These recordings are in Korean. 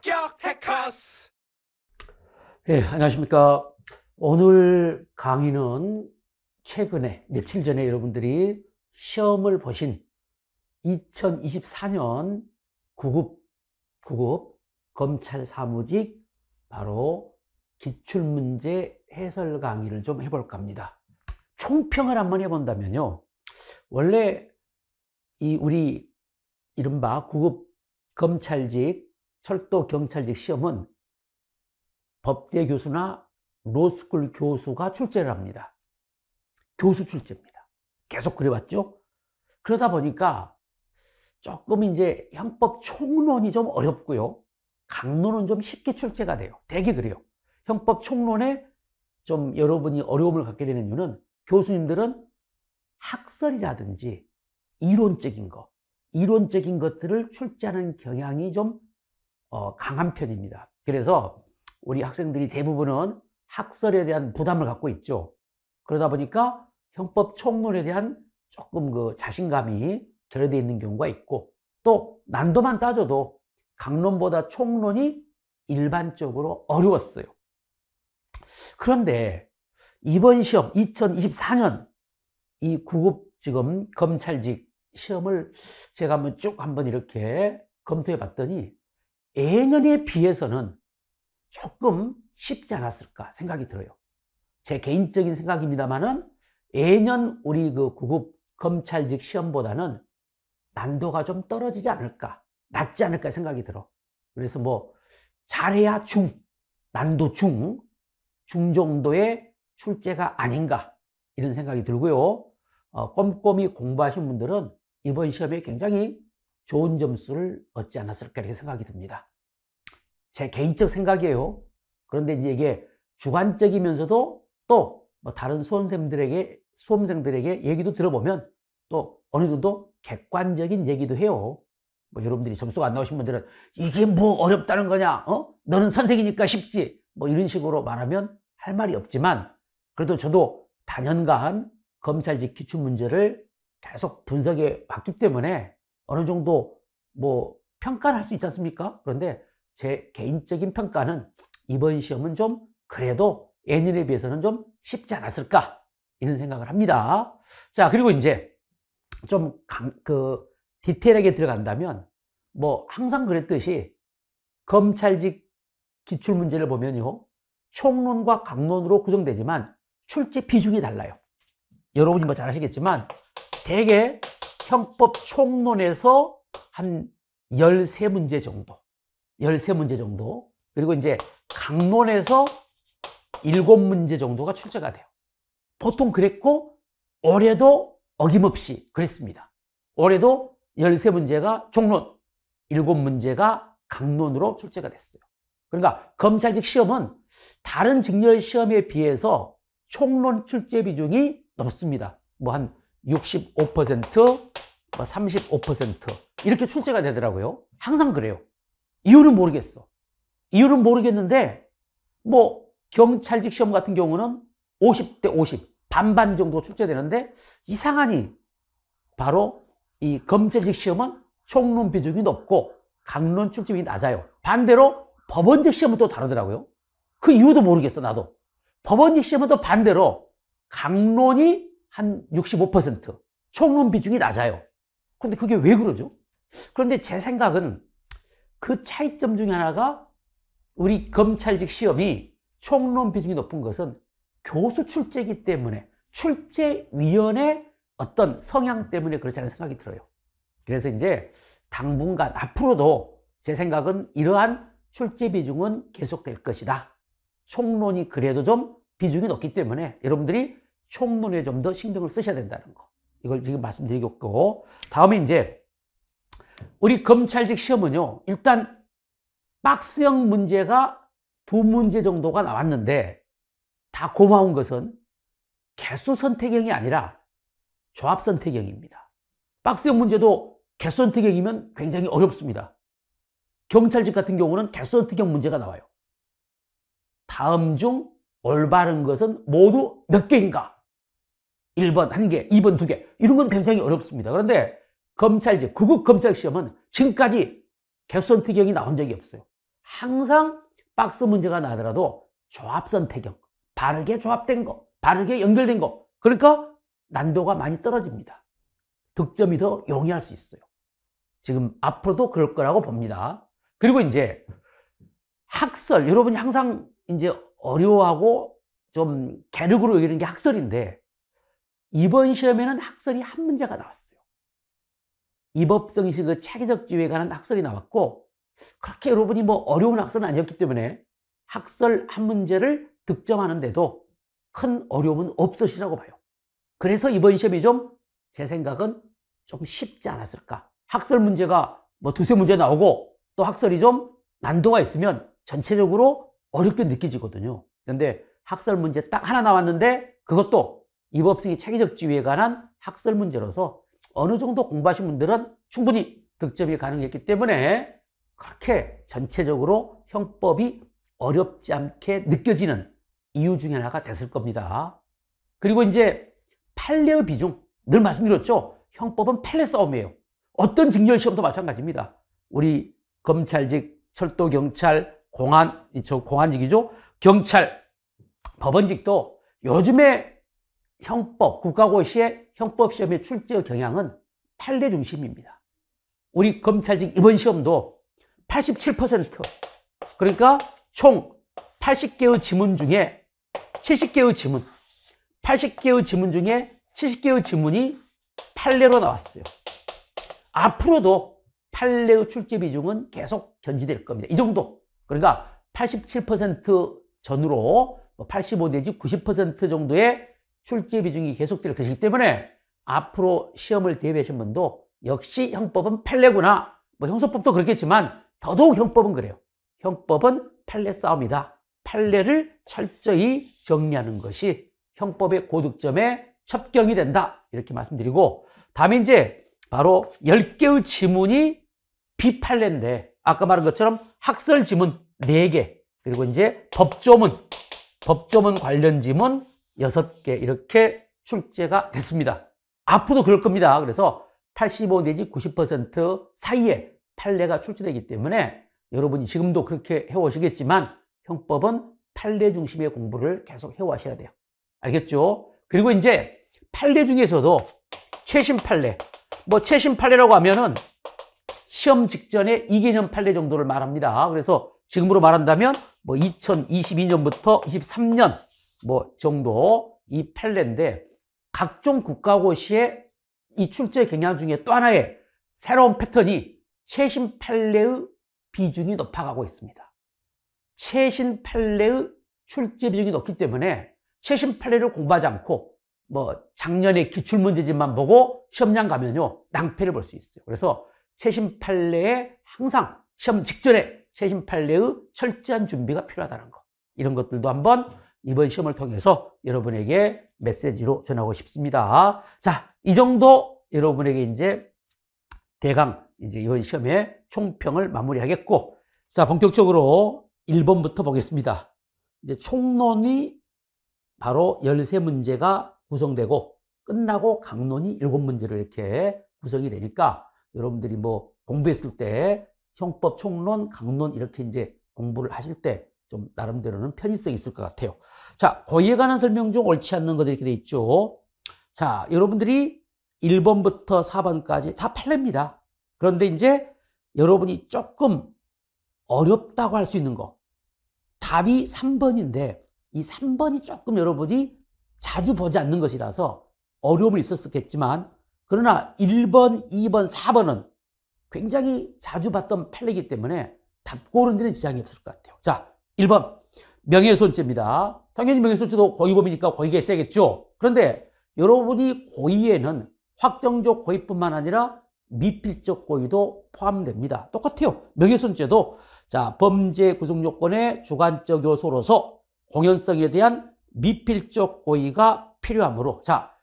합격 해커스. 예, 안녕하십니까. 오늘 강의는 최근에 며칠 전에 여러분들이 시험을 보신 2024년 9급 검찰 사무직 바로 기출문제 해설 강의를 좀 해볼까 합니다. 총평을 한번 해본다면요, 원래 우리 이른바 9급 검찰직, 철도 경찰직 시험은 법대 교수나 로스쿨 교수가 출제를 합니다. 교수 출제입니다. 계속 그래왔죠. 그러다 보니까 조금 이제 형법 총론이 좀 어렵고요, 강론은 좀 쉽게 출제가 돼요. 되게 그래요. 형법 총론에 좀 여러분이 어려움을 갖게 되는 이유는 교수님들은 학설이라든지 이론적인 것들을 출제하는 경향이 좀 강한 편입니다. 그래서 우리 학생들이 대부분은 학설에 대한 부담을 갖고 있죠. 그러다 보니까 형법 총론에 대한 조금 그 자신감이 결여되어 있는 경우가 있고, 또 난도만 따져도 강론보다 총론이 일반적으로 어려웠어요. 그런데 이번 시험 2024년 이 9급 지금 검찰직 시험을 제가 한번 이렇게 검토해 봤더니 예년에 비해서는 조금 쉽지 않았을까 생각이 들어요. 제 개인적인 생각입니다만은 예년 우리 그 9급 검찰직 시험보다는 난도가 좀 떨어지지 않을까, 낮지 않을까 생각이 들어. 그래서 뭐 잘해야 난도 중 정도의 출제가 아닌가 이런 생각이 들고요. 꼼꼼히 공부하신 분들은 이번 시험에 굉장히 좋은 점수를 얻지 않았을까 이렇게 생각이 듭니다. 제 개인적 생각이에요. 그런데 이제 이게 주관적이면서도 또 뭐 다른 수험생들에게 얘기도 들어보면 또 어느 정도 객관적인 얘기도 해요. 뭐 여러분들이 점수가 안 나오신 분들은 이게 뭐 어렵다는 거냐, 너는 선생이니까 쉽지, 뭐 이런 식으로 말하면 할 말이 없지만, 그래도 저도 다년간 검찰직 기출문제를 계속 분석해 왔기 때문에 어느 정도 뭐 평가를 할 수 있지 않습니까? 그런데 제 개인적인 평가는 이번 시험은 좀 그래도 예년에 비해서는 좀 쉽지 않았을까 이런 생각을 합니다. 자, 그리고 이제 좀 디테일하게 들어간다면 뭐 항상 그랬듯이 검찰직 기출문제를 보면요, 총론과 강론으로 구성되지만 출제 비중이 달라요. 여러분이 뭐 잘 아시겠지만 대개 형법 총론에서 한 13문제 정도, 그리고 이제 강론에서 7문제 정도가 출제가 돼요. 보통 그랬고, 올해도 어김없이 그랬습니다. 올해도 13문제가 총론, 7문제가 강론으로 출제가 됐어요. 그러니까 검찰직 시험은 다른 직렬 시험에 비해서 총론 출제 비중이 높습니다. 뭐 한 65%, 35% 이렇게 출제가 되더라고요. 항상 그래요. 이유는 모르겠는데 뭐 경찰직 시험 같은 경우는 50대 50 반반 정도 출제되는데, 이상하니 바로 이 검찰직 시험은 총론 비중이 높고 강론 출제 비중이 낮아요. 반대로 법원직 시험은 또 다르더라고요. 그 이유도 모르겠어, 나도. 법원직 시험은 또 반대로 강론이 한 65%, 총론 비중이 낮아요. 그런데 그게 왜 그러죠? 그런데 제 생각은 그 차이점 중에 하나가, 우리 검찰직 시험이 총론 비중이 높은 것은 교수 출제이기 때문에, 출제위원회 어떤 성향 때문에 그렇지 않은 생각이 들어요. 그래서 이제 당분간 앞으로도 제 생각은 이러한 출제 비중은 계속될 것이다. 총론이 그래도 좀 비중이 높기 때문에 여러분들이 총론에 좀 더 신경을 쓰셔야 된다는 거, 이걸 지금 말씀드리겠고, 다음에 이제 우리 검찰직 시험은요, 일단 박스형 문제가 2문제 정도가 나왔는데, 다 고마운 것은 개수 선택형이 아니라 조합 선택형입니다. 박스형 문제도 개수 선택형이면 굉장히 어렵습니다. 경찰직 같은 경우는 개수 선택형 문제가 나와요. 다음 중 올바른 것은 모두 몇 개인가? 1번 1개, 2번 2개. 이런 건 굉장히 어렵습니다. 그런데 검찰직, 9급 검찰 시험은 지금까지 개수 선택형이 나온 적이 없어요. 항상 박스 문제가 나더라도 조합 선택형, 바르게 조합된 거, 바르게 연결된 거, 그러니까 난도가 많이 떨어집니다. 득점이 더 용이할 수 있어요. 지금 앞으로도 그럴 거라고 봅니다. 그리고 이제 학설, 여러분이 항상 이제 어려워하고 좀 계륵으로 여기는 게 학설인데, 이번 시험에는 학설이 한 문제가 나왔어요. 이법성식 그 체계적 지위에 관한 학설이 나왔고, 그렇게 여러분이 뭐 어려운 학설은 아니었기 때문에 학설 한 문제를 득점하는데도 큰 어려움은 없으시라고 봐요. 그래서 이번 시험이 좀 제 생각은 좀 쉽지 않았을까. 학설 문제가 뭐 두세 문제 나오고 또 학설이 좀 난도가 있으면 전체적으로 어렵게 느껴지거든요. 그런데 학설 문제 딱 하나 나왔는데 그것도 이법성의 체계적 지위에 관한 학설 문제로서 어느 정도 공부하신 분들은 충분히 득점이 가능했기 때문에 그렇게 전체적으로 형법이 어렵지 않게 느껴지는 이유 중에 하나가 됐을 겁니다. 그리고 이제 판례의 비중, 늘 말씀드렸죠. 형법은 판례 싸움이에요. 어떤 직렬 시험도 마찬가지입니다. 우리 검찰직, 철도 경찰, 공안직이죠. 경찰, 법원직도 요즘에 형법, 국가고시의 형법 시험의 출제 경향은 판례 중심입니다. 우리 검찰직 이번 시험도 87%, 그러니까 총 80개의 지문 중에 70개의 지문, 80개의 지문 중에 70개의 지문이 판례로 나왔어요. 앞으로도 판례의 출제 비중은 계속 견지될 겁니다. 이 정도. 그러니까 87% 전후로 85 내지 90% 정도의 출제 비중이 계속될 것이기 때문에 앞으로 시험을 대비하신 분도 역시 형법은 판례구나. 뭐 형사법도 그렇겠지만 더더욱 형법은 그래요. 형법은 판례 싸움이다. 판례를 철저히 정리하는 것이 형법의 고득점에 첩경이 된다. 이렇게 말씀드리고, 다음에 이제 바로 10개의 지문이 비판례인데 아까 말한 것처럼 학설 지문 4개, 그리고 이제 법조문 관련 지문 6개 이렇게 출제가 됐습니다. 앞으로도 그럴 겁니다. 그래서 85 내지 90% 사이에 판례가 출제되기 때문에 여러분이 지금도 그렇게 해오시겠지만 형법은 판례 중심의 공부를 계속 해오셔야 돼요. 알겠죠? 그리고 이제 판례 중에서도 최신 판례, 뭐 최신 판례라고 하면은 시험 직전에 2개년 판례 정도를 말합니다. 그래서 지금으로 말한다면 뭐 2022년부터 23년 뭐 정도 이 판례인데, 각종 국가고시의 이 출제 경향 중에 또 하나의 새로운 패턴이 최신 판례의 비중이 높아가고 있습니다. 최신 판례의 출제 비중이 높기 때문에 최신 판례를 공부하지 않고 뭐 작년의 기출문제집만 보고 시험장 가면요 낭패를 볼 수 있어요. 그래서 최신 판례에 항상 시험 직전에 최신 판례의 철저한 준비가 필요하다는 거, 이런 것들도 한번 이번 시험을 통해서 여러분에게 메시지로 전하고 싶습니다. 자, 이 정도 여러분에게 이제 대강 이제 이번 시험의 총평을 마무리하겠고, 자, 본격적으로 1번부터 보겠습니다. 이제 총론이 바로 13문제가 구성되고 끝나고 강론이 7문제로 이렇게 구성이 되니까 여러분들이 뭐 공부했을 때 형법 총론, 강론 이렇게 이제 공부를 하실 때 좀 나름대로는 편의성이 있을 것 같아요. 자, 고의에 관한 설명 중 옳지 않는 것들이 이렇게 돼 있죠. 자, 여러분들이 1번부터 4번까지 다 판례입니다. 그런데 이제 여러분이 조금 어렵다고 할 수 있는 거, 답이 3번인데 이 3번이 조금 여러분이 자주 보지 않는 것이라서 어려움이 있었겠지만, 그러나 1번, 2번, 4번은 굉장히 자주 봤던 판례이기 때문에 답 고르는 데는 지장이 없을 것 같아요. 자, 1번 명예훼손죄입니다. 당연히 명예훼손죄도 고의범이니까 고의가 있어야겠죠. 그런데 여러분이 고의에는 확정적 고의뿐만 아니라 미필적 고의도 포함됩니다. 똑같아요. 명예훼손죄도 자, 범죄 구성 요건의 주관적 요소로서 공연성에 대한 미필적 고의가 필요하므로, 자,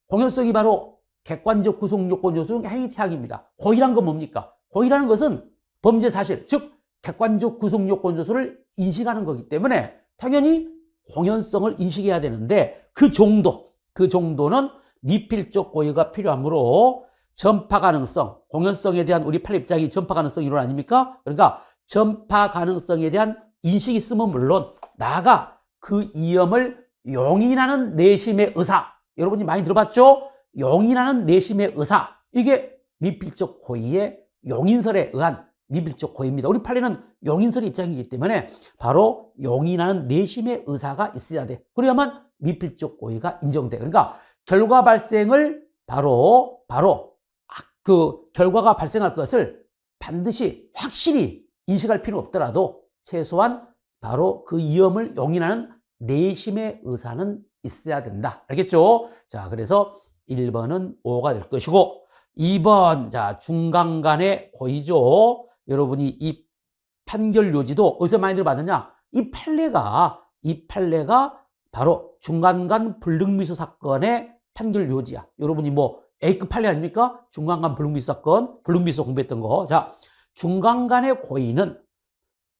공연성이 바로 객관적 구성 요건 요소 중 하나입니다. 고의란 건 뭡니까? 고의라는 것은 범죄 사실, 즉 객관적 구성 요건 요소를 인식하는 거기 때문에 당연히 공연성을 인식해야 되는데 그 정도는 미필적 고의가 필요하므로 전파 가능성, 공연성에 대한 우리 판례 입장이 전파 가능성 이론 아닙니까? 그러니까 전파 가능성에 대한 인식이 있으면 물론 나아가 그 이염을 용인하는 내심의 의사, 여러분이 많이 들어봤죠? 용인하는 내심의 의사, 이게 미필적 고의의 용인설에 의한 미필적 고의입니다. 우리 판례는 용인설의 입장이기 때문에 바로 용인하는 내심의 의사가 있어야 돼. 그래야만 미필적 고의가 인정돼. 그러니까 결과 발생을 바로 그 결과가 발생할 것을 반드시 확실히 인식할 필요는 없더라도 최소한 바로 그 위험을 용인하는 내심의 의사는 있어야 된다. 알겠죠? 자, 그래서 1번은 5가 될 것이고 2번, 자, 중간간의 고의죠. 여러분이 이 판결 요지도 어디서 많이 들어봤느냐? 이 판례가 바로 중간간 불능미수 사건의 판결 요지야. 여러분이 뭐 A급 판례 아닙니까? 중간간 불능미수 사건, 불능미수 공부했던 거. 자, 중간간의 고의는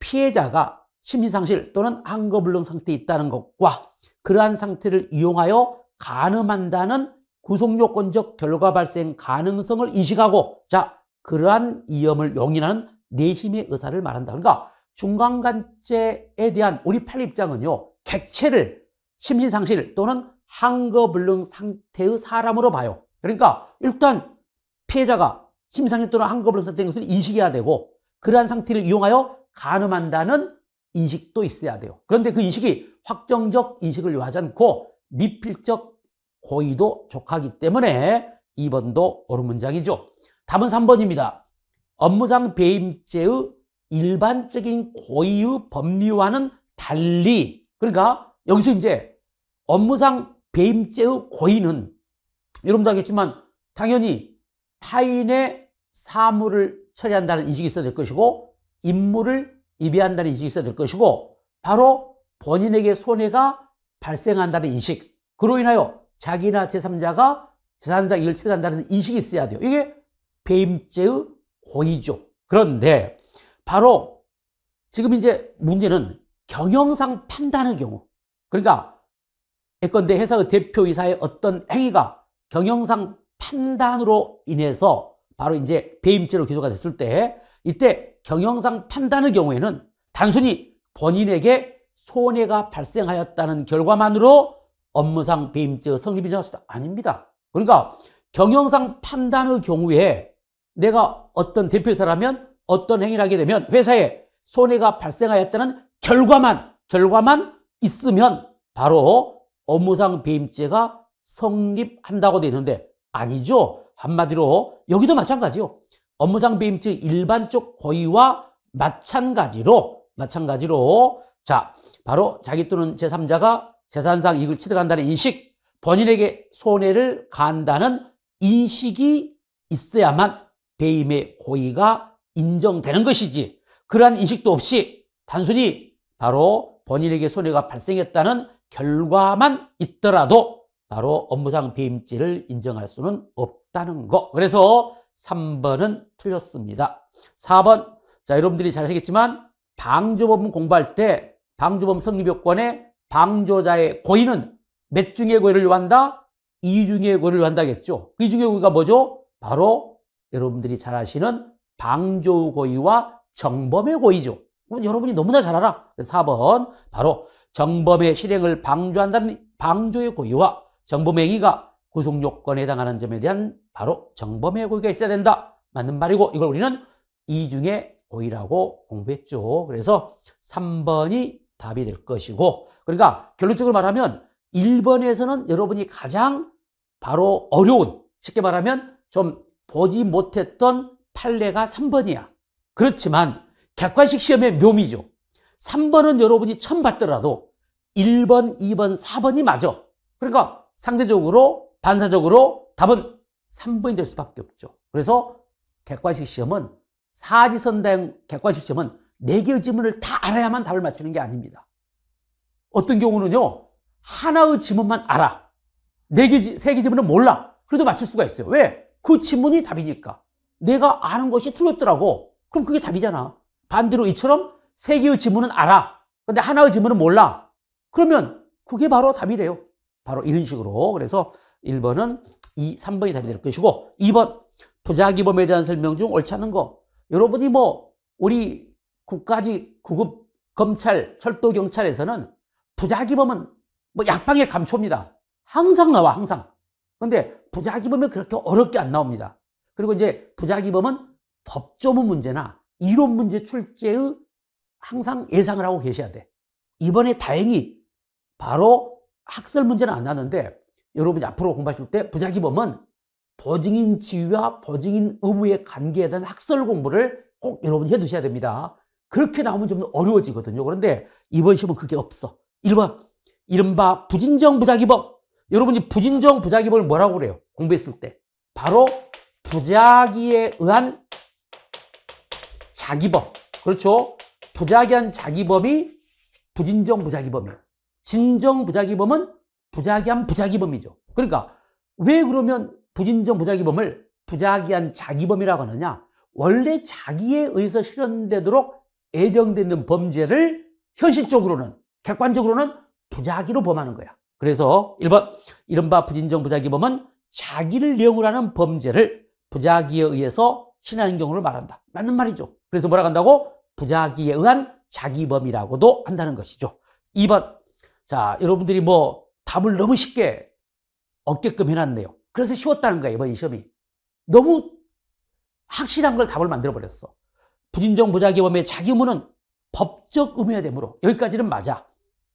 피해자가 심신상실 또는 한거불능 상태에 있다는 것과 그러한 상태를 이용하여 간음한다는 구속요건적 결과 발생 가능성을 인식하고, 자, 그러한 위험을 용인하는 내심의 의사를 말한다. 그러니까 중간간죄에 대한 우리 판례 입장은요, 객체를 심신상실 또는 한거불능 상태의 사람으로 봐요. 그러니까 일단 피해자가 심신상실 또는 한거불능 상태인 것을 인식해야 되고, 그러한 상태를 이용하여 간음한다는 인식도 있어야 돼요. 그런데 그 인식이 확정적 인식을 요하지 않고 미필적 고의도 족하기 때문에 2번도 옳은 문장이죠. 답은 3번입니다. 업무상 배임죄의 일반적인 고의의 법리와는 달리, 그러니까 여기서 이제 업무상 배임죄의 고의는 여러분도 알겠지만 당연히 타인의 사물을 처리한다는 인식이 있어야 될 것이고 임무를 위배한다는 인식이 있어야 될 것이고 바로 본인에게 손해가 발생한다는 인식, 그로 인하여 자기나 제3자가 재산상 이익을 취득한다는 인식이 있어야 돼요. 이게 배임죄의 고의죠. 그런데 바로 지금 이제 문제는 경영상 판단의 경우, 그러니까 예컨대 회사의 대표이사의 어떤 행위가 경영상 판단으로 인해서 바로 이제 배임죄로 기소가 됐을 때, 이때 경영상 판단의 경우에는 단순히 본인에게 손해가 발생하였다는 결과만으로 업무상 배임죄의 성립이 되었다. 아닙니다. 그러니까 경영상 판단의 경우에 내가 어떤 대표이사라면 어떤 행위를 하게 되면 회사에 손해가 발생하였다는 결과만 있으면 바로 업무상 배임죄가 성립한다고 되어 있는데 아니죠. 한마디로 여기도 마찬가지요. 업무상 배임죄 일반적 고의와 마찬가지로 자, 바로 자기 또는 제3자가 재산상 이익을 취득한다는 인식, 본인에게 손해를 가한다는 인식이 있어야만 배임의 고의가 인정되는 것이지, 그러한 인식도 없이 단순히 바로 본인에게 손해가 발생했다는 결과만 있더라도 바로 업무상 배임죄를 인정할 수는 없다는 거. 그래서 3번은 틀렸습니다. 4번, 자, 여러분들이 잘 아시겠지만 방조법 공부할 때 방조법 성립요건에 방조자의 고의는 몇 중의 고의를 요한다? 2중의 고의를 요한다겠죠. 2중의 고의가 뭐죠? 바로 여러분들이 잘 아시는 방조 고의와 정범의 고의죠. 여러분이 너무나 잘 알아. 4번, 바로 정범의 실행을 방조한다는 방조의 고의와 정범의 행위가 구속요건에 해당하는 점에 대한 바로 정범의 고의가 있어야 된다. 맞는 말이고, 이걸 우리는 2중의 고의라고 공부했죠. 그래서 3번이 답이 될 것이고, 그러니까 결론적으로 말하면 1번에서는 여러분이 가장 바로 어려운, 쉽게 말하면 좀 보지 못했던 판례가 3번이야. 그렇지만 객관식 시험의 묘미죠. 3번은 여러분이 처음 봤더라도 1번, 2번, 4번이 맞아. 그러니까 상대적으로 반사적으로 답은 3번이 될 수밖에 없죠. 그래서 객관식 시험은 사지선다형 객관식 시험은 4개의 지문을 다 알아야만 답을 맞추는 게 아닙니다. 어떤 경우는요, 하나의 지문만 알아. 3개 지문은 몰라. 그래도 맞출 수가 있어요. 왜? 그 지문이 답이니까. 내가 아는 것이 틀렸더라고. 그럼 그게 답이잖아. 반대로 이처럼 3개의 지문은 알아. 근데 하나의 지문은 몰라. 그러면 그게 바로 답이 돼요. 바로 이런 식으로. 그래서 1번은 3번이 답이 될 것이고, 2번 부작위범에 대한 설명 중 옳지 않은 거. 여러분이 뭐 우리 국가직 구급 검찰, 철도 경찰에서는 부작위범은 뭐 약방의 감초입니다. 항상 나와, 항상. 근데 부작위범은 그렇게 어렵게 안 나옵니다. 그리고 이제 부작위범은 법조문 문제나 이론 문제 출제의 항상 예상을 하고 계셔야 돼. 이번에 다행히 바로 학설 문제는 안 나왔는데 여러분이 앞으로 공부하실 때 부작위범은 보증인 지위와 보증인 의무의 관계에 대한 학설 공부를 꼭 여러분이 해두셔야 됩니다. 그렇게 나오면 좀 어려워지거든요. 그런데 이번 시험은 그게 없어. 1번 이른바 부진정 부작위범. 여러분이 부진정 부작위범을 뭐라고 그래요? 공부했을 때 바로 부작위에 의한 자기범. 그렇죠? 부작위한 자기범이 부진정 부작위범이에요. 진정 부작위범은 부작위한 부작위범이죠. 그러니까 왜 그러면 부진정 부작위범을 부작위한 자기범이라고 하느냐? 원래 자기에 의해서 실현되도록 예정되는 범죄를 현실적으로는 객관적으로는 부작위로 범하는 거야. 그래서 1번 이른바 부진정 부작위범은 자기를 이용을 하는 범죄를 부작위에 의해서 실현하는 경우를 말한다. 맞는 말이죠. 그래서 뭐라고 한다고? 부작위에 의한 자기범이라고도 한다는 것이죠. 2번 자 여러분들이 뭐 답을 너무 쉽게 얻게끔 해놨네요. 그래서 쉬웠다는 거예요. 이번 이 시험이 너무 확실한 걸 답을 만들어버렸어. 부진정 부작위범의 자기 의무는 법적 의무여야 되므로 여기까지는 맞아.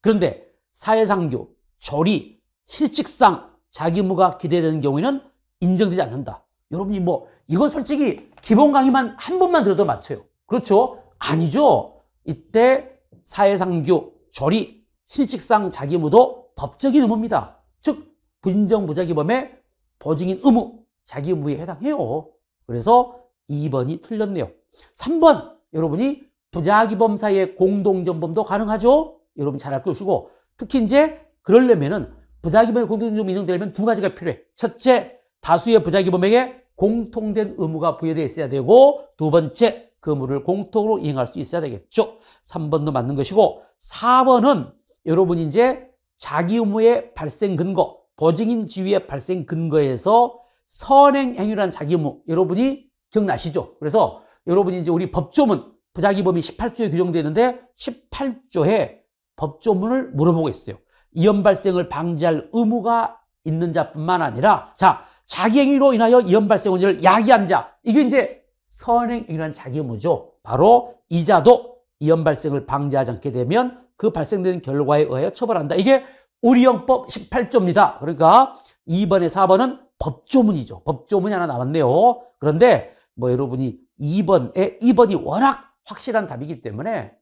그런데 사회상규, 조리, 실직상 자기 의무가 기대되는 경우에는 인정되지 않는다. 여러분이 뭐 이건 솔직히 기본 강의만 한 번만 들어도 맞춰요. 그렇죠? 아니죠. 이때 사회상규, 조리, 실직상 자기 의무도 법적인 의무입니다. 즉 부진정 부작위범의 보증인 의무, 자기 의무에 해당해요. 그래서 2번이 틀렸네요. 3번 여러분이 부작위범 사이의 공동전범도 가능하죠? 여러분 잘 알 것이고 특히 이제 그러려면은 부작위범의 공동전범이 인정되려면 두 가지가 필요해. 첫째, 다수의 부작위범에게 공통된 의무가 부여되어 있어야 되고 두 번째, 그 의무를 공통으로 이행할 수 있어야 되겠죠. 3번도 맞는 것이고 4번은 여러분이 이제 자기 의무의 발생 근거, 보증인 지위의 발생 근거에서 선행 행위라는 자기 의무 여러분이 기억나시죠? 그래서 여러분이 이제 우리 법조문 부작위범이 18조에 규정되어 있는데 18조에 법조문을 물어보고 있어요. 이혼 발생을 방지할 의무가 있는 자뿐만 아니라 자 자기 행위로 인하여 이혼 발생 원인을 야기한 자 이게 이제 선행 행위라는 자기 의무죠. 바로 이자도 이혼 발생을 방지하지 않게 되면 그 발생된 결과에 의하여 처벌한다. 이게 우리 형법 18조입니다. 그러니까 2번에 4번은 법조문이죠. 법조문이 하나 나왔네요. 그런데 뭐 여러분이 2번이 워낙 확실한 답이기 때문에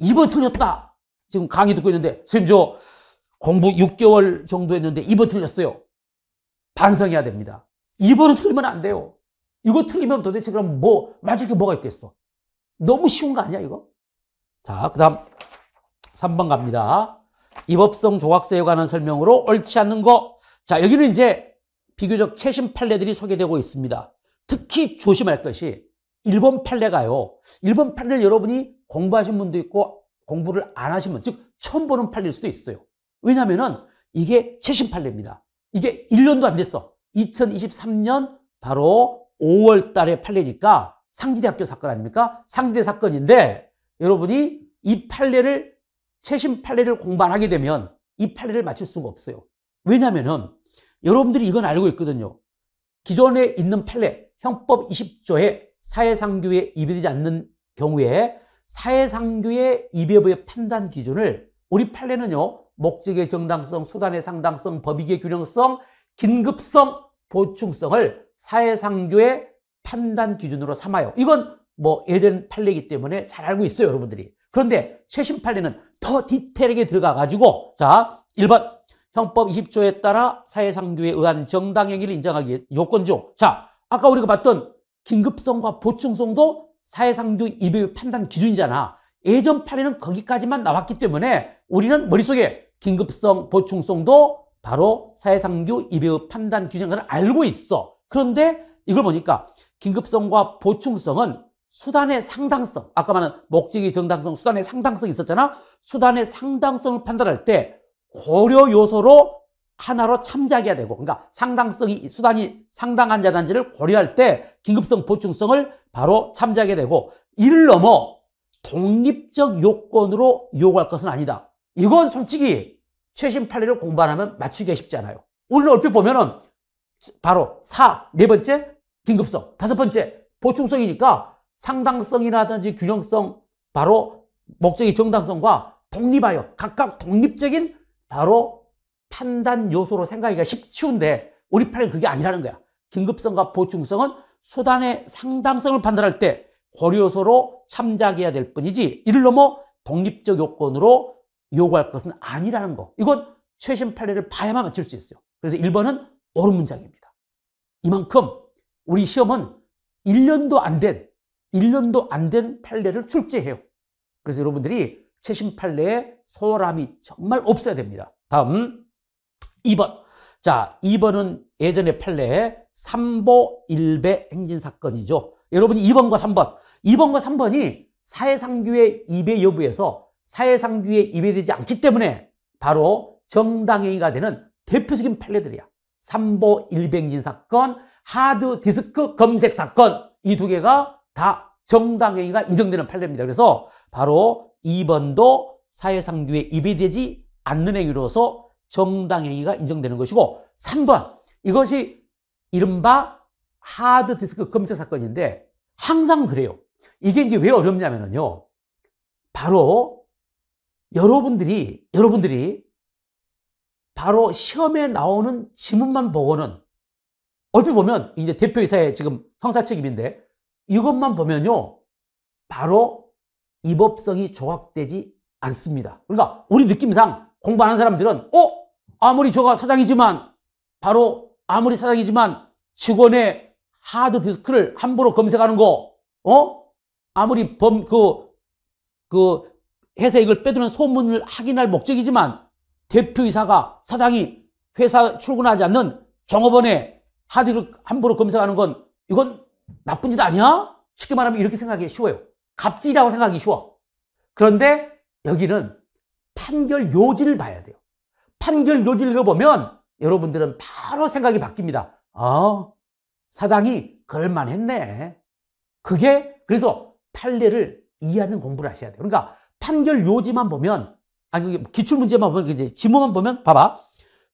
2번 틀렸다. 지금 강의 듣고 있는데 선생님 저 공부 6개월 정도 했는데 2번 틀렸어요. 반성해야 됩니다. 2번은 틀리면 안 돼요. 이거 틀리면 도대체 그럼 뭐 맞을 게 뭐가 있겠어. 너무 쉬운 거 아니야 이거? 자, 그 다음 3번 갑니다. 위법성 조각서에 관한 설명으로 옳지 않는 거. 자, 여기는 이제 비교적 최신 판례들이 소개되고 있습니다. 특히 조심할 것이 일본 판례가요. 일본 판례를 여러분이 공부하신 분도 있고 공부를 안 하신 분, 즉 처음 보는 판례일 수도 있어요. 왜냐하면은 이게 최신 판례입니다. 이게 1년도 안 됐어. 2023년 바로 5월 달에 판례니까 상지대학교 사건 아닙니까? 상지대 사건인데 여러분이 이 판례를 최신 판례를 공부 안 하게 되면 이 판례를 맞출 수가 없어요. 왜냐하면은 여러분들이 이건 알고 있거든요. 기존에 있는 판례 형법 20조에 사회상규에 위배되지 않는 경우에 사회상규의 위배부의 판단 기준을 우리 판례는요. 목적의 정당성, 수단의 상당성, 법익의 균형성, 긴급성, 보충성을 사회상규의 판단 기준으로 삼아요. 이건 뭐 예전 판례이기 때문에 잘 알고 있어요, 여러분들이. 그런데 최신 판례는 더 디테일하게 들어가가지고 자, 1번 형법 20조에 따라 사회상규에 의한 정당행위를 인정하기 요건 중 자, 아까 우리가 봤던 긴급성과 보충성도 사회상규 위배 판단 기준이잖아. 예전 판례는 거기까지만 나왔기 때문에 우리는 머릿속에 긴급성, 보충성도 바로 사회상규 위배의 판단 기준인 걸 알고 있어. 그런데 이걸 보니까 긴급성과 보충성은 수단의 상당성, 아까 말한 목적의 정당성, 수단의 상당성이 있었잖아. 수단의 상당성을 판단할 때 고려 요소로 하나로 참작해야 되고, 그러니까 상당성이, 수단이 상당한 자단지를 고려할 때 긴급성, 보충성을 바로 참작해야 되고, 이를 넘어 독립적 요건으로 요구할 것은 아니다. 이건 솔직히 최신 판례를 공부 안 하면 맞추기가 쉽지 않아요. 오늘 얼핏 보면은 바로 네 번째 긴급성, 5번째 보충성이니까 상당성이라든지 균형성, 바로 목적의 정당성과 독립하여 각각 독립적인 바로 판단 요소로 생각하기가 쉬운데 우리 판례는 그게 아니라는 거야. 긴급성과 보충성은 수단의 상당성을 판단할 때 고려 요소로 참작해야 될 뿐이지 이를 넘어 독립적 요건으로 요구할 것은 아니라는 거. 이건 최신 판례를 봐야만 맞출 수 있어요. 그래서 1번은 옳은 문장입니다. 이만큼 우리 시험은 1년도 안 된 판례를 출제해요. 그래서 여러분들이 최신 판례에 소홀함이 정말 없어야 됩니다. 다음 2번. 자, 2번은 예전의 판례 삼보일배 행진사건이죠. 여러분이 2번과 3번이 사해상규의 입의 여부에서 사해상규에 입의되지 않기 때문에 바로 정당행위가 되는 대표적인 판례들이야. 삼보일배 행진사건, 하드디스크 검색사건, 이 두 개가 다 정당행위가 인정되는 판례입니다. 그래서 바로 2번도 사해상규에 입의되지 않는 행위로서 정당행위가 인정되는 것이고, 3번, 이것이 이른바 하드디스크 검색사건인데 항상 그래요. 이게 이제 왜 어렵냐면요, 바로 여러분들이 바로 시험에 나오는 지문만 보고는 얼핏 보면 이제 대표이사의 지금 형사 책임인데 이것만 보면요 바로 위법성이 조각되지 않습니다. 그러니까 우리 느낌상 공부하는 사람들은 아무리 저가 사장이지만 아무리 사장이지만 직원의 하드디스크를 함부로 검색하는 거 아무리 회사 이익을 빼두는 소문을 확인할 목적이지만 대표이사가 사장이 회사 출근하지 않는 종업원의 하드를 함부로 검색하는 건 이건 나쁜 짓 아니야? 쉽게 말하면 이렇게 생각하기 쉬워요. 갑질이라고 생각하기 쉬워. 그런데 여기는 판결 요지를 봐야 돼요. 판결 요지를 읽어보면 여러분들은 바로 생각이 바뀝니다. 사장이 그럴만했네. 그래서 판례를 이해하는 공부를 하셔야 돼요. 그러니까 판결 요지만 보면, 기출문제만 보면, 이제 지문만 보면, 봐봐.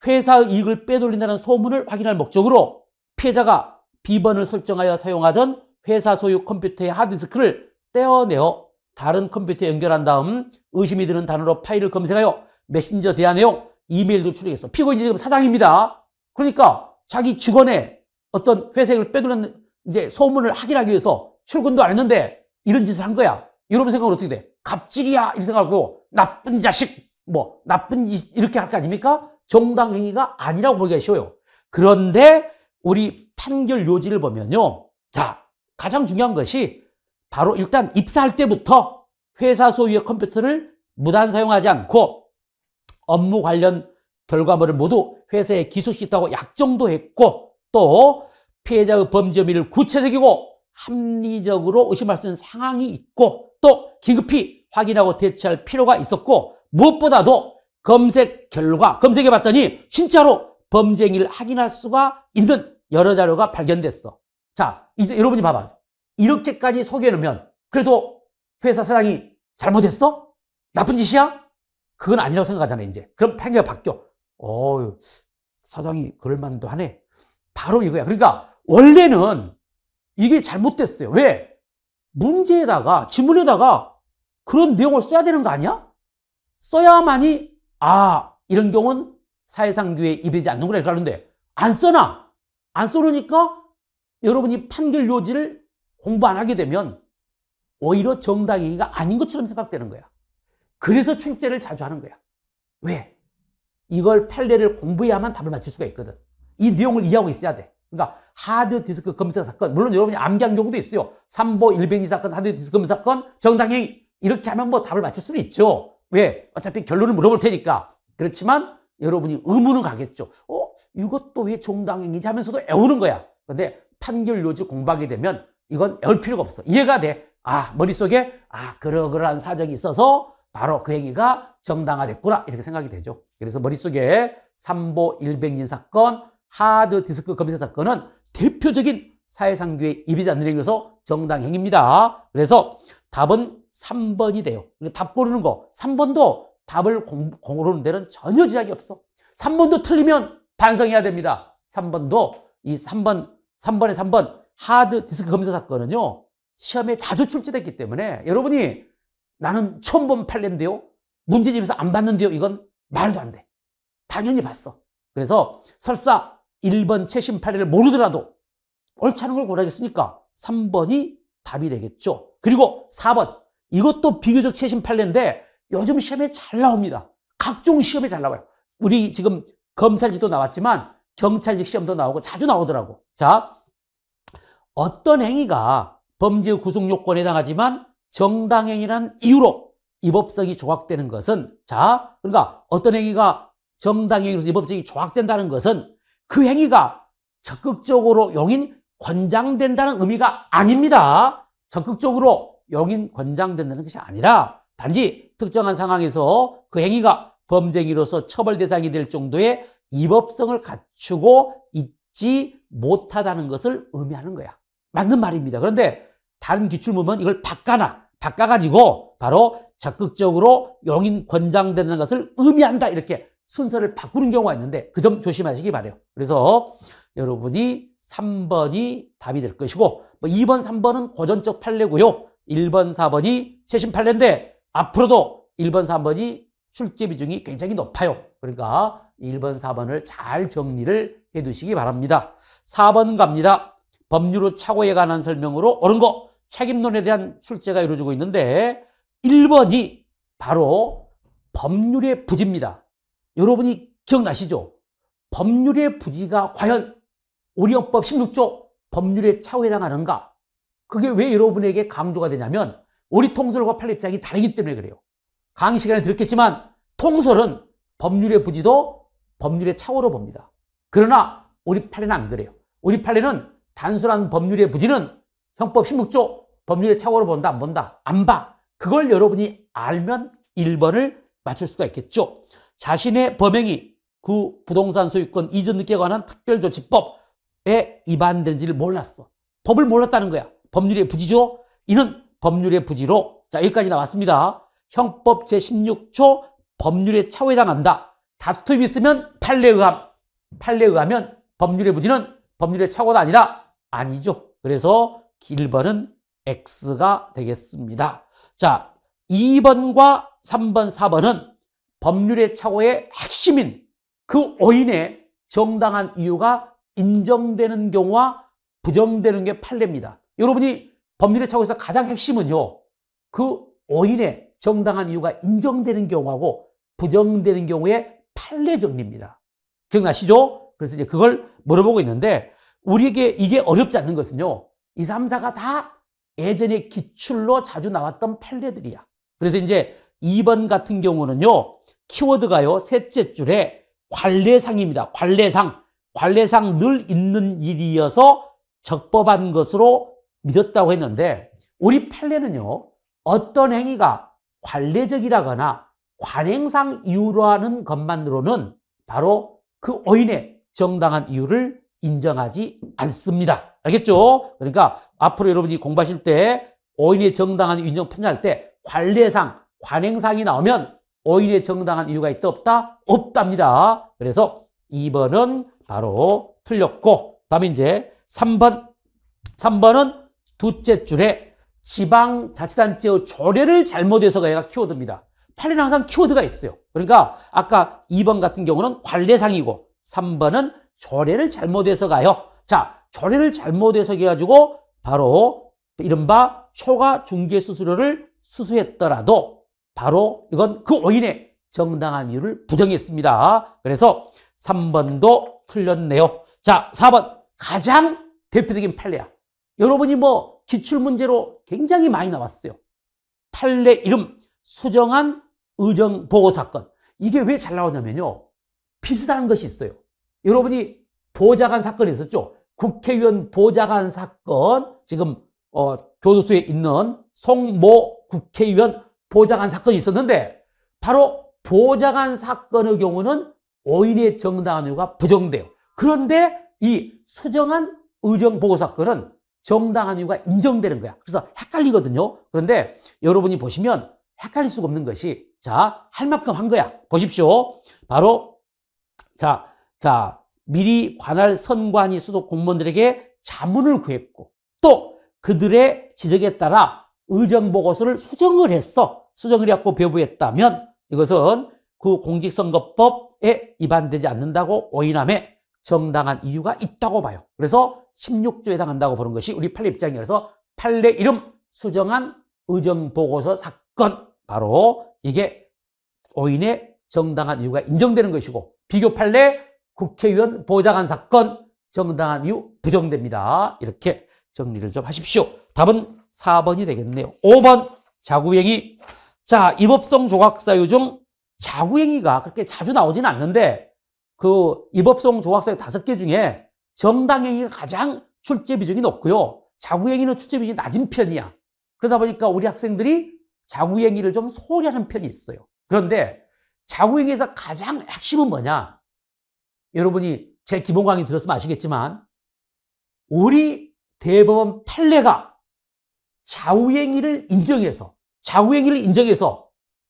회사의 이익을 빼돌린다는 소문을 확인할 목적으로 피해자가 비번을 설정하여 사용하던 회사 소유 컴퓨터의 하드디스크를 떼어내어 다른 컴퓨터에 연결한 다음 의심이 드는 단어로 파일을 검색하여 메신저 대화 내용, 이메일도 출력했어. 피고인이 지금 사장입니다. 그러니까 자기 직원의 어떤 회사를 빼돌린 이제 소문을 확인하기 위해서 출근도 안 했는데 이런 짓을 한 거야. 여러분 생각은 어떻게 돼? 갑질이야 이렇게 생각하고 나쁜 자식, 나쁜 짓 이렇게 할 거 아닙니까? 정당행위가 아니라고 보기가 쉬워요. 그런데 우리 판결 요지를 보면요, 자, 가장 중요한 것이 바로 일단 입사할 때부터 회사 소유의 컴퓨터를 무단 사용하지 않고 업무 관련 결과물을 모두 회사에 기소시켰다고 약정도 했고, 또 피해자의 범죄 혐의를 구체적이고 합리적으로 의심할 수 있는 상황이 있고, 또 긴급히 확인하고 대처할 필요가 있었고, 무엇보다도 검색해 봤더니 진짜로 범죄 행위를 확인할 수가 있는 여러 자료가 발견됐어. 자, 이제 여러분이 봐봐. 이렇게까지 소개해놓으면 그래도 회사 사장이 잘못했어? 나쁜 짓이야? 그건 아니라고 생각하잖아요, 이제. 그럼 판결이 바뀌어. 사장이 그럴만도 하네. 바로 이거야. 그러니까 원래는 이게 잘못됐어요. 왜? 문제에다가, 지문에다가 그런 내용을 써야 되는 거 아니야? 써야만이 이런 경우는 사해상규에 입의되지 않는구나 이렇게 하는데 안 써놔. 안 써놓으니까 여러분이 판결 요지를 공부 안 하게 되면 오히려 정당행위가 아닌 것처럼 생각되는 거야. 그래서 출제를 자주 하는 거야. 왜? 이걸 판례를 공부해야만 답을 맞출 수가 있거든. 이 내용을 이해하고 있어야 돼. 그러니까 하드디스크 검색 사건, 물론 여러분이 암기한 경우도 있어요. 삼보일배행위 사건, 하드디스크 검색 사건, 정당행위 이렇게 하면 답을 맞출 수는 있죠. 왜? 어차피 결론을 물어볼 테니까. 그렇지만 여러분이 의문은 가겠죠. 이것도 왜 정당행위지 하면서도 애우는 거야. 그런데 판결 요지 공부하게 되면 이건 애울 필요가 없어. 이해가 돼. 머릿속에 그러한 사정이 있어서 바로 그 행위가 정당화됐구나 이렇게 생각이 되죠. 그래서 머릿속에 삼보일배행위 사건, 하드디스크 검색 사건은 대표적인 사해상규에 입의되지 않는 행위로서 정당행위입니다. 그래서 답은 3번이 돼요. 그러니까 답 고르는 거 3번도 답을 고르는 데는 전혀 지장이 없어. 3번도 틀리면 반성해야 됩니다. 3번도 이 3번에 3번 하드 디스크 검사 사건은요. 시험에 자주 출제됐기 때문에 여러분이 나는 처음 본 판례인데요. 문제집에서 안 봤는데요. 이건 말도 안 돼. 당연히 봤어. 그래서 설사 1번 최신 판례를 모르더라도 옳지 않은 걸 고르겠으니까 3번이 답이 되겠죠. 그리고 4번 이것도 비교적 최신 판례인데 요즘 시험에 잘 나옵니다. 각종 시험에 잘 나와요. 우리 지금 검찰직도 나왔지만 경찰직 시험도 나오고 자주 나오더라고. 자, 어떤 행위가 범죄의 구속요건에 해당하지만 정당행위란 이유로 위법성이 조각되는 것은 자, 그러니까 어떤 행위가 정당행위로서 위법성이 조각된다는 것은 그 행위가 적극적으로 용인 권장된다는 의미가 아닙니다. 적극적으로 용인 권장된다는 것이 아니라 단지 특정한 상황에서 그 행위가 범죄 행위로서 처벌 대상이 될 정도의 위법성을 갖추고 있지 못하다는 것을 의미하는 거야. 맞는 말입니다. 그런데 다른 기출문은 이걸 바꿔가지고 바로 적극적으로 용인 권장되는 것을 의미한다 이렇게 순서를 바꾸는 경우가 있는데 그 점 조심하시기 바라요. 그래서 여러분이 3번이 답이 될 것이고 2번, 3번은 고전적 판례고요. 1번, 4번이 최신 판례인데 앞으로도 1번, 3번이 출제 비중이 굉장히 높아요. 그러니까 1번, 4번을 잘 정리를 해두시기 바랍니다. 4번 갑니다. 법률의 착오에 관한 설명으로 옳은 거 책임론에 대한 출제가 이루어지고 있는데 1번이 바로 법률의 부지입니다. 여러분이 기억나시죠? 법률의 부지가 과연 우리 헌법 16조 법률의 착오에 해당하는가? 그게 왜 여러분에게 강조가 되냐면 우리 통설과 판례입장이 다르기 때문에 그래요. 강의 시간에 들었겠지만 통설은 법률의 부지도 법률의 착오로 봅니다. 그러나 우리 판례는 안 그래요. 우리 판례는 단순한 법률의 부지는 형법 16조 법률의 착오로 본다, 안 본다? 안 봐. 그걸 여러분이 알면 1번을 맞출 수가 있겠죠. 자신의 범행이 그 부동산 소유권 이전 등기에 관한 특별조치법에 위반된지를 몰랐어. 법을 몰랐다는 거야. 법률의 부지죠. 이는 법률의 부지로 자 여기까지 나왔습니다. 형법 제16조 법률의 착오에 해당한다. 다툼이 있으면 판례에 의하면 법률의 부지는 법률의 착오가 아니라 아니죠. 그래서 1번은 X가 되겠습니다. 자, 2번과 3번, 4번은 법률의 착오의 핵심인 그 오인의 정당한 이유가 인정되는 경우와 부정되는 게 판례입니다. 여러분이 법률의 착오에서 가장 핵심은요. 그 오인의 정당한 이유가 인정되는 경우하고 부정되는 경우의 판례 정리입니다. 기억나시죠? 그래서 이제 그걸 물어보고 있는데 우리에게 이게 어렵지 않는 것은요. 2, 3, 4가 다 예전에 기출로 자주 나왔던 판례들이야. 그래서 이제 2번 같은 경우는요. 키워드가요. 셋째 줄에 관례상입니다. 관례상 늘 있는 일이어서 적법한 것으로 믿었다고 했는데 우리 판례는요. 어떤 행위가 관례적이라거나 관행상 이유로 하는 것만으로는 바로 그 오인의 정당한 이유를 인정하지 않습니다. 알겠죠? 그러니까 앞으로 여러분이 공부하실 때 오인의 정당한 이유 인정 판정할 때 관례상, 관행상이 나오면 오인의 정당한 이유가 있다 없다? 없답니다. 그래서 2번은 바로 틀렸고 다음에 이제 3번은 둘째 줄에 지방자치단체의 조례를 잘못해서가 얘가 키워드입니다. 판례는 항상 키워드가 있어요. 그러니까 아까 2번 같은 경우는 관례상이고 3번은 조례를 잘못해서가요. 자, 조례를 잘못해서 해가지고 바로 이른바 초과 중개 수수료를 수수했더라도 바로 이건 그 오인의 정당한 이유를 부정했습니다. 그래서 3번도 틀렸네요. 자, 4번 가장 대표적인 판례야. 여러분이 뭐 기출문제로 굉장히 많이 나왔어요. 판례 이름 수정한 의정보고사건. 이게 왜 잘 나오냐면요. 비슷한 것이 있어요. 여러분이 보좌관 사건이 있었죠. 국회의원 보좌관 사건 지금 교도소에 있는 송모 국회의원 보좌관 사건이 있었는데 바로 보좌관 사건의 경우는 오인의 정당한 이유가 부정돼요. 그런데 이 수정한 의정보고 사건은 정당한 이유가 인정되는 거야. 그래서 헷갈리거든요. 그런데 여러분이 보시면 헷갈릴 수가 없는 것이, 자, 할 만큼 한 거야. 보십시오. 바로, 미리 관할 선관위 수도 공무원들에게 자문을 구했고, 또 그들의 지적에 따라 의정보고서를 수정을 했어. 수정을 해갖고 배부했다면 이것은 그 공직선거법에 위반되지 않는다고 오인함에 정당한 이유가 있다고 봐요. 그래서 16조에 해당한다고 보는 것이 우리 판례 입장이라서 판례 이름 수정한 의정보고서 사건, 바로 이게 오인의 정당한 이유가 인정되는 것이고, 비교 판례 국회의원 보좌관 사건 정당한 이유 부정됩니다. 이렇게 정리를 좀 하십시오. 답은 4번이 되겠네요. 5번 자구행위. 자, 이법성 조각사유 중 자구행위가 그렇게 자주 나오지는 않는데 그 이법성 조각사유 5개 중에 정당행위가 가장 출제 비중이 높고요. 자구행위는 출제 비중이 낮은 편이야. 그러다 보니까 우리 학생들이 자구행위를 좀 소홀히 하는 편이 있어요. 그런데 자구행위에서 가장 핵심은 뭐냐? 여러분이 제 기본 강의 들었으면 아시겠지만 우리 대법원 판례가 자구행위를 인정해서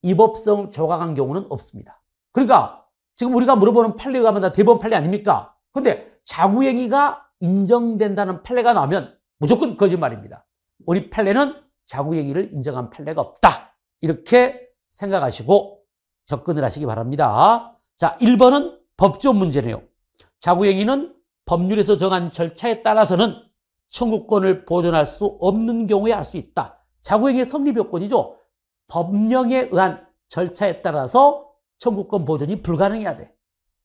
이법성 조각한 경우는 없습니다. 그러니까 지금 우리가 물어보는 판례가 다 대법원 판례 아닙니까? 그런데 자구행위가 인정된다는 판례가 나오면 무조건 거짓말입니다. 우리 판례는 자구행위를 인정한 판례가 없다. 이렇게 생각하시고 접근을 하시기 바랍니다. 자, 1번은 법조 문제네요. 자구행위는 법률에서 정한 절차에 따라서는 청구권을 보존할 수 없는 경우에 할 수 있다. 자구행위의 성립요건이죠. 법령에 의한 절차에 따라서 청구권 보존이 불가능해야 돼.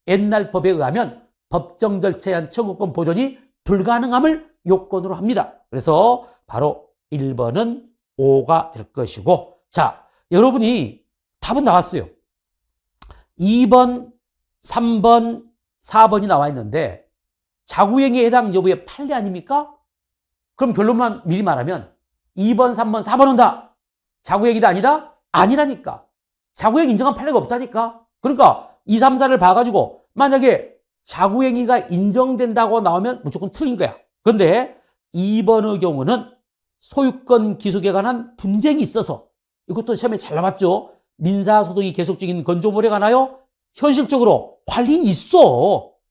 옛날 법에 의하면 법정 절차에 의한 청구권 보존이 불가능함을 요건으로 합니다. 그래서 바로 1번은 5가 될 것이고, 자, 여러분이 답은 나왔어요. 2번, 3번, 4번이 나와 있는데 자구행위에 해당 여부의 판례 아닙니까? 그럼 결론만 미리 말하면 2번, 3번, 4번은 다 자구행위다 아니다? 아니라니까. 자구행위 인정한 판례가 없다니까. 그러니까 2, 3, 4를 봐가지고 만약에 자구행위가 인정된다고 나오면 무조건 틀린 거야. 그런데 2번의 경우는 소유권 기속에 관한 분쟁이 있어서, 이것도 시험에 잘 나왔죠. 민사소송이 계속 중인 건조물에 관하여 현실적으로 관리인이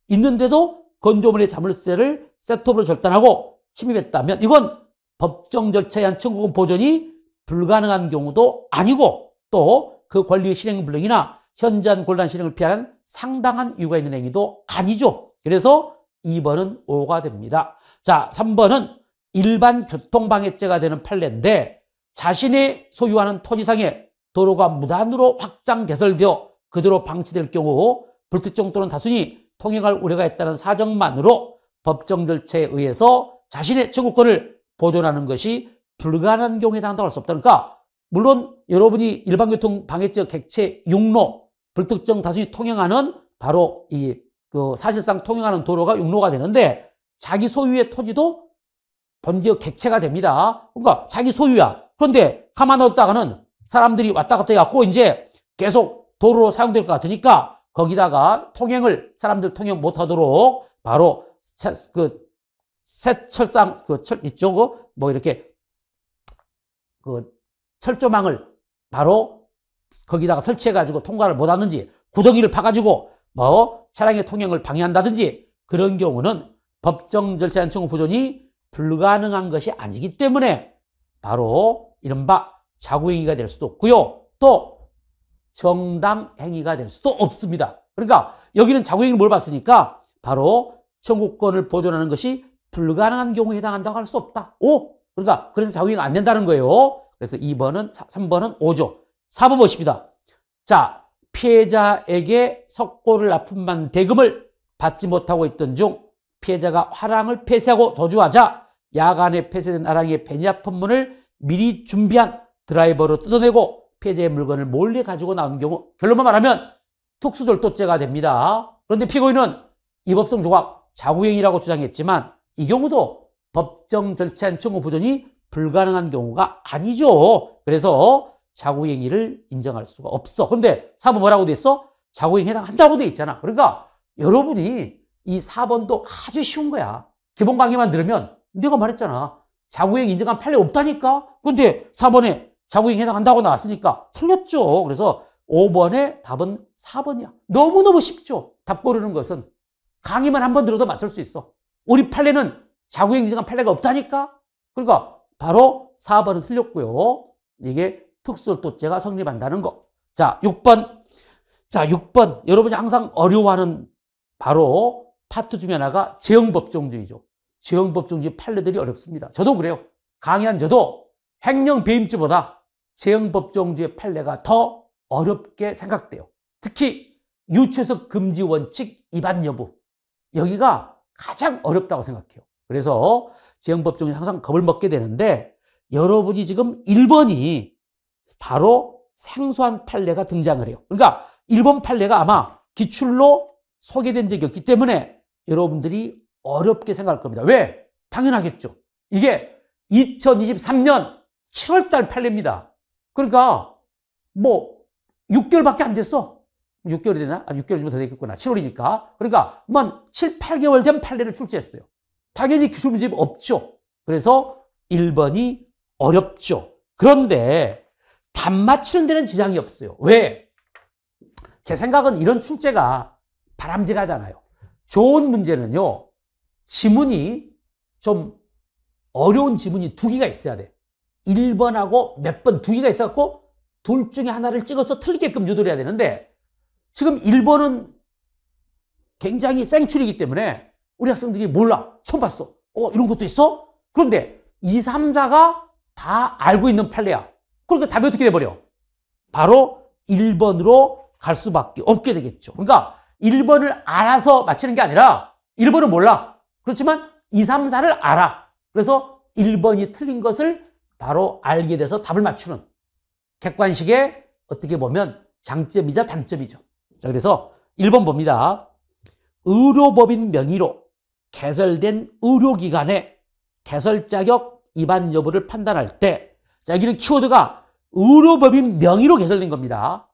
있는데도 건조물의 자물쇠를 셋톱으로 절단하고 침입했다면 이건 법정 절차에 의한 청구권 보존이 불가능한 경우도 아니고, 또 그 권리의 실행 불능이나 현저한 곤란 실행을 피하는 상당한 이유가 있는 행위도 아니죠. 그래서 2번은 5가 됩니다. 자, 3번은 일반 교통방해죄가 되는 판례인데 자신이 소유하는 토지상에 도로가 무단으로 확장 개설되어 그대로 방치될 경우 불특정 또는 다순이 통행할 우려가 있다는 사정만으로 법정 절차에 의해서 자신의 청구권을 보존하는 것이 불가능한 경우에 해당한다고 할 수 없다. 그러니까 물론 여러분이 일반교통방해죄 객체 6로 불특정 다순이 통행하는 바로 사실상 통행하는 도로가 6로가 되는데 자기 소유의 토지도 본지역 객체가 됩니다. 그러니까 자기 소유야. 그런데 가만 뒀다가는 사람들이 왔다 갔다 해갖고 이제 계속 도로로 사용될 것 같으니까 거기다가 사람들 통행 못하도록 바로 철상, 이쪽, 이렇게, 철조망을 바로 거기다가 설치해가지고 통과를 못하는지, 구덩이를 파가지고 차량의 통행을 방해한다든지 그런 경우는 법정 절차에 청구 보존이 불가능한 것이 아니기 때문에 바로 이른바 자구행위가 될 수도 없고요. 또 정당행위가 될 수도 없습니다. 그러니까 여기는 자구행위를 뭘 봤으니까 바로 청구권을 보존하는 것이 불가능한 경우에 해당한다고 할 수 없다. 그러니까 그래서 자구행위가 안 된다는 거예요. 그래서 3번은 5죠. 4번 보십니다. 자, 피해자에게 석고를 납품한 대금을 받지 못하고 있던 중 피해자가 화랑을 폐쇄하고 도주하자 야간에 폐쇄된 화랑의 배니아폰문을 미리 준비한 드라이버로 뜯어내고 피해자의 물건을 몰래 가지고 나온 경우, 결론만 말하면 특수절도죄가 됩니다. 그런데 피고인은 이법성 조각 자구행위라고 주장했지만 이 경우도 법정 절차에 청구 보존이 불가능한 경우가 아니죠. 그래서 자구행위를 인정할 수가 없어. 그런데 4번 뭐라고 돼 있어? 자구행위에 해당한다고 돼 있잖아. 그러니까 여러분이 이 4번도 아주 쉬운 거야. 기본 강의만 들으면 내가 말했잖아. 자구행 인정한 판례 없다니까? 근데 4번에 자구행 해당한다고 나왔으니까 틀렸죠. 그래서 5번의 답은 4번이야. 너무너무 쉽죠. 답 고르는 것은. 강의만 한 번 들어도 맞출 수 있어. 우리 판례는 자구행 인정한 판례가 없다니까? 그러니까 바로 4번은 틀렸고요. 이게 특수도죄가 성립한다는 거. 자, 6번. 자, 6번. 여러분이 항상 어려워하는 바로 파트 중에 하나가 재형법정주의죠. 재형법정주의 판례들이 어렵습니다. 저도 그래요. 강의한 저도 횡령 배임죄보다 재형법정주의 판례가 더 어렵게 생각돼요. 특히 유최석 금지 원칙 위반 여부. 여기가 가장 어렵다고 생각해요. 그래서 재형법정주의 항상 겁을 먹게 되는데 여러분이 지금 1번이 바로 생소한 판례가 등장을 해요. 그러니까 1번 판례가 아마 기출로 소개된 적이 없기 때문에 여러분들이 어렵게 생각할 겁니다. 왜? 당연하겠죠. 이게 2023년 7월달 판례입니다. 그러니까 뭐 6개월밖에 안 됐어. 6개월이 되나? 아, 6개월 정도 더 되겠구나. 7월이니까. 그러니까 한 7, 8개월 된 판례를 출제했어요. 당연히 기출 문제 없죠. 그래서 1번이 어렵죠. 그런데 답 맞히는 데는 지장이 없어요. 왜? 제 생각은 이런 출제가 바람직하잖아요. 좋은 문제는요, 지문이 좀 어려운 지문이 2개가 있어야 돼. 1번하고 몇 번 2개가 있어갖고 둘 중에 하나를 찍어서 틀리게끔 유도를 해야 되는데 지금 1번은 굉장히 생출이기 때문에 우리 학생들이 몰라. 처음 봤어. 이런 것도 있어? 그런데 2, 3, 4가 다 알고 있는 판례야. 그러니까 답이 어떻게 돼버려? 바로 1번으로 갈 수밖에 없게 되겠죠. 그러니까 1번을 알아서 맞히는 게 아니라 1번은 몰라. 그렇지만 2, 3, 4를 알아. 그래서 1번이 틀린 것을 바로 알게 돼서 답을 맞추는 객관식의 어떻게 보면 장점이자 단점이죠. 자, 그래서 1번 봅니다. 의료법인 명의로 개설된 의료기관의 개설 자격 위반 여부를 판단할 때, 자, 여기는 키워드가 의료법인 명의로 개설된 겁니다.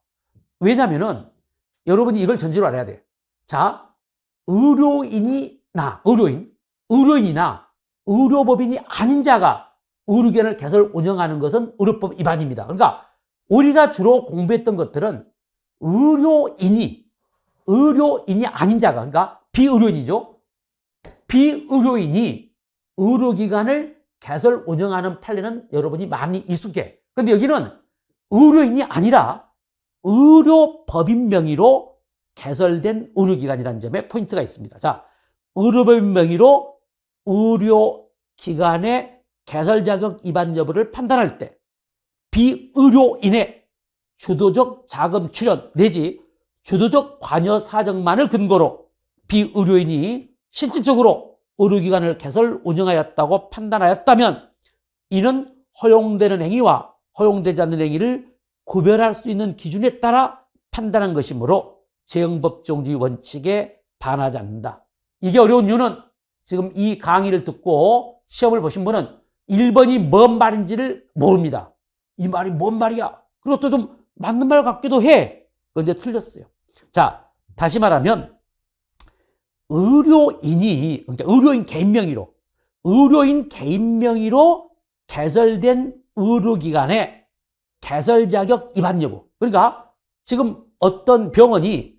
왜냐면은 여러분이 이걸 전제로 알아야 돼. 자, 의료인이나 의료법인이 아닌 자가 의료기관을 개설 운영하는 것은 의료법 위반입니다. 그러니까 우리가 주로 공부했던 것들은 의료인이 아닌 자가, 그러니까 비의료인이죠. 비의료인이 의료기관을 개설 운영하는 판례는 여러분이 많이 익숙해. 그런데 여기는 의료인이 아니라 의료법인 명의로 개설된 의료기관이라는 점에 포인트가 있습니다. 자, 의료법인 명의로 의료기관의 개설 자격 위반 여부를 판단할 때 비의료인의 주도적 자금 출연 내지 주도적 관여 사정만을 근거로 비의료인이 실질적으로 의료기관을 개설 운영하였다고 판단하였다면 이는 허용되는 행위와 허용되지 않는 행위를 구별할 수 있는 기준에 따라 판단한 것이므로 재형법정주의 원칙에 반하지 않는다. 이게 어려운 이유는 지금 이 강의를 듣고 시험을 보신 분은 1번이 뭔 말인지를 모릅니다. 이 말이 뭔 말이야? 그리고 또 좀 맞는 말 같기도 해. 그런데 틀렸어요. 자, 다시 말하면 그러니까 의료인 개인 명의로 개설된 의료기관의 개설 자격 위반 여부. 그러니까 지금 어떤 병원이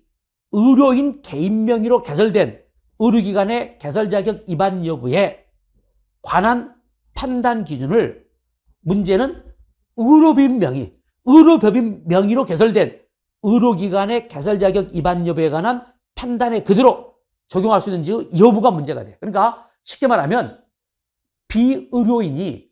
의료인 개인 명의로 개설된 의료기관의 개설 자격 위반 여부에 관한 판단 기준을 문제는 의료법인 명의로 개설된 의료기관의 개설 자격 위반 여부에 관한 판단에 그대로 적용할 수 있는지 여부가 문제가 돼. 그러니까 쉽게 말하면 비의료인이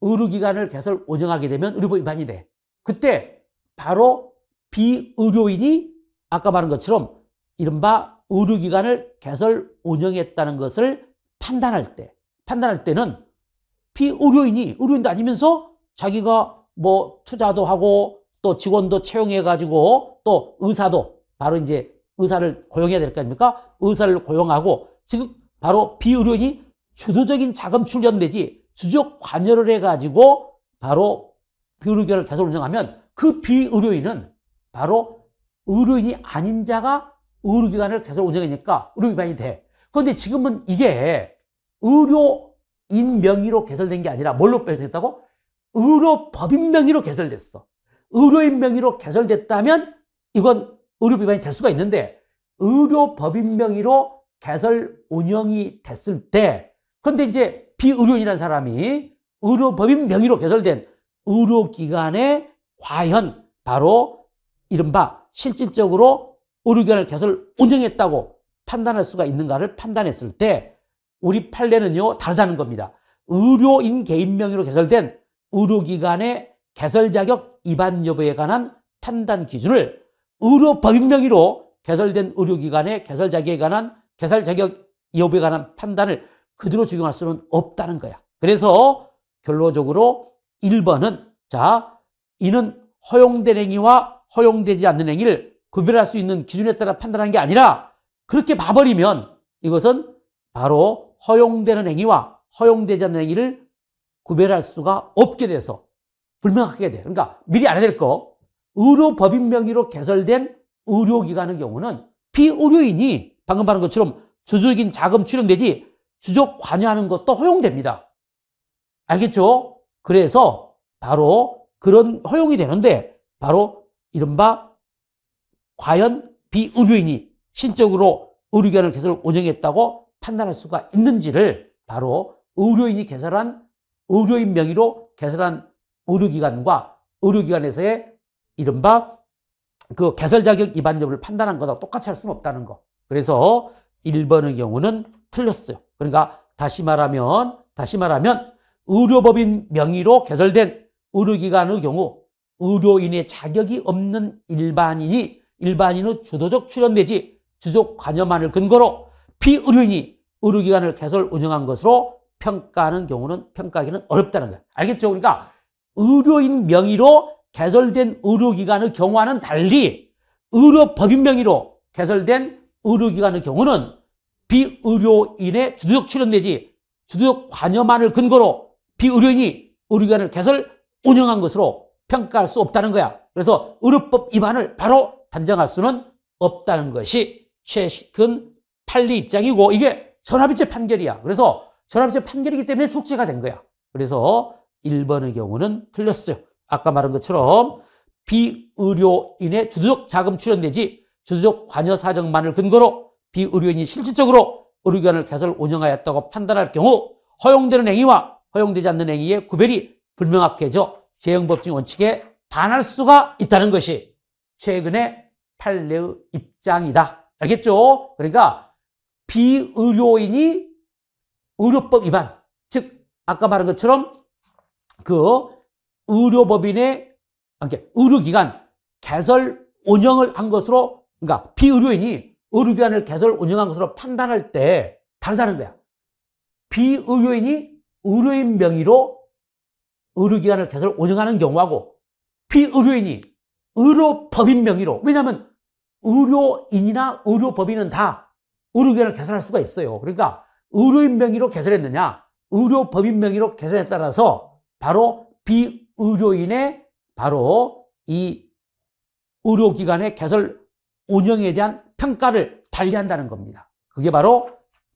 의료기관을 개설 운영하게 되면 의료법 위반이 돼. 그때 바로 비의료인이 아까 말한 것처럼 이른바 의료기관을 개설 운영했다는 것을 판단할 때는 의료인도 아니면서 자기가 뭐 투자도 하고 또 직원도 채용해가지고 또 의사도 바로 이제 의사를 고용해야 될 거 아닙니까? 의사를 고용하고 지금 바로 비의료인이 주도적인 자금 출연 내지 주적 관여를 해가지고 바로 비의료기관을 개설 운영하면 그 비의료인은 바로 의료인이 아닌 자가 의료기관을 개설 운영하니까 의료 위반이 돼. 그런데 지금은 이게 의료인 명의로 개설된 게 아니라 뭘로 개설됐다고? 의료법인 명의로 개설됐어. 의료인 명의로 개설됐다면 이건 의료법 위반이 될 수가 있는데 의료법인 명의로 개설 운영이 됐을 때 그런데 이제 비의료인이라는 사람이 의료법인 명의로 개설된 의료기관에 과연 바로 이른바 실질적으로 의료기관을 개설 운영했다고 판단할 수가 있는가를 판단했을 때 우리 판례는요 다르다는 겁니다. 의료인 개인 명의로 개설된 의료기관의 개설 자격 위반 여부에 관한 판단 기준을 의료법인 명의로 개설된 의료기관의 개설 자격에 관한 개설 자격 여부에 관한 판단을 그대로 적용할 수는 없다는 거야. 그래서 결론적으로 1번은 자, 이는 허용된 행위와 허용되지 않는 행위를 구별할 수 있는 기준에 따라 판단한 게 아니라 그렇게 봐버리면 이것은 바로 허용되는 행위와 허용되지 않는 행위를 구별할 수가 없게 돼서 불명확하게 돼. 그러니까 미리 알아야 될 거. 의료법인 명의로 개설된 의료기관의 경우는 비의료인이 방금 말한 것처럼 주적인 자금 출연되지 주적 관여하는 것도 허용됩니다. 알겠죠? 그래서 바로 그런 허용이 되는데 바로 이른바 과연 비의료인이 신적으로 의료기관을 개설 운영했다고 판단할 수가 있는지를 바로 의료인이 개설한 의료인 명의로 개설한 의료기관과 의료기관에서의 이른바 그 개설 자격 위반 여부를 판단한 거다 똑같이 할 수는 없다는 거. 그래서 1번의 경우는 틀렸어요. 그러니까 다시 말하면 의료법인 명의로 개설된 의료기관의 경우 의료인의 자격이 없는 일반인의 주도적 출연 내지 주적 관여만을 근거로 비의료인이 의료기관을 개설 운영한 것으로 평가하는 경우는 평가하기는 어렵다는 거예요. 알겠죠? 그러니까 의료인 명의로 개설된 의료기관의 경우와는 달리 의료법인 명의로 개설된 의료기관의 경우는 비의료인의 주도적 출연 내지 주도적 관여만을 근거로 비의료인이 의료기관을 개설 운영한 것으로 평가할 수 없다는 거야. 그래서 의료법 위반을 바로 단정할 수는 없다는 것이 최근 판례 입장이고 이게 전합의체 판결이야. 그래서 전합의체 판결이기 때문에 숙제가 된 거야. 그래서 1번의 경우는 틀렸어요. 아까 말한 것처럼 비의료인의 주도적 자금 출연 내지 주도적 관여 사정만을 근거로 비의료인이 실질적으로 의료기관을 개설 운영하였다고 판단할 경우 허용되는 행위와 허용되지 않는 행위의 구별이 불명확해져 재형법칙 원칙에 반할 수가 있다는 것이 최근의 판례의 입장이다. 알겠죠? 그러니까 비의료인이 의료법 위반, 즉 아까 말한 것처럼 그 의료법인의 의료기관 개설 운영을 한 것으로 그러니까 비의료인이 의료기관을 개설 운영한 것으로 판단할 때 다르다는 거야. 비의료인이 의료인 명의로 의료기관을 개설 운영하는 경우하고 비의료인이 의료법인 명의로 왜냐하면 의료인이나 의료법인은 다 의료기관을 개설할 수가 있어요. 그러니까 의료인 명의로 개설했느냐 의료법인 명의로 개설에 따라서 바로 비의료인의 바로 이 의료기관의 개설 운영에 대한 평가를 달리한다는 겁니다. 그게 바로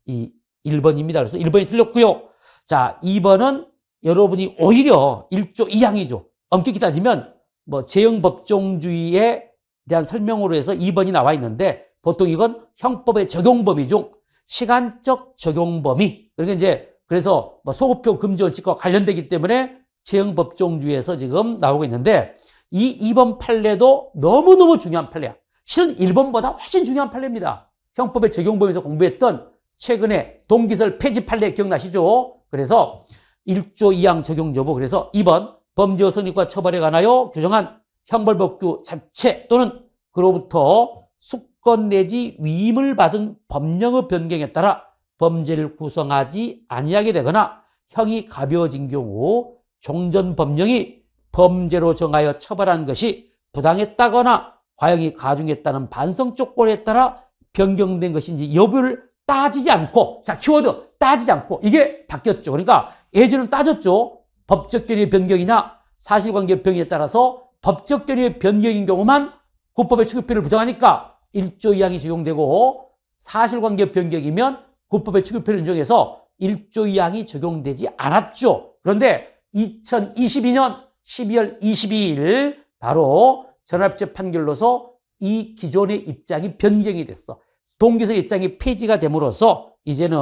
이 1번입니다. 그래서 1번이 틀렸고요. 자, 2번은 여러분이 오히려 1조 2항이죠. 엄격히 따지면 뭐 재형법정주의에 대한 설명으로 해서 2번이 나와 있는데 보통 이건 형법의 적용 범위 중 시간적 적용 범위. 그러니까 이제 그래서 뭐 소급표 금지 원칙과 관련되기 때문에 재형법정주의에서 지금 나오고 있는데 이 2번 판례도 너무너무 중요한 판례야. 실은 1번보다 훨씬 중요한 판례입니다. 형법의 적용 범위에서 공부했던 최근에 동기설 폐지 판례 기억나시죠? 그래서 1조 2항 적용 여부 그래서 2번 범죄의 성립과 처벌에 관하여 규정한 형벌법규 자체 또는 그로부터 숙권 내지 위임을 받은 법령의 변경에 따라 범죄를 구성하지 아니하게 되거나 형이 가벼워진 경우 종전 법령이 범죄로 정하여 처벌한 것이 부당했다거나 과형이 가중했다는 반성 조건에 따라 변경된 것인지 여부를 따지지 않고 자 키워드 따지지 않고 이게 바뀌었죠. 그러니까 예전은 따졌죠. 법적 견해의 변경이나 사실관계 변경에 따라서 법적 견해의 변경인 경우만 국법의 취급표를 부정하니까 1조 2항이 적용되고 사실관계 변경이면 국법의 취급표를 인정해서 1조 2항이 적용되지 않았죠. 그런데 2022년 12월 22일 바로 전합체 판결로서 이 기존의 입장이 변경이 됐어. 동기소 입장이 폐지가 됨으로써 이제는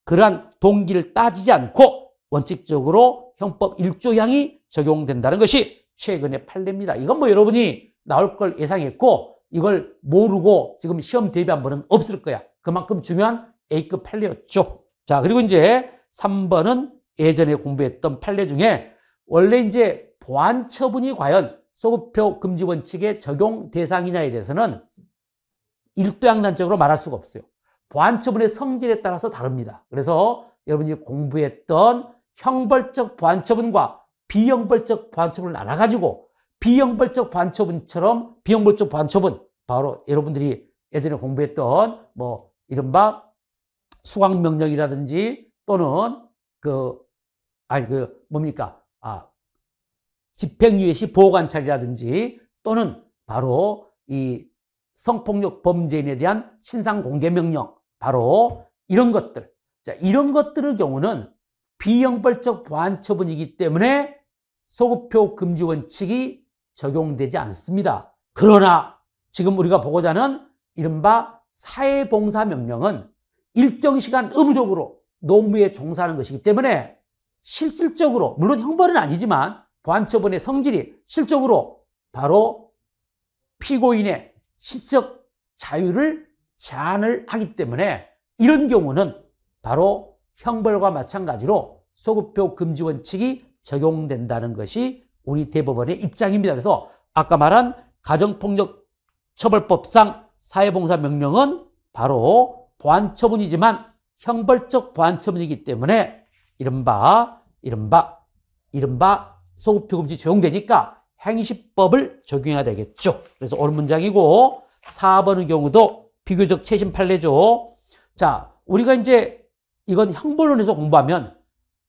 그러한 동기를 따지지 않고 원칙적으로 형법 1조 2항이 적용된다는 것이 최근의 판례입니다. 이건 뭐 여러분이 나올 걸 예상했고 이걸 모르고 지금 시험 대비한 분은 없을 거야. 그만큼 중요한 A급 판례였죠. 자, 그리고 이제 3번은 예전에 공부했던 판례 중에 원래 이제 보안 처분이 과연 소급표 금지 원칙의 적용 대상이냐에 대해서는 일도양단적으로 말할 수가 없어요. 보안 처분의 성질에 따라서 다릅니다. 그래서 여러분이 공부했던 형벌적 보안 처분과 비형벌적 보안 처분을 나눠가지고 비형벌적 보안 처분처럼 비형벌적 보안 처분 바로 여러분들이 예전에 공부했던 뭐 이른바 수강명령이라든지 또는 집행유예 시 보호관찰이라든지 또는 바로 이 성폭력 범죄인에 대한 신상공개명령 바로 이런 것들. 자, 이런 것들의 경우는 비형벌적 보안 처분이기 때문에 소급표 금지 원칙이 적용되지 않습니다. 그러나 지금 우리가 보고자 하는 이른바 사회봉사명령은 일정 시간 의무적으로 노무에 종사하는 것이기 때문에 실질적으로 물론 형벌은 아니지만 보안처분의 성질이 실적으로 바로 피고인의 시적 자유를 제한을 하기 때문에 이런 경우는 바로 형벌과 마찬가지로 소급표 금지 원칙이 적용된다는 것이 우리 대법원의 입장입니다. 그래서 아까 말한 가정폭력 처벌법상 사회봉사명령은 바로 보안처분이지만 형벌적 보안처분이기 때문에 이른바 소급표 금지 적용되니까 행시법을 적용해야 되겠죠. 그래서 옳은 문장이고 4번의 경우도 비교적 최신 판례죠. 자, 우리가 이제 이건 형벌론에서 공부하면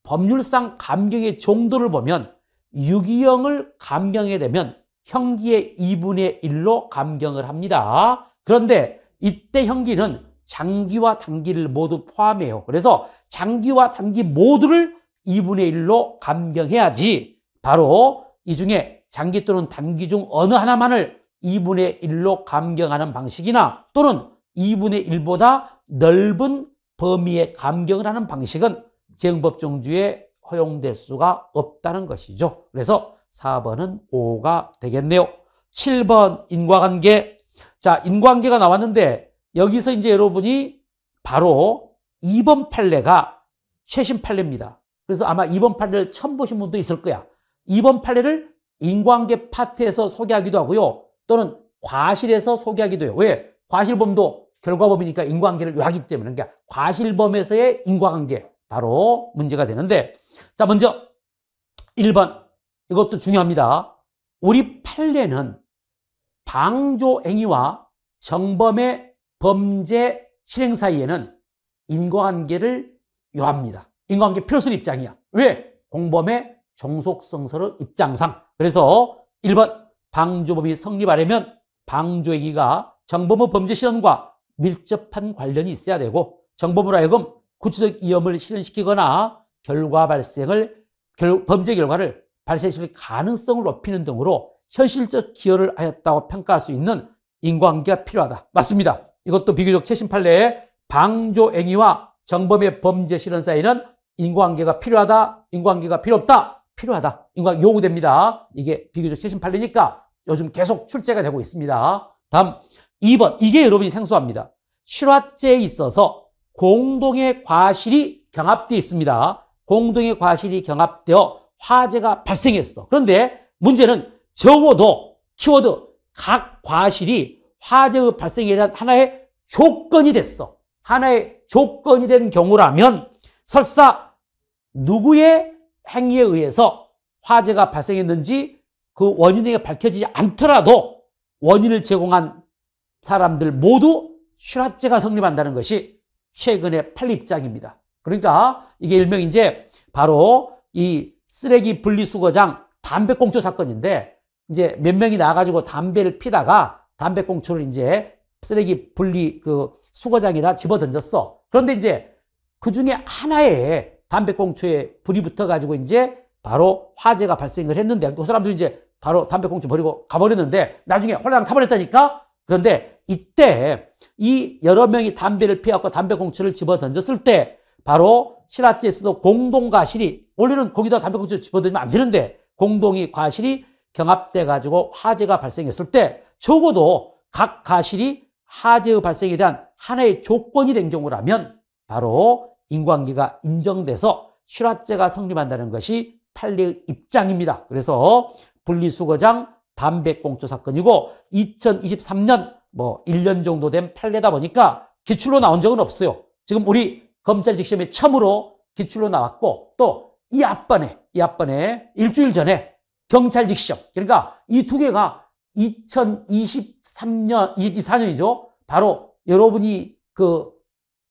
법률상 감경의 정도를 보면 유기형을 감경하게 되면 형기의 2분의 1로 감경을 합니다. 그런데 이때 형기는 장기와 단기를 모두 포함해요. 그래서 장기와 단기 모두를 2분의 1로 감경해야지 바로 이 중에 장기 또는 단기 중 어느 하나만을 2분의 1로 감경하는 방식이나 또는 2분의 1보다 넓은 범위의 감경을 하는 방식은 재형법정주에 허용될 수가 없다는 것이죠. 그래서 4번은 5가 되겠네요. 7번 인과관계. 자, 인과관계가 나왔는데 여기서 이제 여러분이 바로 2번 판례가 최신 판례입니다. 그래서 아마 2번 판례를 처음 보신 분도 있을 거야. 2번 판례를 인과관계 파트에서 소개하기도 하고요. 또는 과실에서 소개하기도 해요. 왜? 과실범도 결과범이니까 인과관계를 요하기 때문에. 그러니까 과실범에서의 인과관계 바로 문제가 되는데 자, 먼저 1번 이것도 중요합니다. 우리 판례는 방조행위와 정범의 범죄 실행 사이에는 인과관계를 요합니다. 인과관계 필요성 입장이야. 왜? 공범의 종속성서의 입장상. 그래서 1번 방조범이 성립하려면 방조행위가 정범의 범죄 실현과 밀접한 관련이 있어야 되고 정범으로 하여금 구체적 위험을 실현시키거나 범죄 결과를 발생시킬 가능성을 높이는 등으로 현실적 기여를 하였다고 평가할 수 있는 인과관계가 필요하다. 맞습니다. 이것도 비교적 최신 판례에 방조행위와 정범의 범죄 실현 사이에는 인과관계가 필요하다. 인과관계가 필요 없다. 필요하다. 인과관계 요구됩니다. 이게 비교적 최신 판례니까 요즘 계속 출제가 되고 있습니다. 다음 2번. 이게 여러분이 생소합니다. 실화죄에 있어서 공동의 과실이 경합되어 있습니다. 공동의 과실이 경합되어 화재가 발생했어. 그런데 문제는 적어도 키워드 각 과실이 화재의 발생에 대한 하나의 조건이 됐어. 하나의 조건이 된 경우라면 설사 누구의 행위에 의해서 화재가 발생했는지 그 원인이 밝혀지지 않더라도 원인을 제공한 사람들 모두 실화죄가 성립한다는 것이 최근의 판례 입장입니다. 그러니까 이게 일명 이제 바로 이 쓰레기 분리수거장 담배꽁초 사건인데 이제 몇 명이 나와가지고 담배를 피다가 담배꽁초를 이제 쓰레기 분리 수거장에다 집어 던졌어. 그런데 이제 그 중에 하나에 담배꽁초에 불이 붙어가지고 이제 바로 화재가 발생을 했는데 그 사람들이 이제 바로 담배꽁초 버리고 가버렸는데 나중에 홀랑 타버렸다니까? 그런데 이때 이 여러 명이 담배를 피워갖고 담배꽁초를 집어 던졌을 때 바로 실화제에서 공동과실이 원래는 거기다 담배꽁초를 집어 던지면 안 되는데 공동이 과실이 경합돼 가지고 화재가 발생했을 때 적어도 각 과실이 화재의 발생에 대한 하나의 조건이 된 경우라면 바로 인과관계가 인정돼서 실화죄가 성립한다는 것이 판례의 입장입니다. 그래서 분리수거장 담배꽁초 사건이고 2023년 뭐 1년 정도 된 판례다 보니까 기출로 나온 적은 없어요. 지금 우리 검찰직 시험에 처음으로 기출로 나왔고 또 이 앞번에 일주일 전에 경찰직 시험 그러니까 이 두 개가 2023년 24년이죠. 바로 여러분이 그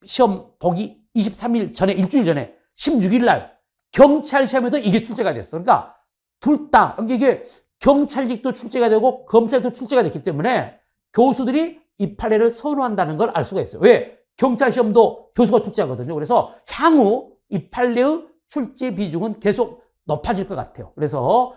시험 보기 23일 전에 일주일 전에 16일 날 경찰 시험에도 이게 출제가 됐어. 그러니까 둘 다 이게 경찰직도 출제가 되고 검찰도 출제가 됐기 때문에 교수들이 이 판례를 선호한다는 걸 알 수가 있어요. 왜? 경찰 시험도 교수가 출제하거든요. 그래서 향후 이 판례의 출제 비중은 계속 높아질 것 같아요. 그래서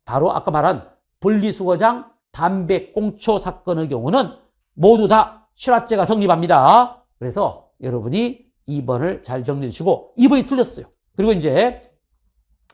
바로 아까 말한 분리수거장 담배꽁초 사건의 경우는 모두 다 실화죄가 성립합니다. 그래서 여러분이 2번을 잘 정리해 주시고 2번이 틀렸어요. 그리고 이제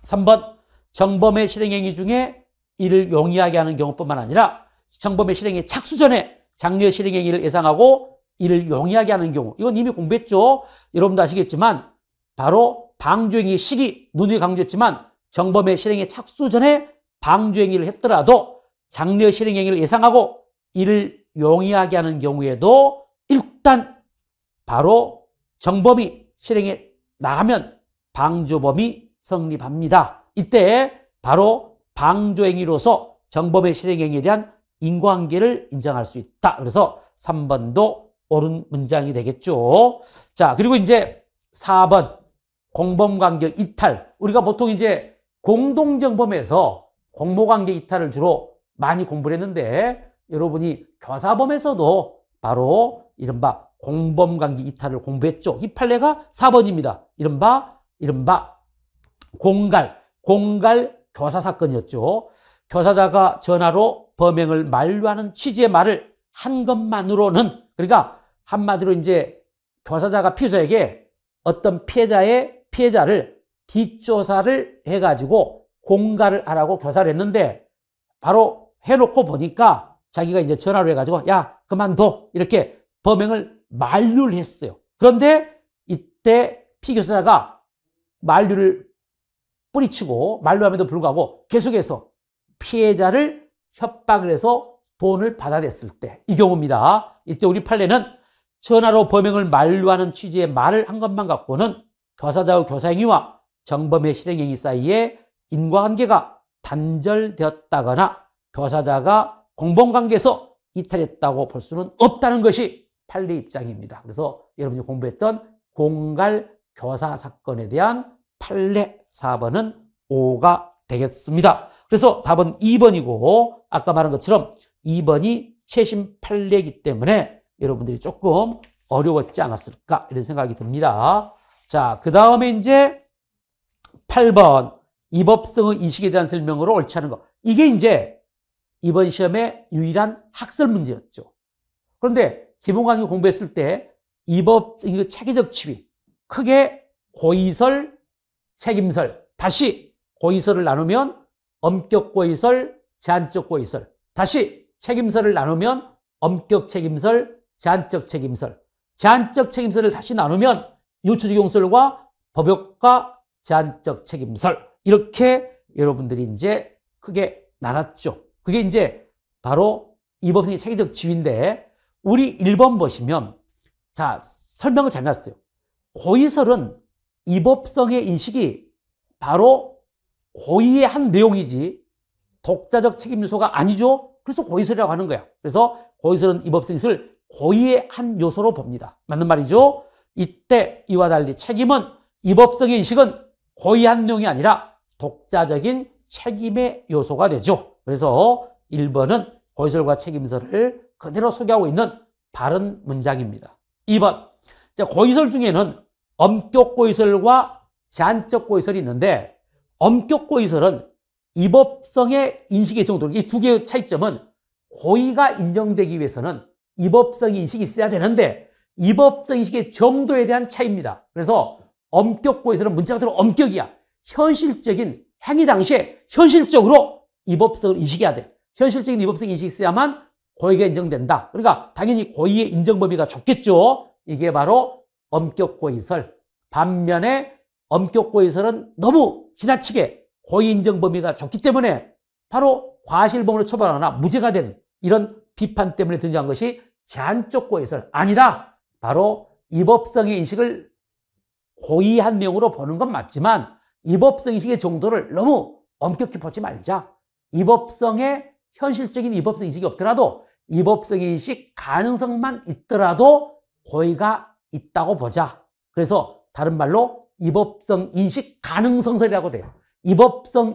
3번 정범의 실행행위 중에 이를 용이하게 하는 경우뿐만 아니라 정범의 실행에 착수 전에 장려 실행행위를 예상하고 이를 용이하게 하는 경우 이건 이미 공부했죠. 여러분도 아시겠지만 바로 방조행위 시기 누누이 강조했지만 정범의 실행에 착수 전에 방조행위를 했더라도 장려 실행행위를 예상하고 이를 용이하게 하는 경우에도 일단 바로 정범이 실행에 나가면 방조범이 성립합니다. 이때 바로 방조행위로서 정범의 실행행위에 대한 인과관계를 인정할 수 있다. 그래서 3번도 옳은 문장이 되겠죠. 자, 그리고 이제 4번 공범관계 이탈. 우리가 보통 이제 공동정범에서 공모관계 이탈을 주로 많이 공부를 했는데 여러분이 교사범에서도 바로 이른바 공범관계 이탈을 공부했죠. 이 판례가 4번입니다. 이른바 공갈 교사 사건이었죠. 교사자가 전화로 범행을 만류하는 취지의 말을 한 것만으로는 그러니까 한마디로 이제 교사자가 피해자에게 어떤 피해자를 뒷조사를 해가지고 공갈을 하라고 교사를 했는데 바로 해놓고 보니까 자기가 이제 전화로 해가지고 야 그만둬 이렇게 범행을 만류를 했어요. 그런데 이때 피교사자가 만류를 뿌리치고 만류함에도 불구하고 계속해서 피해자를 협박을 해서 돈을 받아냈을 때 이 경우입니다. 이때 우리 판례는 전화로 범행을 만류하는 취지의 말을 한 것만 갖고는 교사자의 교사행위와 정범의 실행행위 사이에 인과관계가 단절되었다거나 교사자가 공범관계에서 이탈했다고 볼 수는 없다는 것이 판례 입장입니다. 그래서 여러분이 공부했던 공갈 교사 사건에 대한 판례 4번은 O가 되겠습니다. 그래서 답은 2번이고 아까 말한 것처럼 2번이 최신 판례이기 때문에 여러분들이 조금 어려웠지 않았을까 이런 생각이 듭니다. 자, 그 다음에 이제 8번 위법성의 인식에 대한 설명으로 옳지 않은 거. 이게 이제 이번 시험의 유일한 학설 문제였죠. 그런데 기본강의 공부했을 때 위법성의 체계적 지위, 크게 고의설, 책임설, 다시 고의설을 나누면 엄격 고의설, 제한적 고의설, 다시 책임설을 나누면 엄격 책임설, 제한적 책임설, 제한적 책임설을 다시 나누면 유추적용설과 법역과 제한적 책임설 이렇게 여러분들이 이제 크게 나눴죠. 그게 이제 바로 위법성의 체계적 지위인데 우리 1번 보시면 자 설명을 잘 놨어요. 고의설은 위법성의 인식이 바로 고의의 한 내용이지 독자적 책임 요소가 아니죠. 그래서 고의설이라고 하는 거야. 그래서 고의설은 위법성을 고의의 한 요소로 봅니다. 맞는 말이죠. 이때 이와 달리 책임은 위법성의 인식은 고의한 내용이 아니라 독자적인 책임의 요소가 되죠. 그래서 1번은 고의설과 책임설을 그대로 소개하고 있는 바른 문장입니다. 2번 고의설 중에는 엄격 고의설과 제한적 고의설이 있는데, 엄격 고의설은 위법성의 인식의 정도, 이 두 개의 차이점은 고의가 인정되기 위해서는 위법성 인식이 있어야 되는데 위법성 인식의 정도에 대한 차이입니다. 그래서 엄격 고의설은 문자 그대로 엄격이야. 현실적인 행위 당시에 현실적으로 위법성을 인식해야 돼. 현실적인 위법성 인식이 있어야만 고의가 인정된다. 그러니까 당연히 고의의 인정 범위가 좁겠죠. 이게 바로 엄격 고의설. 반면에 엄격 고의설은 너무 지나치게 고의 인정 범위가 좁기 때문에 바로 과실범으로 처벌하거나 무죄가 되는 이런 비판 때문에 등장한 것이 제한적 고의설. 아니다. 바로 위법성의 인식을 고의한 내용으로 보는 건 맞지만 위법성 인식의 정도를 너무 엄격히 보지 말자. 위법성의 현실적인 위법성 인식이 없더라도 위법성 인식 가능성만 있더라도 고의가 있다고 보자. 그래서 다른 말로 위법성 인식 가능성설이라고 돼요.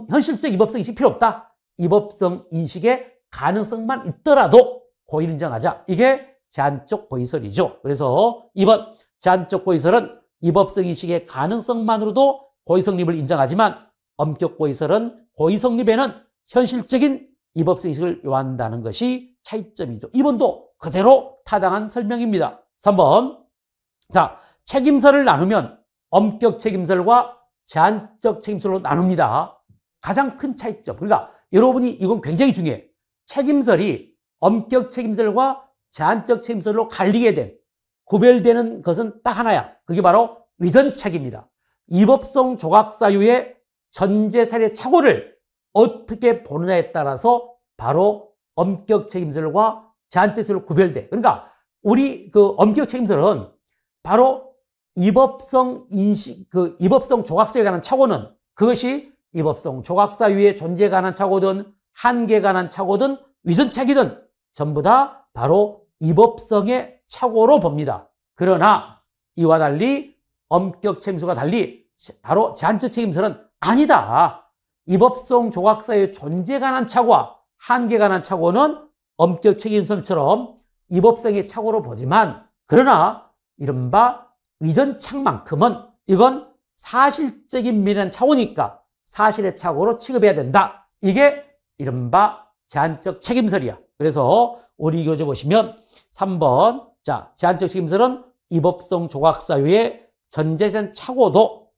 현실적 위법성 인식 필요 없다. 위법성 인식의 가능성만 있더라도 고의를 인정하자. 이게 제한적 고의설이죠. 그래서 2번 제한적 고의설은 위법성 인식의 가능성만으로도 고의 성립을 인정하지만 엄격 고의설은 고의 성립에는 현실적인 위법성 인식을 요한다는 것이 차이점이죠. 2번도 그대로 타당한 설명입니다. 3번. 자, 책임설을 나누면 엄격 책임설과 제한적 책임설로 나눕니다. 가장 큰 차이점. 그러니까 여러분이 이건 굉장히 중요해. 책임설이 엄격 책임설과 제한적 책임설로 갈리게 된, 구별되는 것은 딱 하나야. 그게 바로 위전책입니다. 위법성 조각 사유의 전제 사례 착오를 어떻게 보느냐에 따라서 바로 엄격 책임설과 제한적 책임설로 구별돼. 그러니까 우리 그 엄격 책임설은 바로 위법성 인식, 위법성 조각 사유에 관한 착오는 그것이 위법성 조각 사유의 존재에 관한 착오든 한계에 관한 착오든 위전책이든 전부 다 바로 위법성의 착오로 봅니다. 그러나 이와 달리 엄격 책임설과 달리 바로 제한적 책임설은 아니다. 위법성 조각 사유의 존재에 관한 착오와 한계에 관한 착오는 엄격 책임설처럼 위법성의 착오로 보지만 그러나 이른바 위전착만큼은 이건 사실적인 면의 착오니까 사실의 착오로 취급해야 된다. 이게 이른바 제한적 책임설이야. 그래서 우리 교재 보시면 3번 자 제한적 책임설은 위법성 조각 사유의 전제된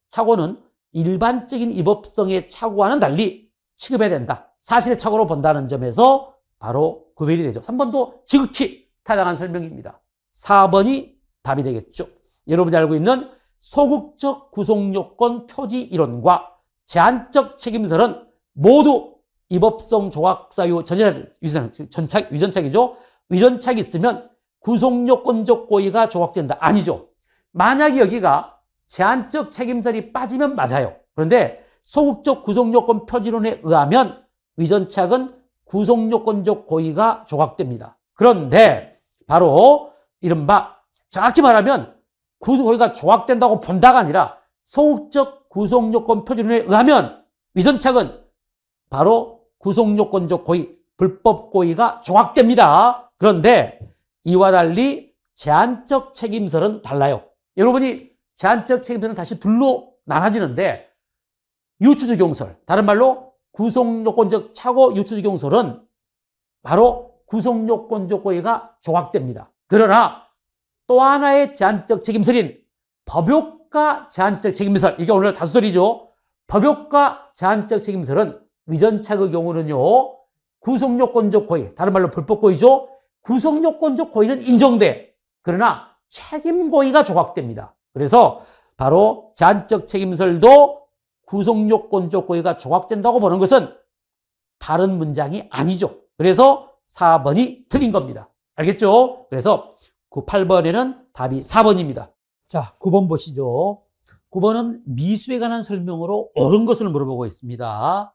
착오는 일반적인 위법성의 착오와는 달리 취급해야 된다. 사실의 착오로 본다는 점에서 바로 구별이 되죠. 3번도 지극히 타당한 설명입니다. 4번이 답이 되겠죠. 여러분이 알고 있는 소극적 구속요건 표지 이론과 제한적 책임설은 모두 위법성 조각 사유 위전착이죠. 위전착이 있으면 구속요건적 고의가 조각된다. 아니죠. 만약에 여기가 제한적 책임설이 빠지면 맞아요. 그런데 소극적 구속요건 표지론에 의하면 위전착은 구속요건적 고의가 조각됩니다. 그런데 바로 이른바 정확히 말하면 고의가 조각된다고 본다가 아니라 소극적 구속요건 표지론에 의하면 위전착은 바로 구속요건적 고의, 불법 고의가 조각됩니다. 그런데 이와 달리 제한적 책임설은 달라요. 여러분이 제한적 책임설은 다시 둘로 나눠지는데 유추적용설, 다른 말로 구속요건적 착오 유추적용설은 바로 구속요건적 고의가 조각됩니다. 그러나 또 하나의 제한적 책임설인 법효과 제한적 책임설, 이게 오늘 다수설이죠. 법효과 제한적 책임설은 위전착의 경우는요, 구속요건적 고의, 다른 말로 불법 고의죠. 구속요건적 고의는 인정돼. 그러나 책임 고의가 조각됩니다. 그래서 바로 제한적 책임설도 구속요건적 고의가 조각된다고 보는 것은 다른 문장이 아니죠. 그래서 4번이 틀린 겁니다. 알겠죠? 그래서 8번에는 답이 4번입니다. 자, 9번 보시죠. 9번은 미수에 관한 설명으로 옳은 것을 물어보고 있습니다.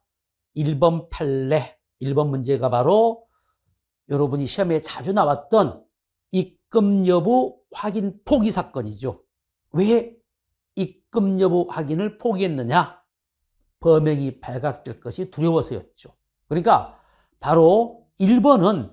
1번 판례, 1번 문제가 바로 여러분이 시험에 자주 나왔던 입금 여부 확인 포기 사건이죠. 왜 입금 여부 확인을 포기했느냐? 범행이 발각될 것이 두려워서였죠. 그러니까 바로 1번은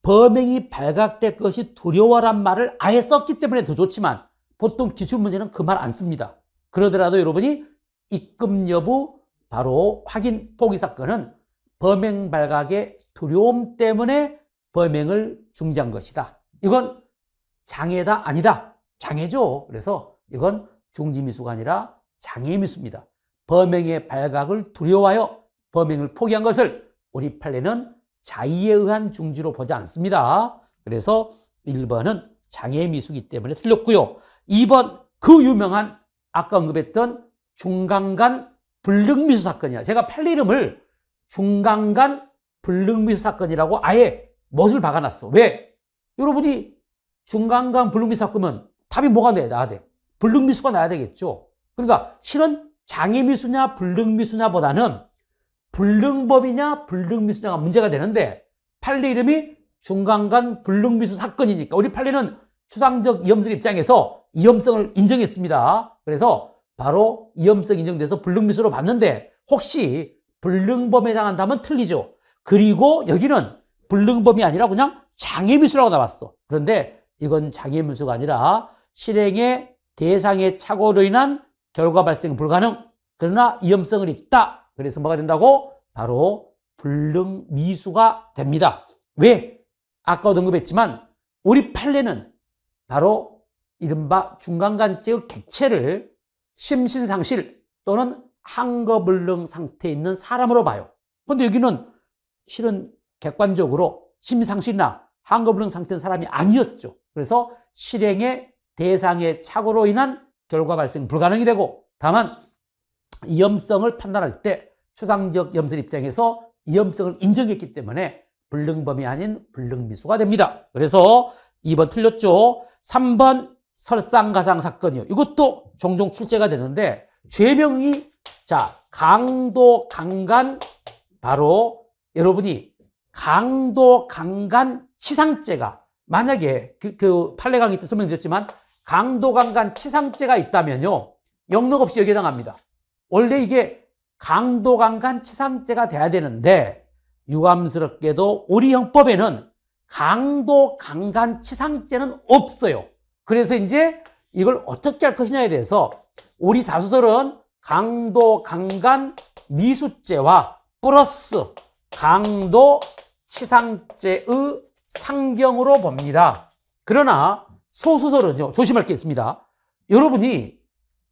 범행이 발각될 것이 두려워란 말을 아예 썼기 때문에 더 좋지만 보통 기출문제는 그 말 안 씁니다. 그러더라도 여러분이 입금 여부 바로 확인 포기 사건은 범행 발각의 두려움 때문에 범행을 중지한 것이다. 이건 장애다 아니다. 장애죠. 그래서 이건 중지미수가 아니라 장애미수입니다. 범행의 발각을 두려워하여 범행을 포기한 것을 우리 판례는 자의에 의한 중지로 보지 않습니다. 그래서 1번은 장애미수이기 때문에 틀렸고요. 2번 그 유명한 아까 언급했던 중간간 불능미수 사건이야. 제가 판례 이름을 중간간 불능미수 사건이라고 아예 못을 박아놨어. 왜? 여러분이 중간간 불능미수 사건은 답이 뭐가 나야 돼? 불능미수가 나야 되겠죠. 그러니까 실은 장애미수냐 불능미수냐 보다는 불능범이냐 불능미수냐가 문제가 되는데 판례 이름이 중간간 불능미수 사건이니까 우리 판례는 추상적 위험성 입장에서 위험성을 인정했습니다. 그래서 바로 위험성 인정돼서 불능미수로 봤는데 혹시 불능범에 해당한다면 틀리죠. 그리고 여기는 불능범이 아니라 그냥 장애미수라고 나왔어. 그런데 이건 장애미수가 아니라 실행의 대상의 착오로 인한 결과 발생 불가능, 그러나 위험성은 있다. 그래서 뭐가 된다고? 바로 불능미수가 됩니다. 왜? 아까도 언급했지만 우리 판례는 바로 이른바 중간간죄의 객체를 심신상실 또는 항거불능 상태에 있는 사람으로 봐요. 그런데 여기는 실은 객관적으로 심신상실이나 항거불능 상태인 사람이 아니었죠. 그래서 실행의 대상의 착오로 인한 결과 발생 불가능이 되고, 다만 위험성을 판단할 때 추상적 위험성 입장에서 위험성을 인정했기 때문에 불능범이 아닌 불능미수가 됩니다. 그래서 2번 틀렸죠. 3번 설상가상 사건이요. 이것도 종종 출제가 되는데 죄명이 강도 강간, 바로 여러분이 강도 강간 치상죄가 만약에 그 판례 강의 때 설명드렸지만 강도 강간 치상죄가 있다면요 영역 없이 여기에 해당합니다. 원래 이게 강도 강간 치상죄가 돼야 되는데 유감스럽게도 우리 형법에는 강도 강간 치상죄는 없어요. 그래서 이제 이걸 어떻게 할 것이냐에 대해서 우리 다수설은 강도 강간 미수죄와 플러스 강도 치상죄의 상경으로 봅니다. 그러나 소수설은요, 조심할 게 있습니다. 여러분이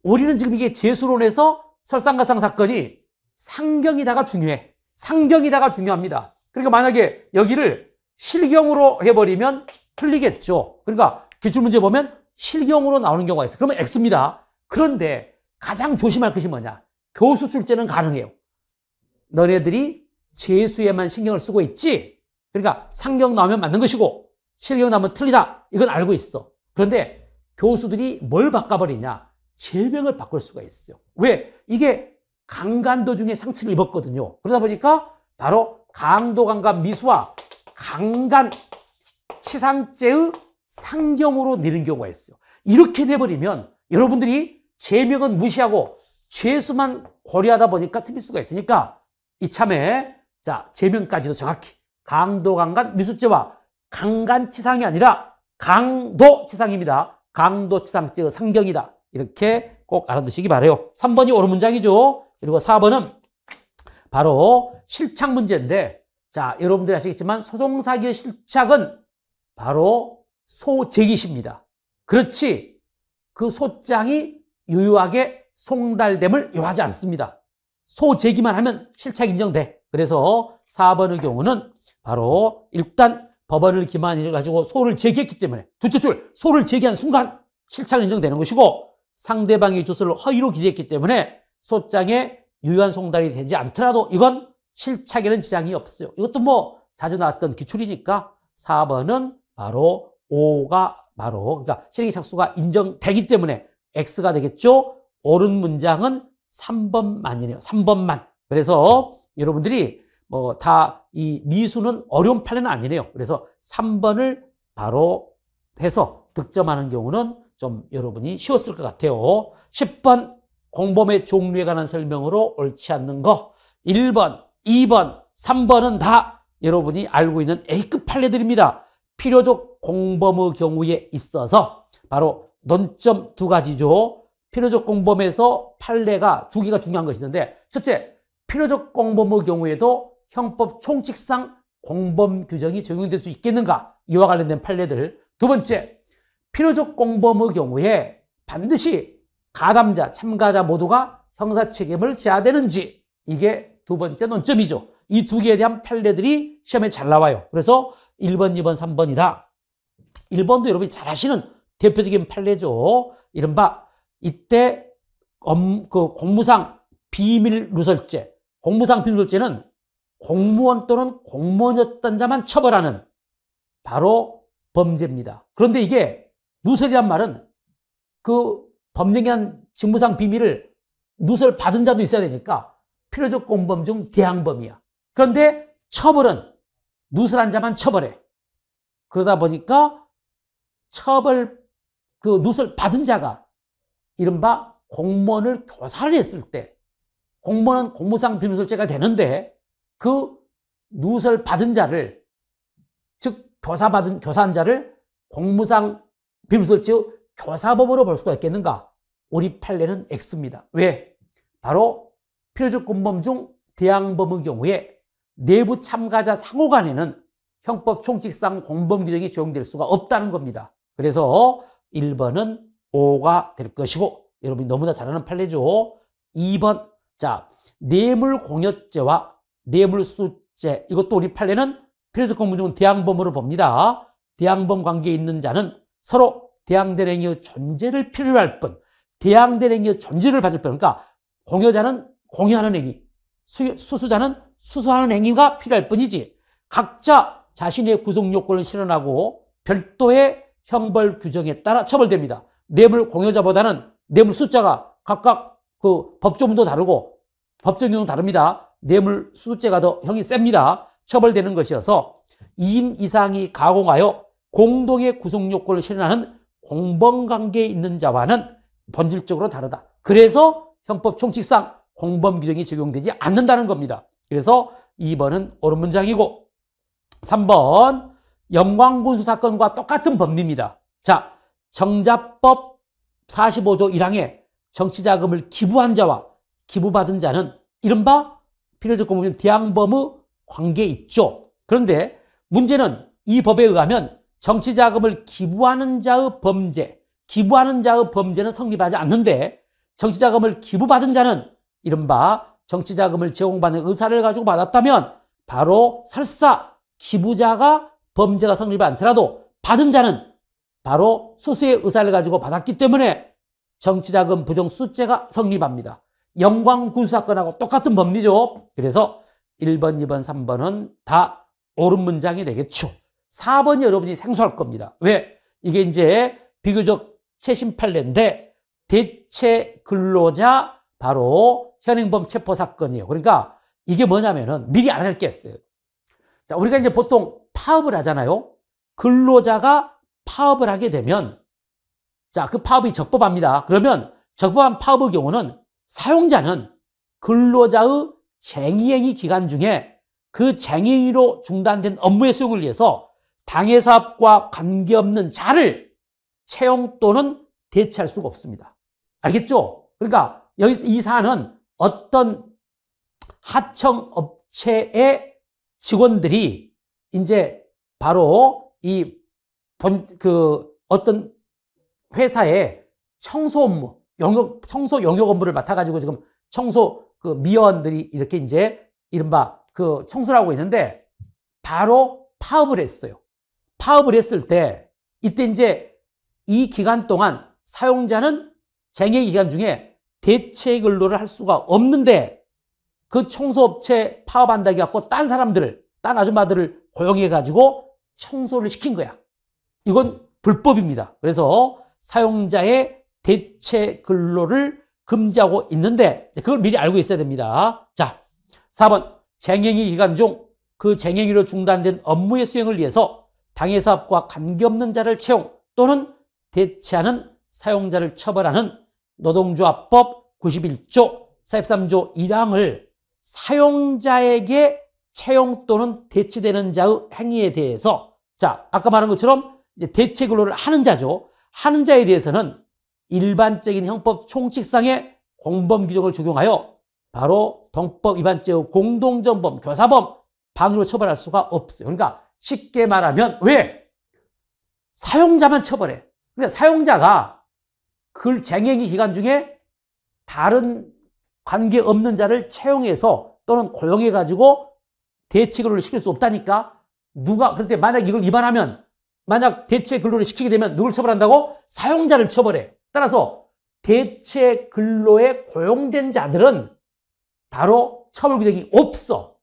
우리는 지금 이게 재수론에서 설상가상 사건이 상경이다가 중요해. 상경이다가 중요합니다. 그러니까 만약에 여기를 실경으로 해버리면 틀리겠죠. 그러니까 기출문제 보면 실경으로 나오는 경우가 있어요. 그러면 X입니다. 그런데 가장 조심할 것이 뭐냐? 교수 출제는 가능해요. 너네들이 재수에만 신경을 쓰고 있지? 그러니까 상경 나오면 맞는 것이고 실경 나오면 틀리다. 이건 알고 있어. 그런데 교수들이 뭘 바꿔버리냐? 제명을 바꿀 수가 있어요. 왜? 이게 강간도 중에 상처를 입었거든요. 그러다 보니까 바로 강도 강간 미수와 강간 치상죄의 상경으로 내는 경우가 있어요. 이렇게 돼버리면 여러분들이 제명은 무시하고 죄수만 고려하다 보니까 틀릴 수가 있으니까 이참에 제명까지도 정확히 강도 강간 미수죄와 강간치상이 아니라 강도치상입니다. 강도치상죄의 상경이다. 이렇게 꼭 알아두시기 바라요. 3번이 옳은 문장이죠. 그리고 4번은 바로 실착 문제인데, 여러분들이 아시겠지만 소송사기의 실착은 바로 소재기시입니다. 그렇지 그 소장이 유효하게 송달됨을 요하지 않습니다. 소재기만 하면 실착 인정돼. 그래서 4번의 경우는 바로 일단 법원을 기만을 가지고 소를 제기했기 때문에 둘째 줄 소를 제기한 순간 실착 인정되는 것이고, 상대방의 주소를 허위로 기재했기 때문에 소장에 유효한 송달이 되지 않더라도 이건 실착에는 지장이 없어요. 이것도 뭐 자주 나왔던 기출이니까 4번은 바로 5가 바로 그러니까 실행의 착수가 인정되기 때문에 X가 되겠죠. 옳은 문장은 3번만이네요. 3번만. 그래서 여러분들이 뭐 다 이 미수는 어려운 판례는 아니네요. 그래서 3번을 바로 해서 득점하는 경우는 좀 여러분이 쉬웠을 것 같아요. 10번 공범의 종류에 관한 설명으로 옳지 않는 거. 1번, 2번, 3번은 다 여러분이 알고 있는 A급 판례들입니다. 필요적 공범의 경우에 있어서 바로 논점 두 가지죠. 필요적 공범에서 판례가 두 개가 중요한 것이 있는데, 첫째, 필요적 공범의 경우에도 형법 총칙상 공범 규정이 적용될 수 있겠는가? 이와 관련된 판례들. 두 번째, 필요적 공범의 경우에 반드시 가담자, 참가자 모두가 형사 책임을 져야 되는지, 이게 두 번째 논점이죠. 이 두 개에 대한 판례들이 시험에 잘 나와요. 그래서 1번, 2번, 3번이다. 1번도 여러분이 잘 아시는 대표적인 판례죠. 이른바 이때 공무상 비밀 누설죄. 공무상 비밀 누설죄는 공무원 또는 공무원이었던 자만 처벌하는 바로 범죄입니다. 그런데 이게 누설이란 말은 그 법령에 한 직무상 비밀을 누설 받은 자도 있어야 되니까 필요적 공범 중 대항범이야. 그런데 처벌은 누설한 자만 처벌해. 그러다 보니까 누설 받은 자가 이른바 공무원을 교사를 했을 때 공무원은 공무상 비밀누설죄가 되는데 그 누설 받은 자를, 즉 교사한 자를 공무상 비밀누설죄 교사범으로 볼 수가 있겠는가? 우리 판례는 X입니다. 왜? 바로 필요적 공범 중 대항범의 경우에 내부 참가자 상호 간에는 형법 총칙상 공범 규정이 적용될 수가 없다는 겁니다. 그래서 1번은 O가 될 것이고, 여러분이 너무나 잘 아는 판례죠. 2번, 자, 뇌물공여죄와 뇌물수죄, 이것도 우리 판례는 필요적 공범 중 대항범으로 봅니다. 대항범 관계에 있는 자는 서로 대항될 행위의 존재를 필요로 할 뿐, 대항될 행위의 존재를 받을 뿐, 그러니까 공여자는 공여하는 행위, 수수자는 수수하는 행위가 필요할 뿐이지, 각자 자신의 구속요건을 실현하고 별도의 형벌 규정에 따라 처벌됩니다. 뇌물 공여자보다는 뇌물 수자가 각각 그 법조문도 다르고 법적 경우도 다릅니다. 뇌물 수수죄가 더 형이 셉니다. 처벌되는 것이어서 2인 이상이 가공하여 공동의 구속요건을 실현하는 공범관계에 있는 자와는 본질적으로 다르다. 그래서 형법 총칙상 공범 규정이 적용되지 않는다는 겁니다. 그래서 2번은 옳은 문장이고, 3번 영광군수 사건과 똑같은 법리입니다. 자, 정자법 45조 1항에 정치자금을 기부한 자와 기부받은 자는 이른바 필요적 공범 대항범의 관계에 있죠. 그런데 문제는 이 법에 의하면 정치자금을 기부하는 자의 범죄는 성립하지 않는데, 정치자금을 기부받은 자는 이른바 정치자금을 제공받는 의사를 가지고 받았다면 바로 설사 기부자가 범죄가 성립이 않더라도 받은 자는 바로 수수의 의사를 가지고 받았기 때문에 정치자금 부정수죄가 성립합니다. 영광군수사건하고 똑같은 법리죠. 그래서 1번, 2번, 3번은 다 옳은 문장이 되겠죠. 4번이 여러분이 생소할 겁니다. 왜? 이게 이제 비교적 최신 판례인데 대체 근로자 바로 현행범 체포 사건이에요. 그러니까 이게 뭐냐면은 미리 알아야 할 게 있어요. 자, 우리가 이제 보통 파업을 하잖아요. 근로자가 파업을 하게 되면, 자, 그 파업이 적법합니다. 그러면 적법한 파업의 경우는 사용자는 근로자의 쟁의행위 기간 중에 그 쟁의행위로 중단된 업무의 수용을 위해서 당해사업과 관계없는 자를 채용 또는 대체할 수가 없습니다. 알겠죠? 그러니까 여기서 이 사안은 어떤 하청업체의 직원들이 이제 바로 어떤 회사의 청소 업무, 청소 영역 업무를 맡아가지고 지금 청소 미화원들이 이렇게 이제 이른바 청소를 하고 있는데 바로 파업을 했어요. 파업을 했을 때 이때 이제 이 기간 동안 사용자는 쟁의 기간 중에 대체 근로를 할 수가 없는데 그 청소업체 파업한다고 해갖고 딴 아줌마들을 고용해가지고 청소를 시킨 거야. 이건 불법입니다. 그래서 사용자의 대체 근로를 금지하고 있는데 그걸 미리 알고 있어야 됩니다. 자, 4번 쟁행위 기간 중 그 쟁행위로 중단된 업무의 수행을 위해서 당해사업과 관계없는 자를 채용 또는 대체하는 사용자를 처벌하는 노동조합법 91조 43조 1항을 사용자에게 채용 또는 대체되는 자의 행위에 대해서, 자, 아까 말한 것처럼 이제 대체 근로를 하는 자죠. 하는 자에 대해서는 일반적인 형법 총칙상의 공범 규정을 적용하여 바로 동법 위반죄의 공동정범, 교사범, 방위로 처벌할 수가 없어요. 그러니까 쉽게 말하면 왜? 사용자만 처벌해. 그러니까 사용자가 그 쟁행위 기간 중에 다른 관계없는 자를 채용해서 또는 고용해가지고 대체근로를 시킬 수 없다니까. 그런데 만약 이걸 위반하면, 만약 대체근로를 시키게 되면 누굴 처벌한다고? 사용자를 처벌해. 따라서 대체근로에 고용된 자들은 바로 처벌 규정이 없어.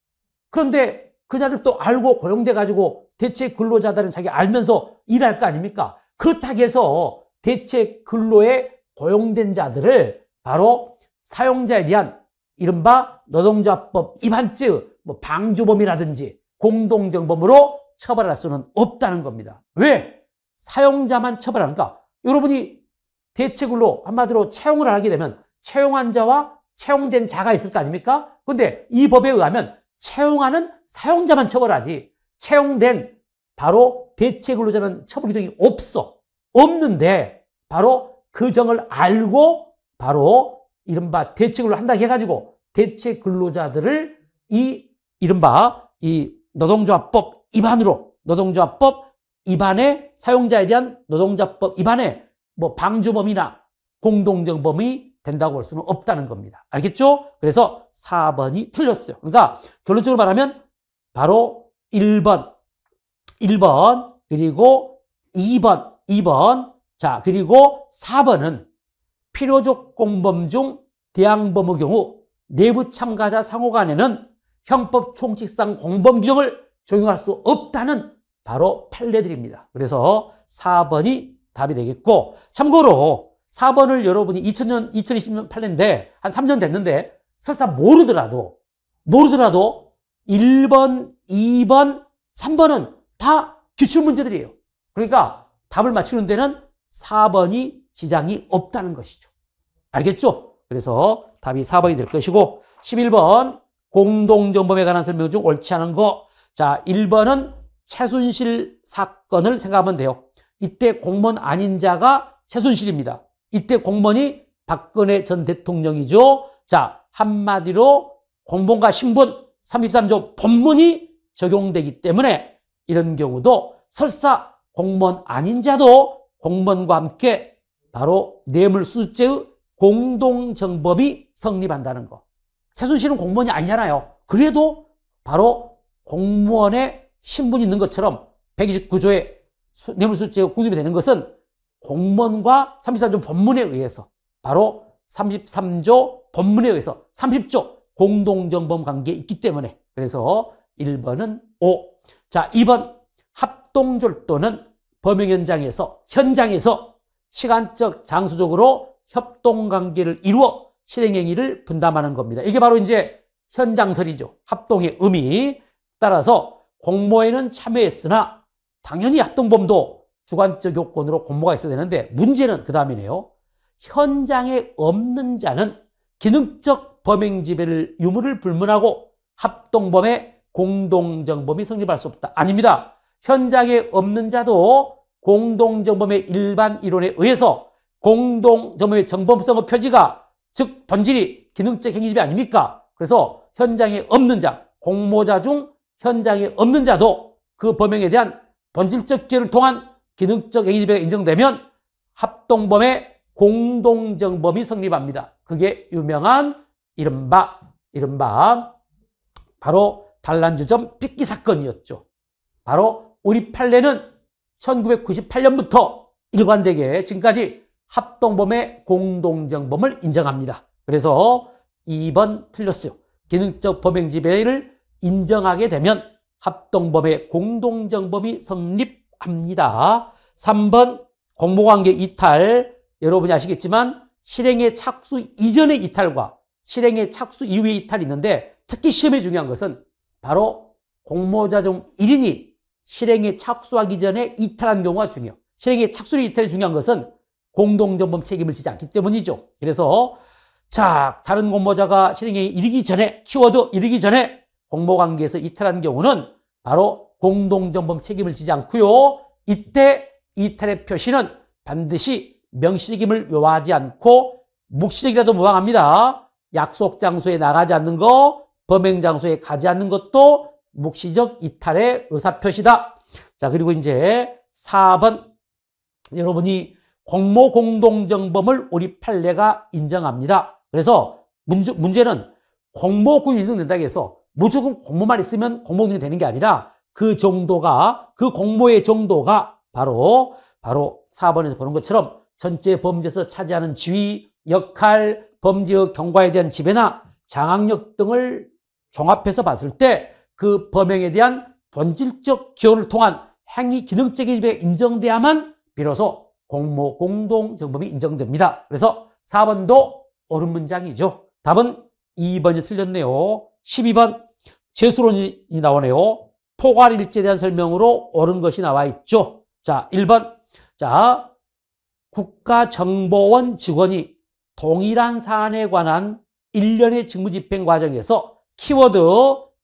그런데 그 자들도 알고 고용돼가지고 대체근로자들은 자기 알면서 일할 거 아닙니까? 그렇다고 해서 대체근로에 고용된 자들을 바로 사용자에 대한 이른바 노동조합법 위반죄의 방조범이라든지 공동정범으로 처벌할 수는 없다는 겁니다. 왜? 사용자만 처벌하니까. 여러분이 대체근로 한마디로 채용을 하게 되면 채용한 자와 채용된 자가 있을 거 아닙니까? 그런데 이 법에 의하면 채용하는 사용자만 처벌하지 채용된 바로 대체근로자는 처벌 규정이 없어. 없는데 바로 그 정을 알고 바로 이른바 대체근로 한다고 해가지고 대체근로자들을 이 이른바 이 노동조합법 위반으로 노동조합법 위반의 사용자에 대한 노동조합법 위반의 방조범이나 공동정범이 된다고 볼 수는 없다는 겁니다. 알겠죠? 그래서 4번이 틀렸어요. 그러니까 결론적으로 말하면 바로 1번 그리고 2번 자 그리고 4번은 필요적 공범 중 대항범의 경우 내부 참가자 상호 간에는 형법 총칙상 공범 규정을 적용할 수 없다는 바로 판례들입니다. 그래서 4번이 답이 되겠고, 참고로 4번을 여러분이 2020년 판례인데 한 3년 됐는데 설사 모르더라도 1번, 2번, 3번은 다 기출문제들이에요. 그러니까 답을 맞추는 데는 4번이 지장이 없다는 것이죠. 알겠죠? 그래서 답이 4번이 될 것이고, 11번 공동정범에 관한 설명 중 옳지 않은 거. 자, 1번은 최순실 사건을 생각하면 돼요. 이때 공무원 아닌 자가 최순실입니다. 이때 공무원이 박근혜 전 대통령이죠. 자, 한마디로 공무원과 신분 33조 본문이 적용되기 때문에 이런 경우도 설사 공무원 아닌 자도 공무원과 함께 바로 뇌물수수죄의 공동정범이 성립한다는 거. 최순실은 공무원이 아니잖아요. 그래도 바로 공무원의 신분이 있는 것처럼 129조의 뇌물수수죄가 구입이 되는 것은 공무원과 33조 본문에 의해서 바로 33조 본문에 의해서 30조 공동정범 관계에 있기 때문에 그래서 1번은 O. 자, 2번 합동졸도는 범행 현장에서 시간적 장소적으로 협동관계를 이루어 실행행위를 분담하는 겁니다. 이게 바로 이제 현장설이죠. 합동의 의미. 따라서 공모에는 참여했으나 당연히 합동범도 주관적 요건으로 공모가 있어야 되는데 문제는 그 다음이네요. 현장에 없는 자는 기능적 범행 지배를 유무를 불문하고 합동범의 공동정범이 성립할 수 없다. 아닙니다. 현장에 없는 자도 공동정범의 일반 이론에 의해서 공동정범의 정범성의 표지가 즉 본질이 기능적 행위집이 아닙니까? 그래서 현장에 없는 자, 공모자 중 현장에 없는 자도 그 범행에 대한 본질적 기여를 통한 기능적 행위집에 인정되면 합동범의 공동정범이 성립합니다. 그게 유명한 이른바 바로 단란주점 삐끼 사건이었죠. 바로 우리 판례는 1998년부터 일관되게 지금까지 합동범의 공동정범을 인정합니다. 그래서 2번 틀렸어요. 기능적 범행 지배를 인정하게 되면 합동범의 공동정범이 성립합니다. 3번 공모관계 이탈. 여러분이 아시겠지만 실행에 착수 이전의 이탈과 실행에 착수 이후의 이탈이 있는데 특히 시험에 중요한 것은 바로 공모자 중 1인이 실행에 착수하기 전에 이탈한 경우가 중요해요. 실행에 착수의 이탈이 중요한 것은 공동정범 책임을 지지 않기 때문이죠. 그래서 자, 다른 공모자가 실행에 이르기 전에 키워드 이르기 전에 공모관계에서 이탈한 경우는 바로 공동정범 책임을 지지 않고요. 이때 이탈의 표시는 반드시 명시적임을 묘하지 않고 묵시적이라도 무방합니다. 약속 장소에 나가지 않는 거, 범행 장소에 가지 않는 것도 묵시적 이탈의 의사표시다. 자, 그리고 이제 4번. 여러분이 공모 공동정범을 우리 판례가 인정합니다. 그래서 문제는 공모구역이 인정된다고 해서 무조건 공모만 있으면 공모구역이 되는 게 아니라 그 정도가, 그 공모의 정도가 바로 4번에서 보는 것처럼 전체 범죄에서 차지하는 지위, 역할, 범죄의 경과에 대한 지배나 장악력 등을 종합해서 봤을 때 그 범행에 대한 본질적 기여를 통한 행위 기능적인 지배가 인정돼야만 비로소 공모 공동정범이 인정됩니다. 그래서 4번도 옳은 문장이죠. 답은 2번이 틀렸네요. 12번 재수론이 나오네요. 포괄일제에 대한 설명으로 옳은 것이 나와 있죠. 자, 1번. 자, 국가정보원 직원이 동일한 사안에 관한 일련의 직무집행 과정에서 키워드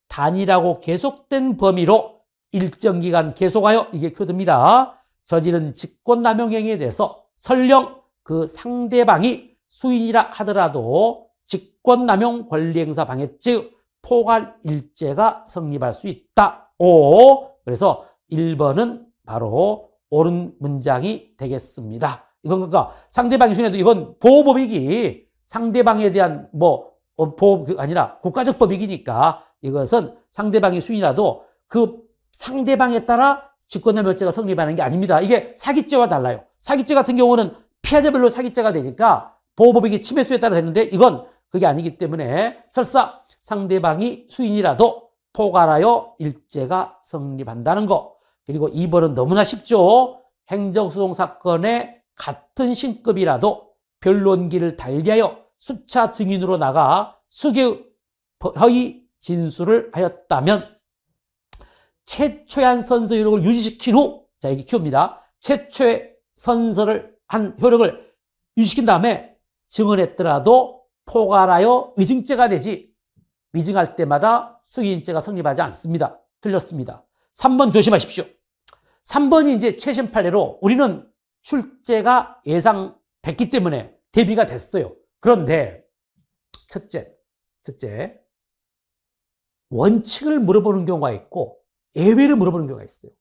단일하고 계속된 범위로 일정 기간 계속하여, 이게 키워드입니다. 저지른 직권남용 행위에 대해서 설령 그 상대방이 수인이라 하더라도 직권남용 권리행사 방해죄 포괄일제가 성립할 수 있다. 그래서 1번은 바로 옳은 문장이 되겠습니다. 이건 그러니까 상대방이 수인해도 이건 보호법익이 상대방에 대한 보호가 아니라 국가적 법익이니까 이것은 상대방이 수인이라도 그 상대방에 따라 직권남용죄가 성립하는 게 아닙니다. 이게 사기죄와 달라요. 사기죄 같은 경우는 피해자별로 사기죄가 되니까 보호법익의 침해 수에 따라 되는데 이건 그게 아니기 때문에 설사 상대방이 수인이라도 포괄하여 일죄가 성립한다는 거. 그리고 2번은 너무나 쉽죠. 행정소송 사건의 같은 신급이라도 변론기를 달리하여 수차 증인으로 나가 수개의 허위 진술을 하였다면 최초의 한 선서 효력을 유지시킨 후, 자, 이게 키웁니다. 최초의 선서를 한 효력을 유지시킨 다음에 증언했더라도 포괄하여 위증죄가 되지, 위증할 때마다 수기인죄가 성립하지 않습니다. 틀렸습니다. 3번 조심하십시오. 3번이 이제 최신 판례로 우리는 출제가 예상됐기 때문에 대비가 됐어요. 그런데 첫째, 원칙을 물어보는 경우가 있고 예외를 물어보는 경우가 있어요.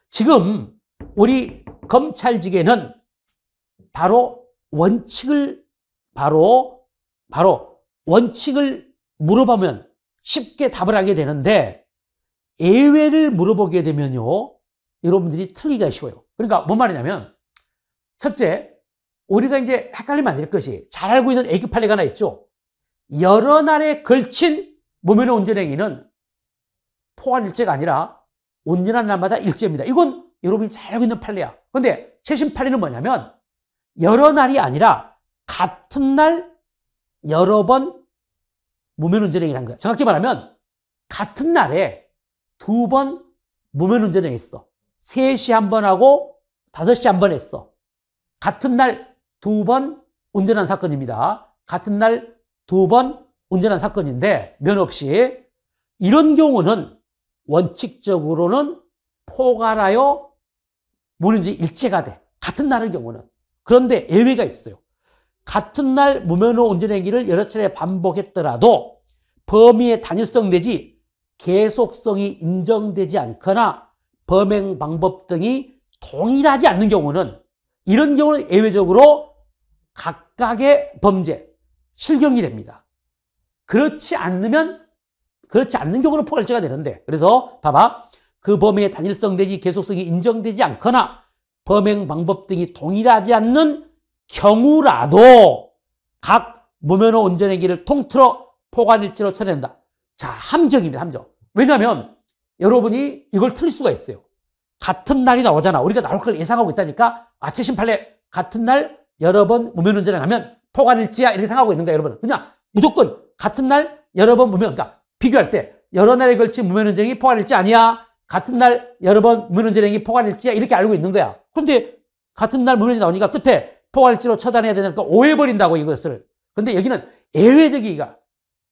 지금 우리 검찰직에는 바로 원칙을 물어보면 쉽게 답을 하게 되는데 예외를 물어보게 되면요, 여러분들이 틀리기가 쉬워요. 그러니까 뭔 말이냐면, 첫째, 우리가 이제 헷갈리면 안 될 것이 잘 알고 있는 A급 판례가 하나 있죠. 여러 날에 걸친 무면허 운전행위는 포괄일죄가 아니라 운전한 날마다 일죄입니다. 이건 여러분이 잘 알고 있는 판례야. 그런데 최신 판례는 뭐냐면 여러 날이 아니라 같은 날 여러 번 무면허 운전행위를 한 거야. 정확히 말하면 같은 날에 2번 무면허 운전행위 했어. 3시 한 번 하고 5시 한 번 했어. 같은 날 2번 운전한 사건입니다. 같은 날 2번 운전한 사건인데 면허 없이, 이런 경우는 원칙적으로는 포괄하여 무면허 일죄가 돼. 같은 날의 경우는. 그런데 예외가 있어요. 같은 날 무면허 운전행위를 여러 차례 반복했더라도 범위의 단일성 내지 계속성이 인정되지 않거나 범행 방법 등이 동일하지 않는 경우는, 이런 경우는 예외적으로 각각의 범죄, 실경이 됩니다. 그렇지 않는 경우는 포괄죄가 되는데, 그래서 봐봐. 그 범위의 단일성 내지 계속성이 인정되지 않거나 범행 방법 등이 동일하지 않는 경우라도 각 무면허 운전행위를 통틀어 포괄일죄로 처리한다. 자, 함정입니다. 함정. 왜냐하면 여러분이 이걸 틀릴 수가 있어요. 같은 날이 나오잖아. 우리가 나올 걸 예상하고 있다니까. 최신 판례 같은 날 여러 번 무면허 운전을 하면 포괄일죄야, 이렇게 생각하고 있는 거야, 여러분은. 그냥 무조건 같은 날 여러 번 그러니까 비교할 때 여러 날에 걸친 무면허 운전행위 포괄일죄 아니야, 같은 날 여러 번 무면허 운전행위 포괄일죄야, 이렇게 알고 있는 거야. 그런데 같은 날 무면허 나오니까 끝에 포괄일죄로 처단해야 되니까 오해버린다고, 이것을. 근데 여기는 예외적이가,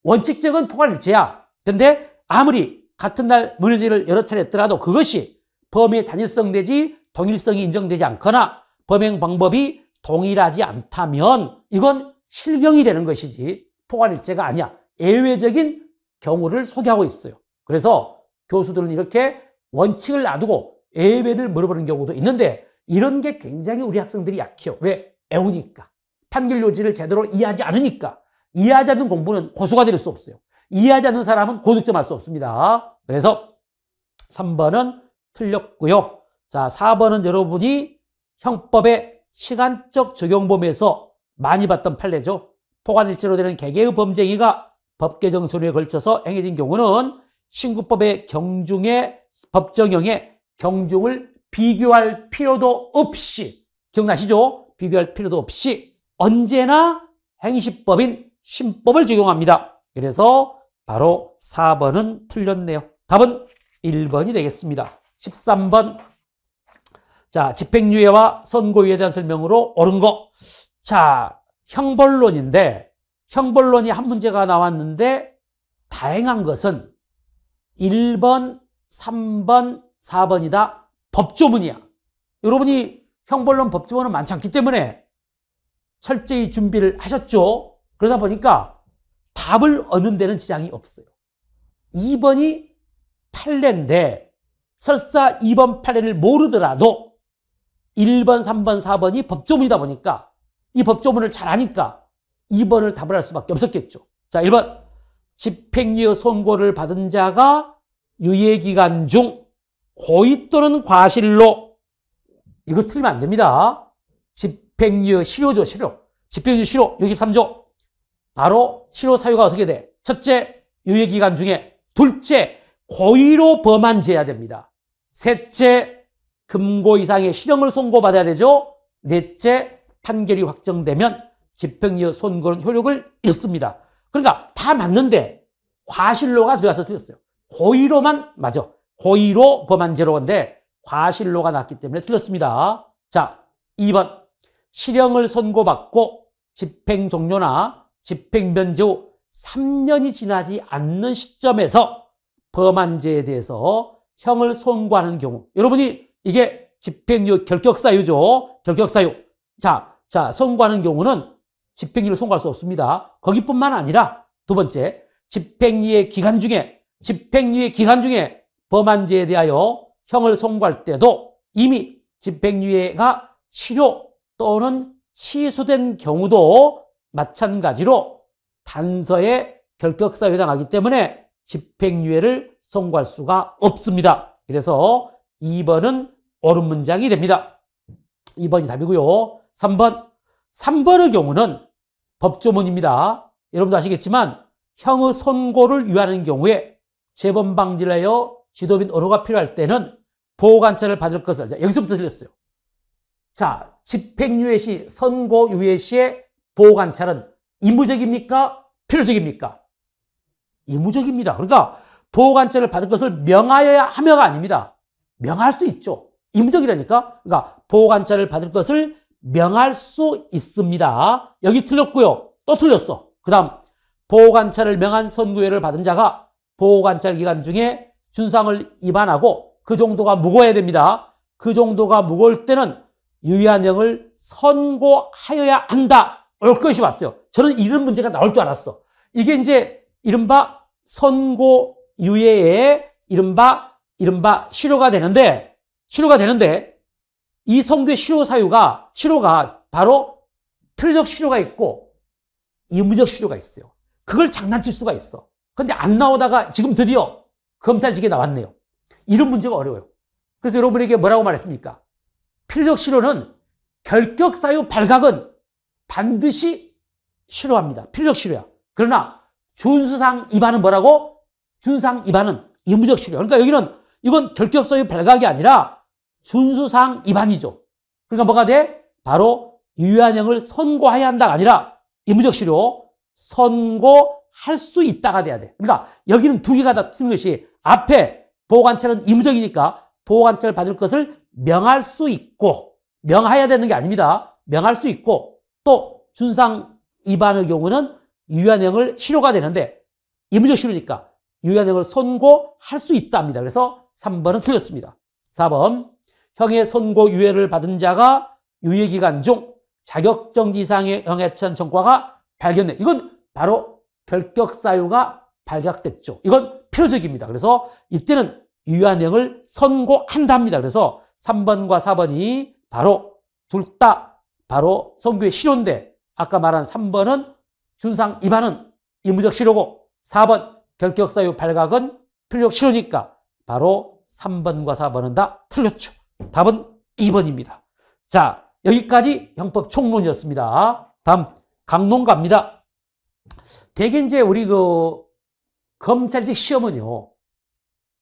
원칙적인 포괄일죄야. 근데 아무리 같은 날 무면허 운전을 여러 차례 했더라도 그것이 범위의 단일성 내지 동일성이 인정되지 않거나 범행 방법이 동일하지 않다면 이건 실경이 되는 것이지 포괄일체가 아니야. 예외적인 경우를 소개하고 있어요. 그래서 교수들은 이렇게 원칙을 놔두고 예외를 물어보는 경우도 있는데 이런 게 굉장히 우리 학생들이 약해요. 왜? 애우니까. 판결 요지를 제대로 이해하지 않으니까. 이해하지 않는 공부는 고수가 될 수 없어요. 이해하지 않는 사람은 고득점할 수 없습니다. 그래서 3번은 틀렸고요. 자, 4번은 여러분이 형법의 시간적 적용 범위에서 많이 봤던 판례죠. 포괄일체로 되는 개개의 범죄행위가 법 개정 전후에 걸쳐서 행해진 경우는 신구법의 경중의 법정형의 경중을 비교할 필요도 없이, 기억나시죠? 비교할 필요도 없이 언제나 행시법인 신법을 적용합니다. 그래서 바로 4번은 틀렸네요. 답은 1번이 되겠습니다. 13번. 자, 집행유예와 선고유예에 대한 설명으로 옳은 거. 자, 형벌론인데 형벌론이 한 문제가 나왔는데 다행한 것은 1번, 3번, 4번이다 법조문이야. 여러분이 형벌론 법조문은 많지 않기 때문에 철저히 준비를 하셨죠. 그러다 보니까 답을 얻는 데는 지장이 없어요. 2번이 판례인데 설사 2번 판례를 모르더라도 1번, 3번, 4번이 법조문이다 보니까 이 법조문을 잘 아니까 2번을 답을 할 수밖에 없었겠죠. 자, 1번. 집행유예 선고를 받은 자가 유예기간 중 고의 또는 과실로, 이거 틀리면 안 됩니다. 집행유예 실효죠, 실효. 집행유예 실효 63조. 바로 실효 사유가 어떻게 돼? 첫째, 유예기간 중에. 둘째, 고의로 범한 죄야 됩니다. 셋째, 금고 이상의 실형을 선고받아야 되죠. 넷째, 판결이 확정되면 집행유예 선고는 효력을 잃습니다. 그러니까 다 맞는데 과실로가 들어가서 틀렸어요. 고의로만 맞아. 고의로 범한 죄로인데 과실로가 났기 때문에 틀렸습니다. 자, 2번. 실형을 선고받고 집행 종료나 집행 면제 후 3년이 지나지 않는 시점에서 범한 죄에 대해서 형을 선고하는 경우. 여러분이 이게 집행유예 결격사유죠. 결격사유. 자, 선고하는 경우는 집행유예를 선고할 수 없습니다. 거기뿐만 아니라 두 번째, 집행유예 기간 중에 범한 죄에 대하여 형을 선고할 때도 이미 집행유예가 실효 또는 취소된 경우도 마찬가지로 단서에 결격사유에 해당하기 때문에 집행유예를 선고할 수가 없습니다. 그래서 2번은 옳은 문장이 됩니다. 2번이 답이고요. 3번의 경우는 법조문입니다. 여러분도 아시겠지만 형의 선고를 유예하는 경우에 재범 방지를 하여 지도빈 언호가 필요할 때는 보호관찰을 받을 것을. 자, 여기서부터 들렸어요. 자, 집행유예 시, 선고유예 시의 보호관찰은 의무적입니까? 필요적입니까? 의무적입니다. 그러니까 보호관찰을 받을 것을 명하여야 하며가 아닙니다. 명할 수 있죠. 의무적이라니까. 그러니까 보호관찰을 받을 것을 명할 수 있습니다. 여기 틀렸고요. 또 틀렸어. 그 다음, 보호관찰을 명한 선고유예를 받은 자가 보호관찰 기간 중에 준상을 위반하고 그 정도가 무거워야 됩니다. 그 정도가 무거울 때는 유예한형을 선고하여야 한다. 올 것이 왔어요. 저는 이런 문제가 나올 줄 알았어. 이게 이제 이른바 선고유예의 이른바 실효가 되는데 이 선고의 실효가 바로 필요적 실효가 있고 의무적 실효가 있어요. 그걸 장난칠 수가 있어. 근데 안 나오다가 지금 드디어 검찰직에 나왔네요. 이런 문제가 어려워요. 그래서 여러분에게 뭐라고 말했습니까? 필요적 실효는 결격사유 발각은 반드시 실효합니다. 필요적 실효야. 그러나 준수상 위반은 뭐라고? 준상 위반은 의무적 실효. 그러니까 여기는 이건 결격사유 발각이 아니라 준수상 위반이죠. 그러니까 뭐가 돼? 바로 유예한형을 선고해야 한다가 아니라 의무적 실효, 선고할 수 있다가 돼야 돼. 그러니까 여기는 두 개가 다 쓰는 것이 앞에 보호관찰은 의무적이니까 보호관찰을 받을 것을 명할 수 있고, 명해야 되는 게 아닙니다. 명할 수 있고, 또 준상 위반의 경우는 유예한형을 실효가 되는데 의무적 실효니까 유예한형을 선고할 수 있답니다. 그래서 3번은 틀렸습니다. 4번. 형의 선고 유예를 받은 자가 유예기간 중 자격정지 이상의 형해천 전과가 발견돼. 이건 바로 결격사유가 발각됐죠. 이건 필요적입니다. 그래서 이때는 유한형을 선고한답니다. 그래서 3번과 4번이 바로 둘 다 바로 선고의 실효인데 아까 말한 3번은 준상 위반은 의무적 실효고 4번 결격사유 발각은 필요적 실효니까 바로 3번과 4번은 다 틀렸죠. 답은 2번입니다. 자, 여기까지 형법 총론이었습니다. 다음 강론 갑니다. 대개 이제 우리 검찰직 시험은요.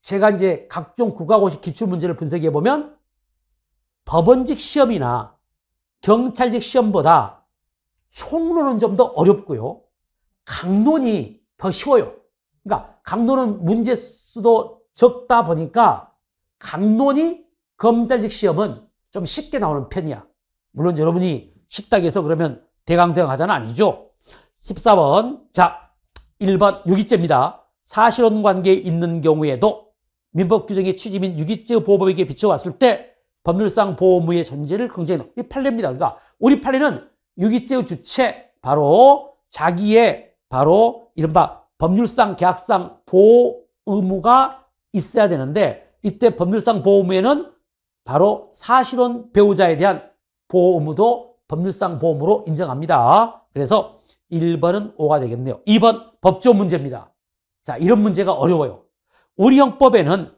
제가 이제 각종 국가고시 기출문제를 분석해 보면 법원직 시험이나 경찰직 시험보다 총론은 좀 더 어렵고요. 강론이 더 쉬워요. 그러니까 강론은 문제 수도 적다 보니까 강론이 검찰직 시험은 좀 쉽게 나오는 편이야. 물론 여러분이 쉽다고 해서 그러면 대강대강 하자는 아니죠. 14번. 자, 1번 유기죄입니다. 사실혼 관계에 있는 경우에도 민법 규정의 취지 및 유기죄 보호법에게 비춰왔을 때 법률상 보호무의 존재를 긍정해. 이 판례입니다. 그러니까 우리 판례는 유기죄의 주체, 바로 자기의 바로 이른바 법률상 계약상 보호 의무가 있어야 되는데 이때 법률상 보호 의무에는 바로 사실혼 배우자에 대한 보호 의무도 법률상 보호의무로 인정합니다. 그래서 1번은 5가 되겠네요. 2번 법조 문제입니다. 자, 이런 문제가 어려워요. 우리 형법에는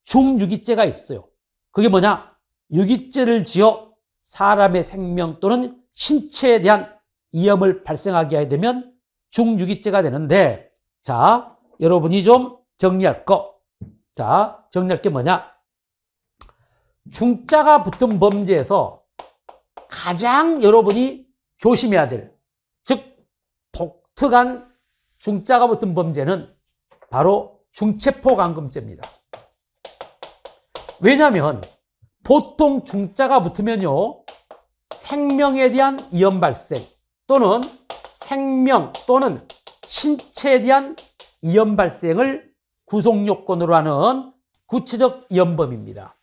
중유기죄가 있어요. 그게 뭐냐? 유기죄를 지어 사람의 생명 또는 신체에 대한 위험을 발생하게 하게 되면 중유기죄가 되는데, 자, 여러분이 좀 정리할 거. 자, 정리할 게 뭐냐? 중자가 붙은 범죄에서 가장 여러분이 조심해야 될, 즉 독특한 중자가 붙은 범죄는 바로 중체포감금죄입니다. 왜냐하면 보통 중자가 붙으면요, 생명에 대한 위험 발생 또는 생명 또는 신체에 대한 위험 발생을 구속요건으로 하는 구체적 위험범입니다.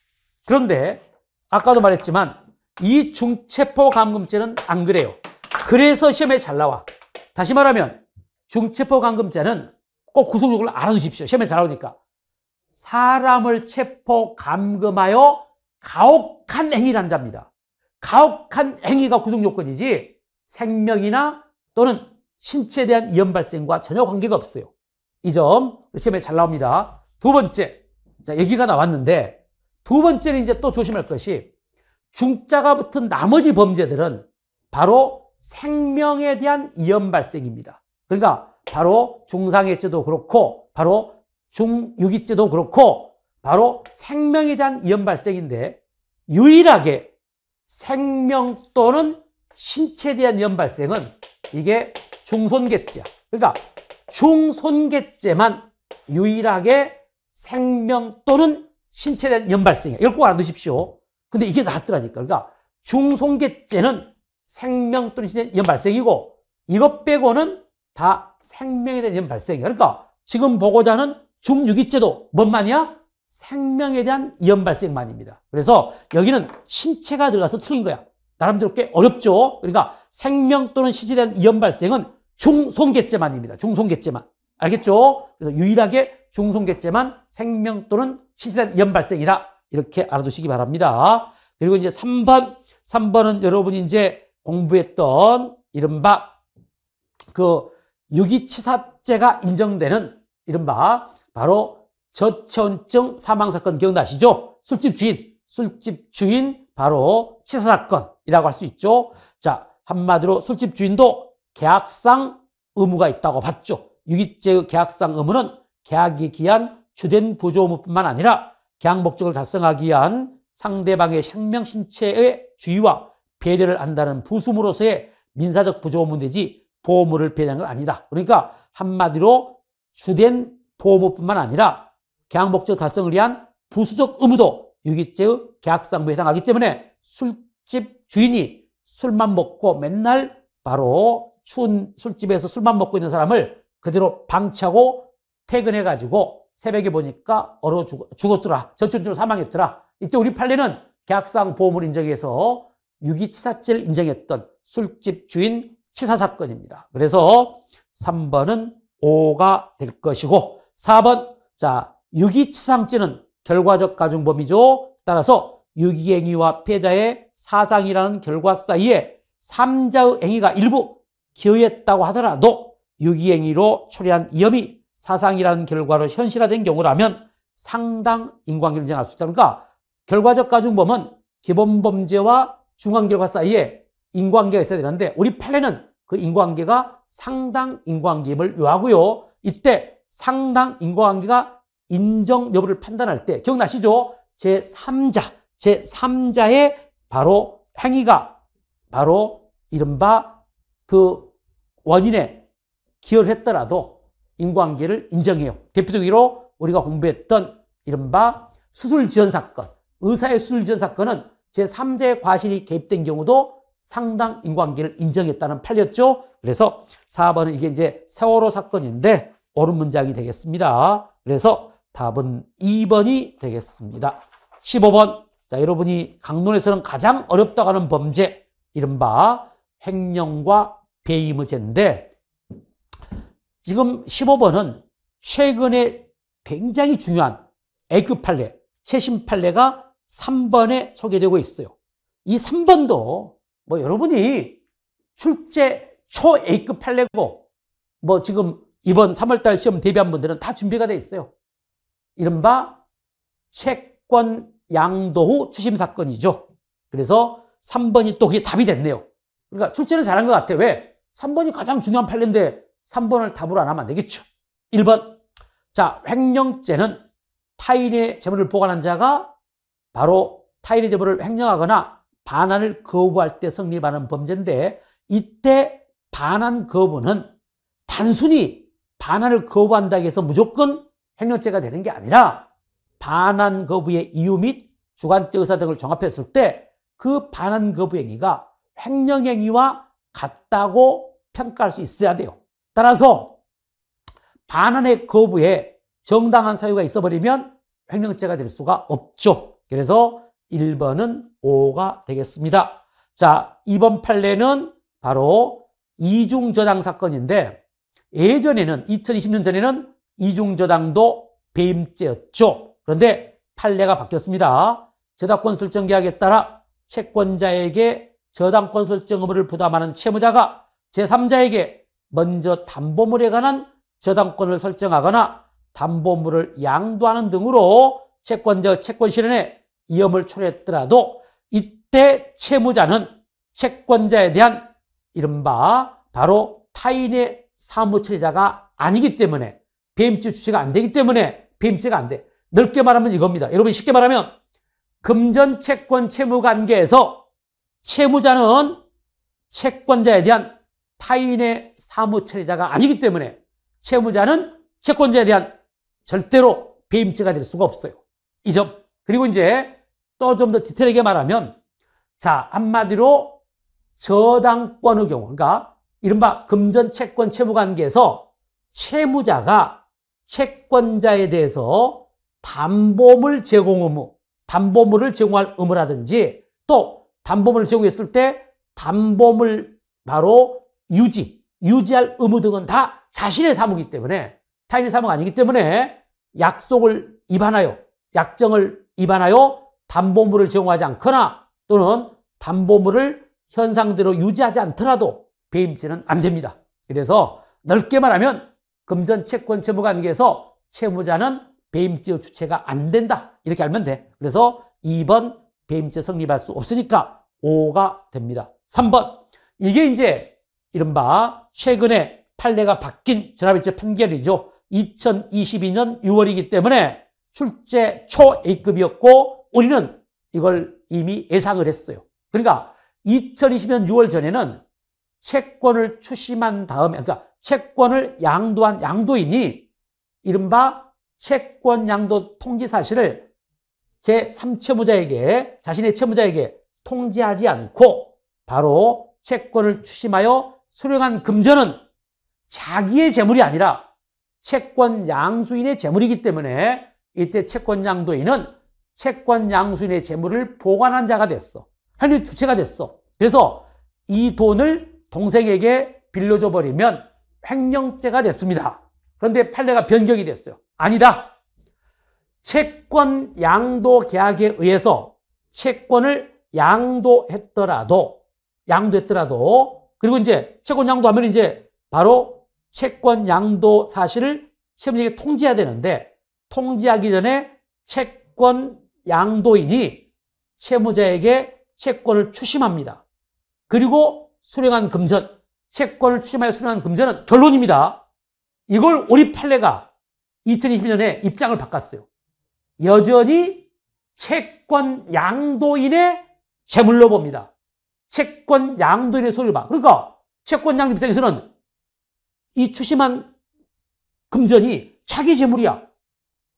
그런데 아까도 말했지만 이 중체포감금죄는 안 그래요. 그래서 시험에 잘 나와. 다시 말하면 중체포감금죄는 꼭 구속요건을 알아두십시오. 시험에 잘 나오니까. 사람을 체포 감금하여 가혹한 행위를 한 자입니다. 가혹한 행위가 구속요건이지 생명이나 또는 신체에 대한 위험 발생과 전혀 관계가 없어요. 이 점 시험에 잘 나옵니다. 두 번째, 자, 얘기가 나왔는데 두 번째는 이제 또 조심할 것이 중자가 붙은 나머지 범죄들은 바로 생명에 대한 위험 발생입니다. 그러니까 바로 중상해죄도 그렇고 바로 중유기죄도 그렇고 바로 생명에 대한 위험 발생인데 유일하게 생명 또는 신체에 대한 위험 발생은 이게 중손괴죄야. 그러니까 중손괴죄만 유일하게 생명 또는 신체에 대한 위험 발생이야. 이걸 꼭 알아두십시오. 근데 이게 낫더라니까. 그러니까 중손괴죄는 생명 또는 신체에 대한 위험 발생이고 이것 빼고는 다 생명에 대한 위험 발생이야. 그러니까 지금 보고자 하는 중유기죄도 뭔만이야? 생명에 대한 위험 발생만입니다. 그래서 여기는 신체가 들어가서 틀린 거야. 나름대로 꽤 어렵죠. 그러니까 생명 또는 신체에 대한 위험 발생은 중손괴죄만입니다. 중손괴죄만. 알겠죠? 그래서 유일하게 중손괴죄만 생명 또는 신체에 대한 위험 발생이다. 이렇게 알아두시기 바랍니다. 그리고 이제 3번은 여러분이 이제 공부했던 이른바 그 유기치사죄가 인정되는 이른바 바로 저체온증 사망사건 기억나시죠? 술집 주인 바로 치사사건이라고 할 수 있죠. 자, 한마디로 술집 주인도 계약상 의무가 있다고 봤죠. 유기죄의 계약상 의무는 계약이 기한 주된 부조의무뿐만 아니라 계약 목적을 달성하기 위한 상대방의 생명 신체의 주의와 배려를 한다는 부수무로서의 민사적 부조의무 내지 보호의무를 배제하는 건 아니다. 그러니까 한마디로 주된 보호의무뿐만 아니라 계약 목적 달성을 위한 부수적 의무도 유기죄의 계약상부에 해당하기 때문에 술집 주인이 술만 먹고 맨날 바로 추운 술집에서 술만 먹고 있는 사람을 그대로 방치하고 퇴근해가지고 새벽에 보니까 얼어 죽었더라. 저출증으로 사망했더라. 이때 우리 판례는 계약상 보험을 인정해서 유기치사죄를 인정했던 술집 주인 치사 사건입니다. 그래서 3번은 O가 될 것이고 4번 자 유기치상죄는 결과적 가중범위죠. 따라서 유기행위와 피해자의 사상이라는 결과 사이에 3자의 행위가 일부 기여했다고 하더라도 유기행위로 초래한 위험이 사상이라는 결과로 현실화된 경우라면 상당 인과관계를 인정할 수 있다. 그러니까 결과적 가중범은 기본범죄와 중간결과 사이에 인과관계가 있어야 되는데 우리 판례는 그 인과관계가 상당 인과관계임을 요하고요. 이때 상당 인과관계가 인정 여부를 판단할 때 기억나시죠? 제3자의 바로 행위가 바로 이른바 그 원인에 기여를 했더라도 인과관계를 인정해요. 대표적으로 우리가 공부했던 이른바 수술지연 사건, 의사의 수술지연 사건은 제3자의 과실이 개입된 경우도 상당 인과관계를 인정했다는 판례였죠. 그래서 4번은 이게 이제 세월호 사건인데 옳은 문장이 되겠습니다. 그래서 답은 2번이 되겠습니다. 15번. 자, 여러분이 강론에서는 가장 어렵다고 하는 범죄, 이른바 횡령과 배임의 죄인데 지금 15번은 최근에 굉장히 중요한 A급 판례, 최신 판례가 3번에 소개되고 있어요. 이 3번도 뭐 여러분이 출제 초 A급 판례고 뭐 지금 이번 3월달 시험 대비한 분들은 다 준비가 돼 있어요. 이른바 채권 양도 후 추심 사건이죠. 그래서 3번이 또 그게 답이 됐네요. 그러니까 출제는 잘한 것 같아요. 왜? 3번이 가장 중요한 판례인데 3번을 답으로 안 하면 안 되겠죠. 1번. 자, 횡령죄는 타인의 재물을 보관한 자가 바로 타인의 재물을 횡령하거나 반환을 거부할 때 성립하는 범죄인데 이때 반환 거부는 단순히 반환을 거부한다고 해서 무조건 횡령죄가 되는 게 아니라 반환 거부의 이유 및 주관적 의사 등을 종합했을 때 그 반환 거부 행위가 횡령 행위와 같다고 평가할 수 있어야 돼요. 따라서 반환의 거부에 정당한 사유가 있어버리면 횡령죄가 될 수가 없죠. 그래서 1번은 O가 되겠습니다. 자, 2번 판례는 바로 이중저당 사건인데 예전에는 2020년 전에는 이중저당도 배임죄였죠. 그런데 판례가 바뀌었습니다. 저당권 설정 계약에 따라 채권자에게 저당권 설정 의무를 부담하는 채무자가 제3자에게 먼저 담보물에 관한 저당권을 설정하거나 담보물을 양도하는 등으로 채권자 채권 실현에 위험을 초래했더라도 이때 채무자는 채권자에 대한 이른바 바로 타인의 사무처리자가 아니기 때문에 배임죄 주체가 안 되기 때문에 배임죄가 안 돼. 넓게 말하면 이겁니다. 여러분 쉽게 말하면 금전 채권 채무 관계에서 채무자는 채권자에 대한 타인의 사무처리자가 아니기 때문에 채무자는 채권자에 대한 절대로 배임죄가 될 수가 없어요. 이 점. 그리고 이제 또 좀 더 디테일하게 말하면 자, 한마디로 저당권의 경우, 그러니까 이른바 금전 채권 채무 관계에서 채무자가 채권자에 대해서 담보물 제공 의무, 담보물을 제공할 의무라든지 또 담보물을 제공했을 때 담보물 바로 유지할 의무 등은 다 자신의 사무이기 때문에 타인의 사무가 아니기 때문에 약속을 위반하여 약정을 위반하여 담보물을 제공하지 않거나 또는 담보물을 현상대로 유지하지 않더라도 배임죄는 안 됩니다. 그래서 넓게 말하면 금전 채권 채무 관계에서 채무자는 배임죄의 주체가 안 된다. 이렇게 알면 돼. 그래서 2번 배임죄 성립할 수 없으니까 5가 됩니다. 3번. 이게 이제 이른바 최근에 판례가 바뀐 전압일체 판결이죠. 2022년 6월이기 때문에 출제 초 A급이었고 우리는 이걸 이미 예상을 했어요. 그러니까 2020년 6월 전에는 채권을 추심한 다음에 그러니까 채권을 양도한 양도인이 이른바 채권 양도 통지 사실을 제3채무자에게 자신의 채무자에게 통지하지 않고 바로 채권을 추심하여 수령한 금전은 자기의 재물이 아니라 채권 양수인의 재물이기 때문에 이때 채권 양도인은 채권 양수인의 재물을 보관한 자가 됐어. 횡령의 주체가 됐어. 그래서 이 돈을 동생에게 빌려줘 버리면 횡령죄가 됐습니다. 그런데 판례가 변경이 됐어요. 아니다. 채권 양도 계약에 의해서 채권을 양도했더라도 그리고 이제 채권 양도하면 이제 바로 채권 양도 사실을 채무자에게 통지해야 되는데 통지하기 전에 채권 양도인이 채무자에게 채권을 추심합니다. 그리고 수령한 금전, 채권을 추심하여 수령한 금전은 결론입니다. 이걸 우리 판례가 2022년에 입장을 바꿨어요. 여전히 채권 양도인의 재물로 봅니다. 채권 양도인의 소리를 봐. 그러니까 채권 양도 입장에서는 이 추심한 금전이 자기 재물이야.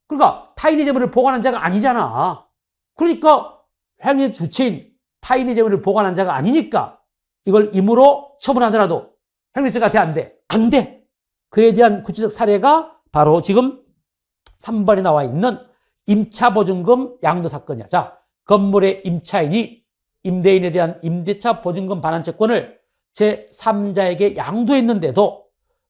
그러니까 타인의 재물을 보관한 자가 아니잖아. 그러니까 횡령의 주체인 타인의 재물을 보관한 자가 아니니까 이걸 임으로 처분하더라도 횡령죄가 돼, 안 돼? 안 돼. 그에 대한 구체적 사례가 바로 지금 3번에 나와 있는 임차보증금 양도 사건이야. 자, 건물의 임차인이 임대인에 대한 임대차 보증금 반환 채권을 제3자에게 양도했는데도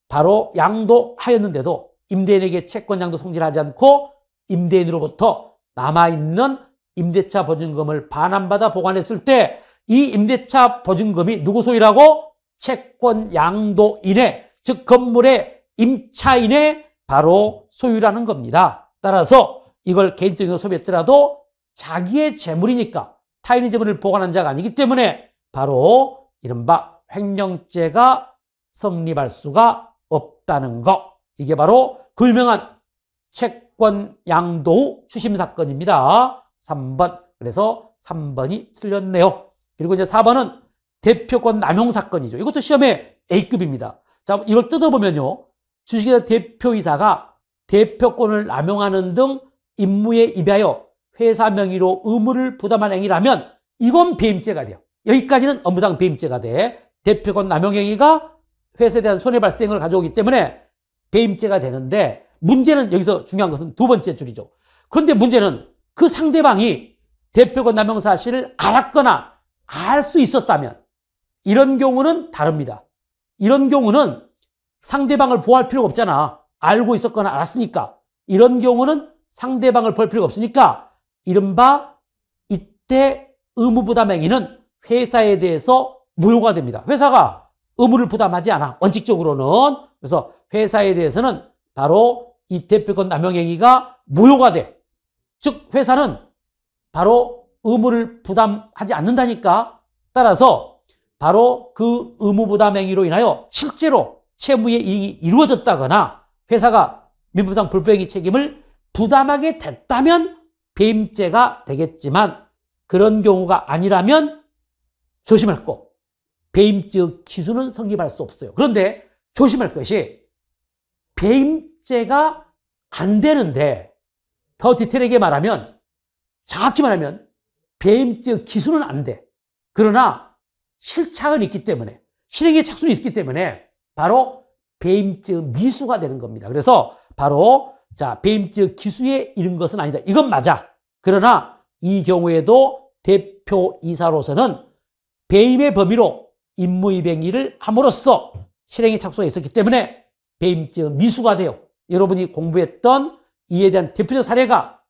바로 양도하였는데도 임대인에게 채권 양도 송지를 하지 않고 임대인으로부터 남아있는 임대차 보증금을 반환받아 보관했을 때 이 임대차 보증금이 누구 소유라고? 채권 양도인의, 즉 건물의 임차인의 바로 소유라는 겁니다. 따라서 이걸 개인적으로 소비했더라도 자기의 재물이니까 타인의 재물을 보관한 자가 아니기 때문에 바로 이른바 횡령죄가 성립할 수가 없다는 거. 이게 바로 그 유명한 채권 양도 후 추심 사건입니다. 3번. 그래서 3번이 틀렸네요. 그리고 이제 4번은 대표권 남용 사건이죠. 이것도 시험에 A급입니다. 자, 이걸 뜯어보면요. 주식회사 대표이사가 대표권을 남용하는 등 임무에 입하여 회사 명의로 의무를 부담한 행위라면 이건 배임죄가 돼요. 여기까지는 업무상 배임죄가 돼. 대표권 남용 행위가 회사에 대한 손해 발생을 가져오기 때문에 배임죄가 되는데 문제는 여기서 중요한 것은 두 번째 줄이죠. 그런데 문제는 그 상대방이 대표권 남용 사실을 알았거나 알 수 있었다면 이런 경우는 다릅니다. 이런 경우는 상대방을 보호할 필요가 없잖아. 알고 있었거나 알았으니까. 이런 경우는 상대방을 보호할 필요가 없으니까 이른바 이때 의무부담 행위는 회사에 대해서 무효가 됩니다. 회사가 의무를 부담하지 않아. 원칙적으로는. 그래서 회사에 대해서는 바로 이 대표권 남용 행위가 무효가 돼. 즉 회사는 바로 의무를 부담하지 않는다니까. 따라서 바로 그 의무부담 행위로 인하여 실제로 채무의 이익이 이루어졌다거나 회사가 민법상 불법행위 책임을 부담하게 됐다면 배임죄가 되겠지만 그런 경우가 아니라면 조심할 거. 배임죄의 기수는 성립할 수 없어요. 그런데 조심할 것이 배임죄가 안 되는데 더 디테일하게 말하면 정확히 말하면 배임죄의 기수는 안 돼. 그러나 실착은 있기 때문에 실행의 착수는 있기 때문에 바로 배임죄의 미수가 되는 겁니다. 그래서 바로 자 배임죄의 기수에 이른 것은 아니다. 이건 맞아. 그러나 이 경우에도 대표이사로서는 배임의 범위로 임무이행위를 함으로써 실행의 착수가 있었기 때문에 배임죄의 미수가 돼요. 여러분이 공부했던 이에 대한 대표적 사례가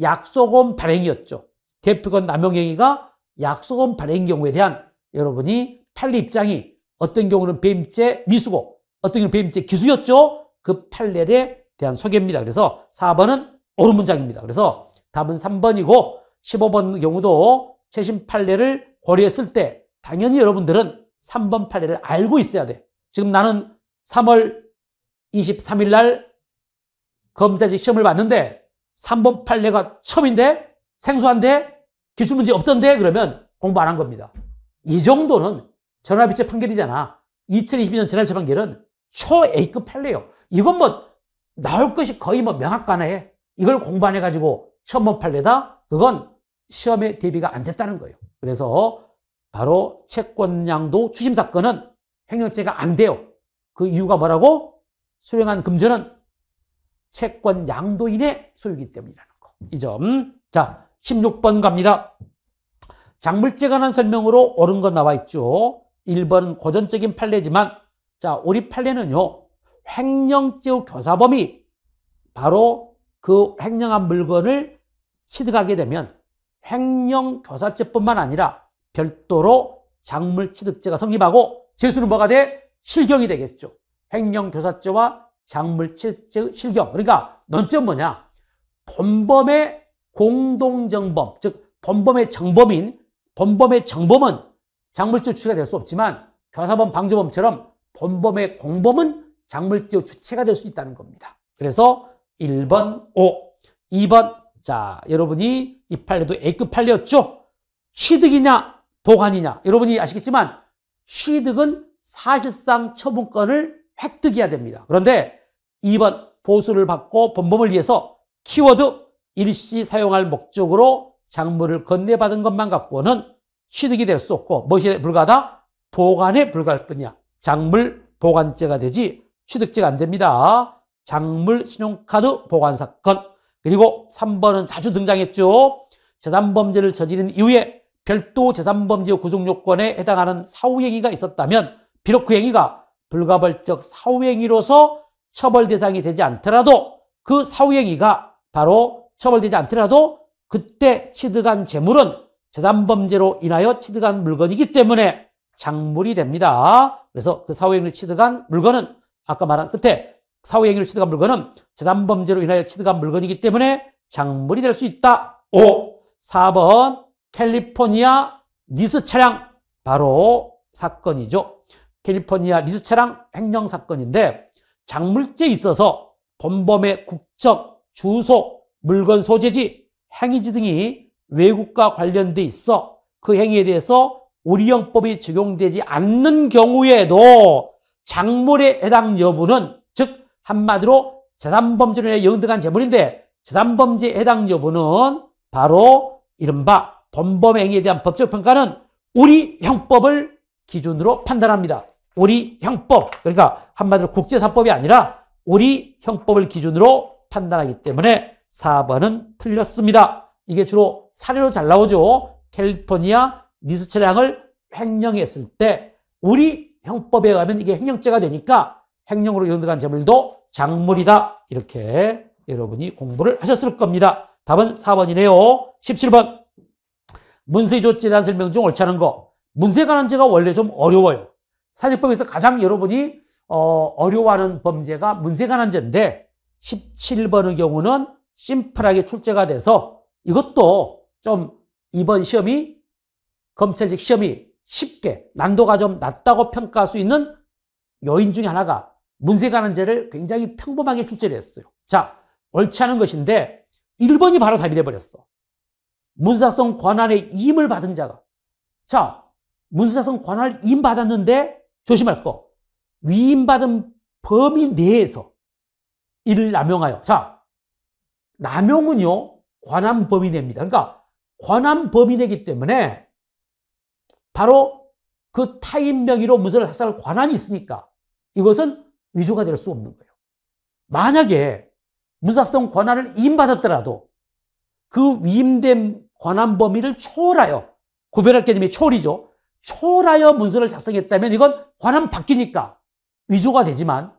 약속원 발행이었죠. 대표권 남용행위가 약속원 발행 경우에 대한 여러분이 판례 입장이 어떤 경우는 배임죄 미수고 어떤 경우는 배임죄 기수였죠. 그 판례에 대한 소개입니다. 그래서 4번은 옳은 문장입니다. 그래서 답은 3번이고 15번 경우도 최신 판례를 고려했을 때 당연히 여러분들은 3번 판례를 알고 있어야 돼. 지금 나는 3월 23일 날 검사직 시험을 봤는데 3번 판례가 처음인데 생소한데 기출문제 없던데 그러면 공부 안 한 겁니다. 이 정도는 전화비체 판결이잖아. 2022년 전화비체 판결은 초 A급 판례예요. 이건 뭐 나올 것이 거의 뭐 명확하네. 이걸 공부 안 해가지고 처음 본 판례다? 그건 시험에 대비가 안 됐다는 거예요. 그래서 바로 채권양도 추심 사건은 횡령죄가 안 돼요. 그 이유가 뭐라고? 수령한 금전은 채권 양도인의 소유이기 때문이라는 거. 이 점. 자, 16번 갑니다. 작물죄에 관한 설명으로 옳은 건 나와 있죠. 1번은 고전적인 판례지만, 자, 우리 판례는요, 횡령죄의 교사범이 바로 그 횡령한 물건을 취득하게 되면 횡령 교사죄뿐만 아니라 별도로 작물 취득죄가 성립하고 죄수는 뭐가 돼? 실경이 되겠죠. 횡령 교사죄와 작물 취득죄의 실경. 그러니까 논점은 뭐냐? 본범의 공동정범, 즉 본범의 정범은 작물죄 주체가 될 수 없지만 교사범, 방조범처럼 본범의 공범은 작물죄 주체가 될 수 있다는 겁니다. 그래서 1번 O, 2번, 자, 여러분이 이 판례도 A급 판례였죠? 취득이냐 보관이냐, 여러분이 아시겠지만 취득은 사실상 처분권을 획득해야 됩니다. 그런데 2번 보수를 받고 본범을 위해서 키워드 일시 사용할 목적으로 작물을 건네받은 것만 갖고는 취득이 될 수 없고 무엇에 불과하다? 보관에 불과할 뿐이야. 작물 보관죄가 되지 취득죄가 안 됩니다. 작물 신용카드 보관 사건. 그리고 3번은 자주 등장했죠. 재산범죄를 저지른 이후에 별도 재산범죄 구속요건에 해당하는 사후행위가 있었다면 비록 그 행위가 불가벌적 사후행위로서 처벌 대상이 되지 않더라도 그 사후행위가 바로 처벌되지 않더라도 그때 취득한 재물은 재산범죄로 인하여 취득한 물건이기 때문에 작물이 됩니다. 그래서 그 사후행위를 취득한 물건은 아까 말한 끝에 사후행위를 취득한 물건은 재산범죄로 인하여 취득한 물건이기 때문에 작물이 될 수 있다. 5. 4번 캘리포니아 리스 차량 바로 사건이죠. 캘리포니아 리스 차량 횡령 사건인데 작물죄에 있어서 본범의 국적, 주소, 물건 소재지, 행위지 등이 외국과 관련돼 있어 그 행위에 대해서 우리 형법이 적용되지 않는 경우에도 작물에 해당 여부는 즉 한마디로 재산범죄로 인해 영득한 재물인데 재산범죄에 해당 여부는 바로 이른바 본범 행위에 대한 법적 평가는 우리 형법을 기준으로 판단합니다. 우리 형법, 그러니까 한마디로 국제사법이 아니라 우리 형법을 기준으로 판단하기 때문에 4번은 틀렸습니다. 이게 주로 사례로 잘 나오죠. 캘리포니아 리스 차량을 횡령했을 때 우리 형법에 가면 이게 횡령죄가 되니까 횡령으로 영득한 재물도 작물이다. 이렇게 여러분이 공부를 하셨을 겁니다. 답은 4번이네요. 17번. 문서위조죄에 대한 설명 중 옳지 않은 거. 문서에 관한 죄가 원래 좀 어려워요. 사직법에서 가장 여러분이 어려워하는 범죄가 문서에 관한 죄인데 17번의 경우는 심플하게 출제가 돼서 이것도 좀 이번 시험이 검찰직 시험이 쉽게 난도가 좀 낮다고 평가할 수 있는 요인 중에 하나가 문서에 관한 죄를 굉장히 평범하게 출제를 했어요. 자, 옳지 않은 것인데 1번이 바로 답이 돼버렸어. 문서작성 권한의 이임을 받은 자가. 자, 문서작성 권한을 이임받았는데 조심할 거. 위임받은 범위 내에서 이를 남용하여. 자, 남용은요, 권한 범위 내입니다. 그러니까 권한 범위 내이기 때문에 바로 그 타인 명의로 문서를 작성할 권한이 있으니까 이것은 위조가 될 수 없는 거예요. 만약에 문서작성 권한을 이임받았더라도 그 위임된 권한 범위를 초월하여, 구별할 개념이 초월이죠. 초월하여 문서를 작성했다면 이건 권한 바뀌니까 위조가 되지만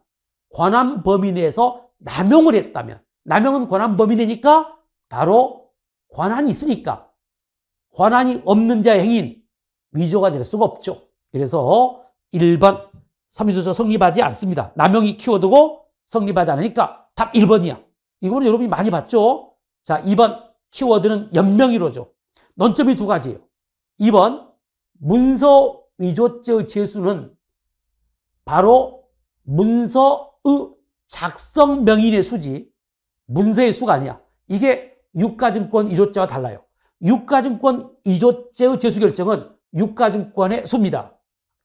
권한 범위 내에서 남용을 했다면, 남용은 권한 범위 내니까 바로 권한이 있으니까 권한이 없는 자의 행위인 위조가 될 수가 없죠. 그래서 1번 삼위조처 성립하지 않습니다. 남용이 키워드고 성립하지 않으니까 답 1번이야. 이거는 여러분이 많이 봤죠? 자, 2번 키워드는 연명의로죠. 논점이 두 가지예요. 2번 문서 위조죄의 재수는 바로 문서의 작성 명인의 수지 문서의 수가 아니야. 이게 유가증권 위조죄와 달라요. 유가증권 위조죄의 재수 결정은 유가증권의 수입니다.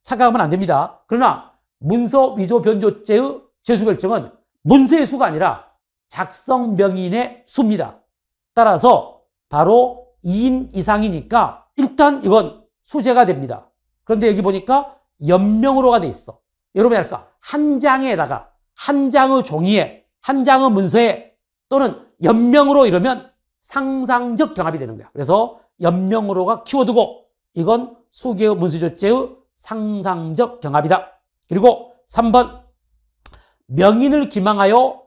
착각하면 안 됩니다. 그러나 문서 위조 변조죄의 재수 결정은 문서의 수가 아니라 작성 명인의 수입니다. 따라서 바로 2인 이상이니까 일단 이건 수재가 됩니다. 그런데 여기 보니까 연명으로가 돼 있어. 여러분이 할까? 한 장에다가 한 장의 종이에 한 장의 문서에 또는 연명으로 이러면 상상적 경합이 되는 거야. 그래서 연명으로가 키워드고 이건 수개의 문서조죄의 상상적 경합이다. 그리고 3번 명인을 기망하여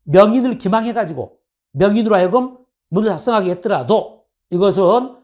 명인을 기망해가지고 명인으로 하여금 문을 작성하게 했더라도 이것은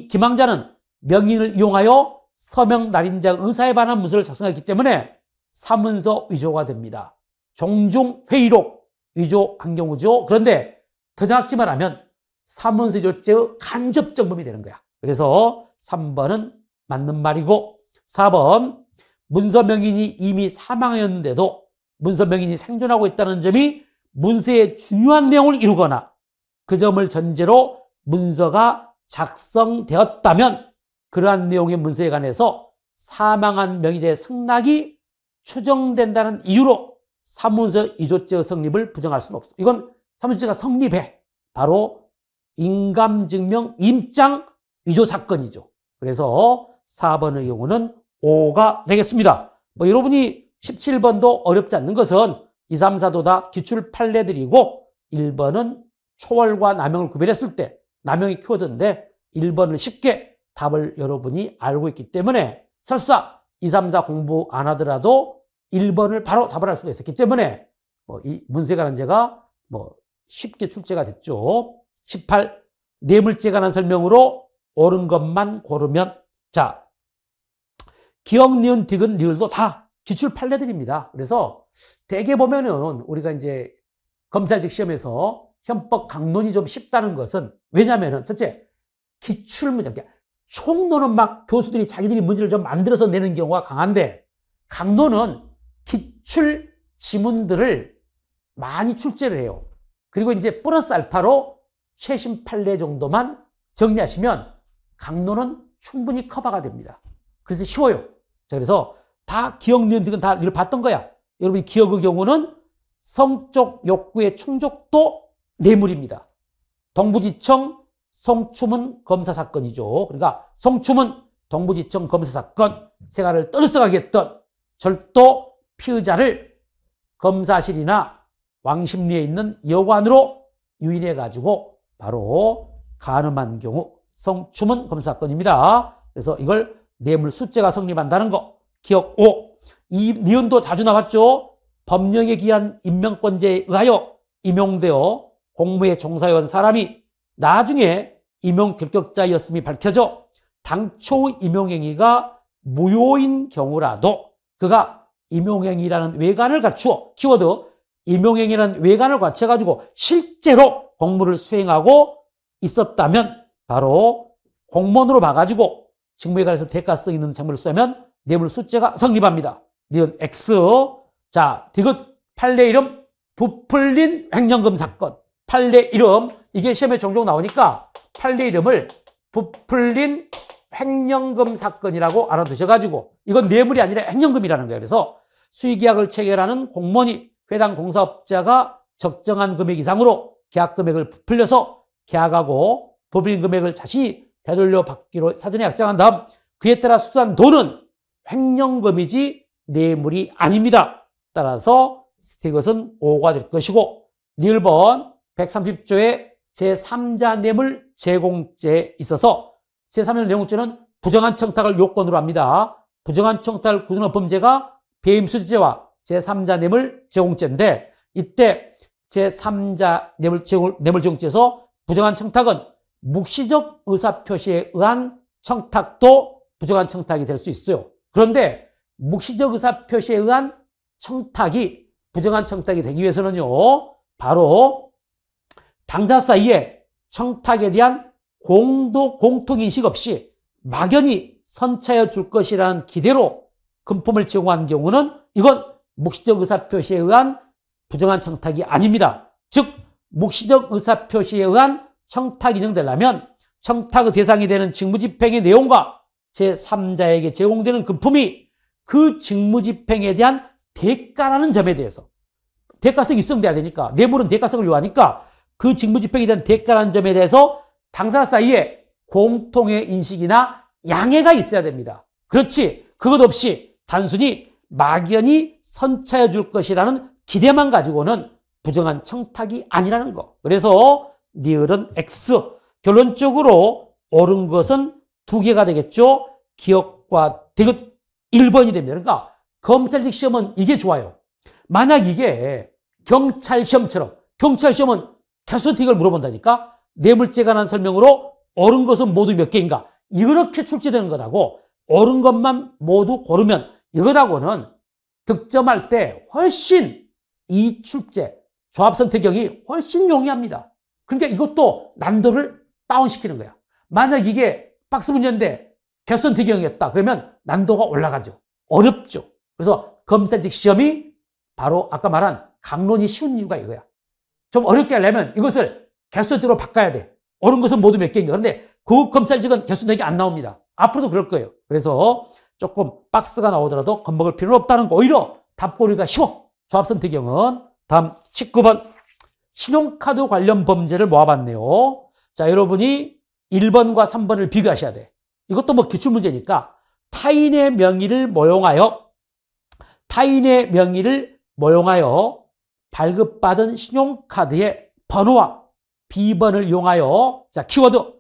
기망자는 명인을 이용하여 서명 날인자 의사에 관한 문서를 작성했기 때문에 사문서 위조가 됩니다. 종중 회의록 위조한 경우죠. 그런데 더 정확히 말하면 사문서 위조죄의 간접정범이 되는 거야. 그래서 3번은 맞는 말이고 4번 문서 명인이 이미 사망하였는데도 문서 명인이 생존하고 있다는 점이 문서의 중요한 내용을 이루거나 그 점을 전제로 문서가 작성되었다면 그러한 내용의 문서에 관해서 사망한 명의자의 승낙이 추정된다는 이유로 사문서 위조죄의 성립을 부정할 수는 없어. 이건 사문서죄가 성립해. 바로 인감증명 임장 위조 사건이죠. 그래서 4번의 경우는 5가 되겠습니다. 여러분이 17번도 어렵지 않는 것은 2, 3, 4도 다 기출 판례들이고 1번은 초월과 남용을 구별했을 때 남용이 키워드인데 1번을 쉽게 답을 여러분이 알고 있기 때문에 설사 2, 3, 4 공부 안 하더라도 1번을 바로 답을 할 수가 있었기 때문에 이 문서에 관한 죄가 쉽게 출제가 됐죠. 18. 뇌물죄에 관한 설명으로 옳은 것만 고르면 자 기억, 니은, 디귿, 리을도 다 기출 판례들입니다. 그래서 대개 보면은 우리가 이제 검찰직 시험에서 형법 강론이 좀 쉽다는 것은 왜냐면은 첫째 기출 문제, 총론은 막 교수들이 자기들이 문제를 좀 만들어서 내는 경우가 강한데 강론은 기출 지문들을 많이 출제를 해요. 그리고 이제 플러스 알파로 최신 판례 정도만 정리하시면 강론은 충분히 커버가 됩니다. 그래서 쉬워요. 자, 그래서 다 기억, 니은, 디귿 다 이걸 봤던 거야. 여러분이 기억의 경우는 성적 욕구의 충족도 뇌물입니다. 동부지청 성추문 검사 사건이죠. 그러니까 성추문 동부지청 검사 사건 생활을 떠들썩하게 했던 절도 피의자를 검사실이나 왕십리에 있는 여관으로 유인해 가지고 바로 간음한 경우 성추문 검사 사건입니다. 그래서 이걸 뇌물수죄가 성립한다는 거. 기억 5. 이 니은도 자주 나왔죠. 법령에 기한 임명권자에 의하여 임용되어 공무에 종사해온 사람이 나중에 임용 결격자였음이 밝혀져 당초 임용행위가 무효인 경우라도 그가 임용행위라는 외관을 갖추어 키워드 임용행위라는 외관을 갖춰가지고 실제로 공무를 수행하고 있었다면 바로 공무원으로 봐가지고 직무에 관해서 대가성 있는 책무를 쓰면 뇌물수죄가 성립합니다. 니은 X. 자, 디귿 판례 이름 부풀린 횡령금 사건. 판례 이름 이게 시험에 종종 나오니까 판례 이름을 부풀린 횡령금 사건이라고 알아두셔가지고 이건 뇌물이 아니라 횡령금이라는 거예요. 그래서 수의계약을 체결하는 공무원이 해당 공사업자가 적정한 금액 이상으로 계약 금액을 부풀려서 계약하고 법인 금액을 자신이 되돌려 받기로 사전에 약정한 다음 그에 따라 수수한 돈은 횡령금이지 뇌물이 아닙니다. 따라서 이것은 5가 될 것이고 1번 130조의 제3자 뇌물 제공죄에 있어서 제3자 뇌물죄는 부정한 청탁을 요건으로 합니다. 부정한 청탁을 구성한 범죄가 배임수재죄와 제3자 뇌물 제공죄인데 이때 제3자 뇌물 제공죄에서 부정한 청탁은 묵시적 의사표시에 의한 청탁도 부정한 청탁이 될 수 있어요. 그런데 묵시적 의사표시에 의한 청탁이 부정한 청탁이 되기 위해서는요. 바로 당사 사이에 청탁에 대한 공통인식 없이 막연히 선차여 줄 것이라는 기대로 금품을 제공한 경우는 이건 묵시적 의사표시에 의한 부정한 청탁이 아닙니다. 즉 묵시적 의사표시에 의한 청탁이 인정되려면 청탁의 대상이 되는 직무집행의 내용과 제3자에게 제공되는 금품이 그 직무집행에 대한 대가라는 점에 대해서 대가성이 있으면 돼야 되니까 뇌물은 대가성을 요하니까 그 직무집행에 대한 대가라는 점에 대해서 당사 사이에 공통의 인식이나 양해가 있어야 됩니다. 그렇지 그것 없이 단순히 막연히 선차여 줄 것이라는 기대만 가지고는 부정한 청탁이 아니라는 거. 그래서 니을은 X. 결론적으로 옳은 것은 2개가 되겠죠. 기억과 대긋 1번이 됩니다. 그러니까 검찰직 시험은 이게 좋아요. 만약 이게 경찰 시험처럼, 경찰 시험은 캐스팅을 물어본다니까, 뇌물죄에 관한 설명으로 옳은 것은 모두 몇 개인가, 이렇게 출제되는 것하고 옳은 것만 모두 고르면 이것하고는 득점할 때 훨씬 이 출제, 조합선택형이 훨씬 용이합니다. 그러니까 이것도 난도를 다운시키는 거야. 만약 이게 박스 문제인데 개선특경이었다 그러면 난도가 올라가죠. 어렵죠. 그래서 검찰직 시험이 바로 아까 말한 강론이 쉬운 이유가 이거야. 좀 어렵게 하려면 이것을 개선특으로 바꿔야 돼. 옳은 것은 모두 몇 개인가. 그런데 그 검찰직은 개선특이 안 나옵니다. 앞으로도 그럴 거예요. 그래서 조금 박스가 나오더라도 겁먹을 필요는 없다는 거. 오히려 답고리가 쉬워. 조합선택형은. 다음 19번. 신용카드 관련 범죄를 모아봤네요. 자, 여러분이 1번과 3번을 비교하셔야 돼. 이것도 뭐 기출문제니까 타인의 명의를 모용하여 발급받은 신용카드의 번호와 비번을 이용하여, 자, 키워드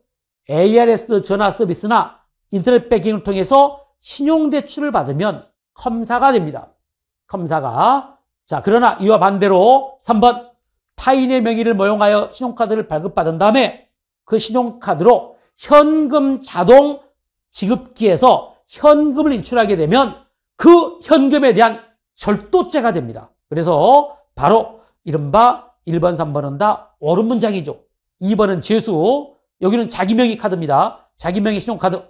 ARS 전화 서비스나 인터넷 뱅킹을 통해서 신용대출을 받으면 컴사가 됩니다. 컴사가. 자, 그러나 이와 반대로 3번 타인의 명의를 모용하여 신용카드를 발급받은 다음에 그 신용카드로 현금 자동 지급기에서 현금을 인출하게 되면 그 현금에 대한 절도죄가 됩니다. 그래서 바로 이른바 1번, 3번은 다 옳은 문장이죠. 2번은 재수, 여기는 자기명의 카드입니다. 자기명의 신용카드.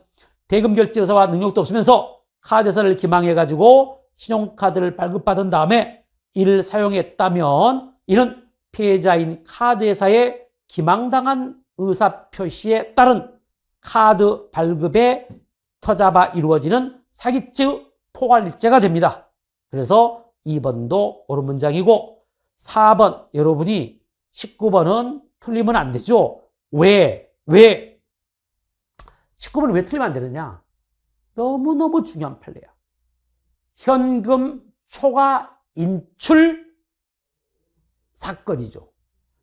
대금 결제사와 능력도 없으면서 카드사를 기망해가지고 신용카드를 발급받은 다음에 이를 사용했다면 이는 피해자인 카드회사의 기망당한 의사표시에 따른 카드 발급에 터잡아 이루어지는 사기죄의 포괄일죄가 됩니다. 그래서 2번도 옳은 문장이고 4번 여러분이 19번은 틀리면 안 되죠. 왜? 19번은 왜 틀리면 안 되느냐? 너무너무 중요한 판례야. 현금 초과 인출 사건이죠.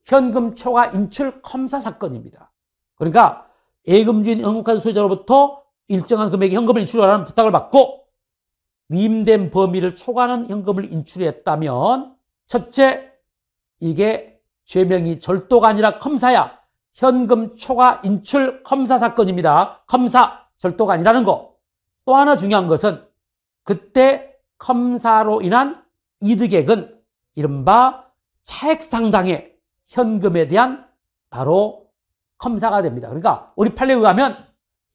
현금 초과 인출 컴사 사건입니다. 그러니까 예금주인 현금카드 소유자로부터 일정한 금액의 현금을 인출하라는 부탁을 받고 위임된 범위를 초과하는 현금을 인출했다면 첫째, 이게 죄명이 절도가 아니라 컴사야. 현금 초과 인출 컴사 사건입니다. 컴사, 절도가 아니라는 거. 또 하나 중요한 것은 그때 컴사로 인한 이득액은 이른바 차액 상당의 현금에 대한 바로 컴사가 됩니다. 그러니까 우리 판례에 의하면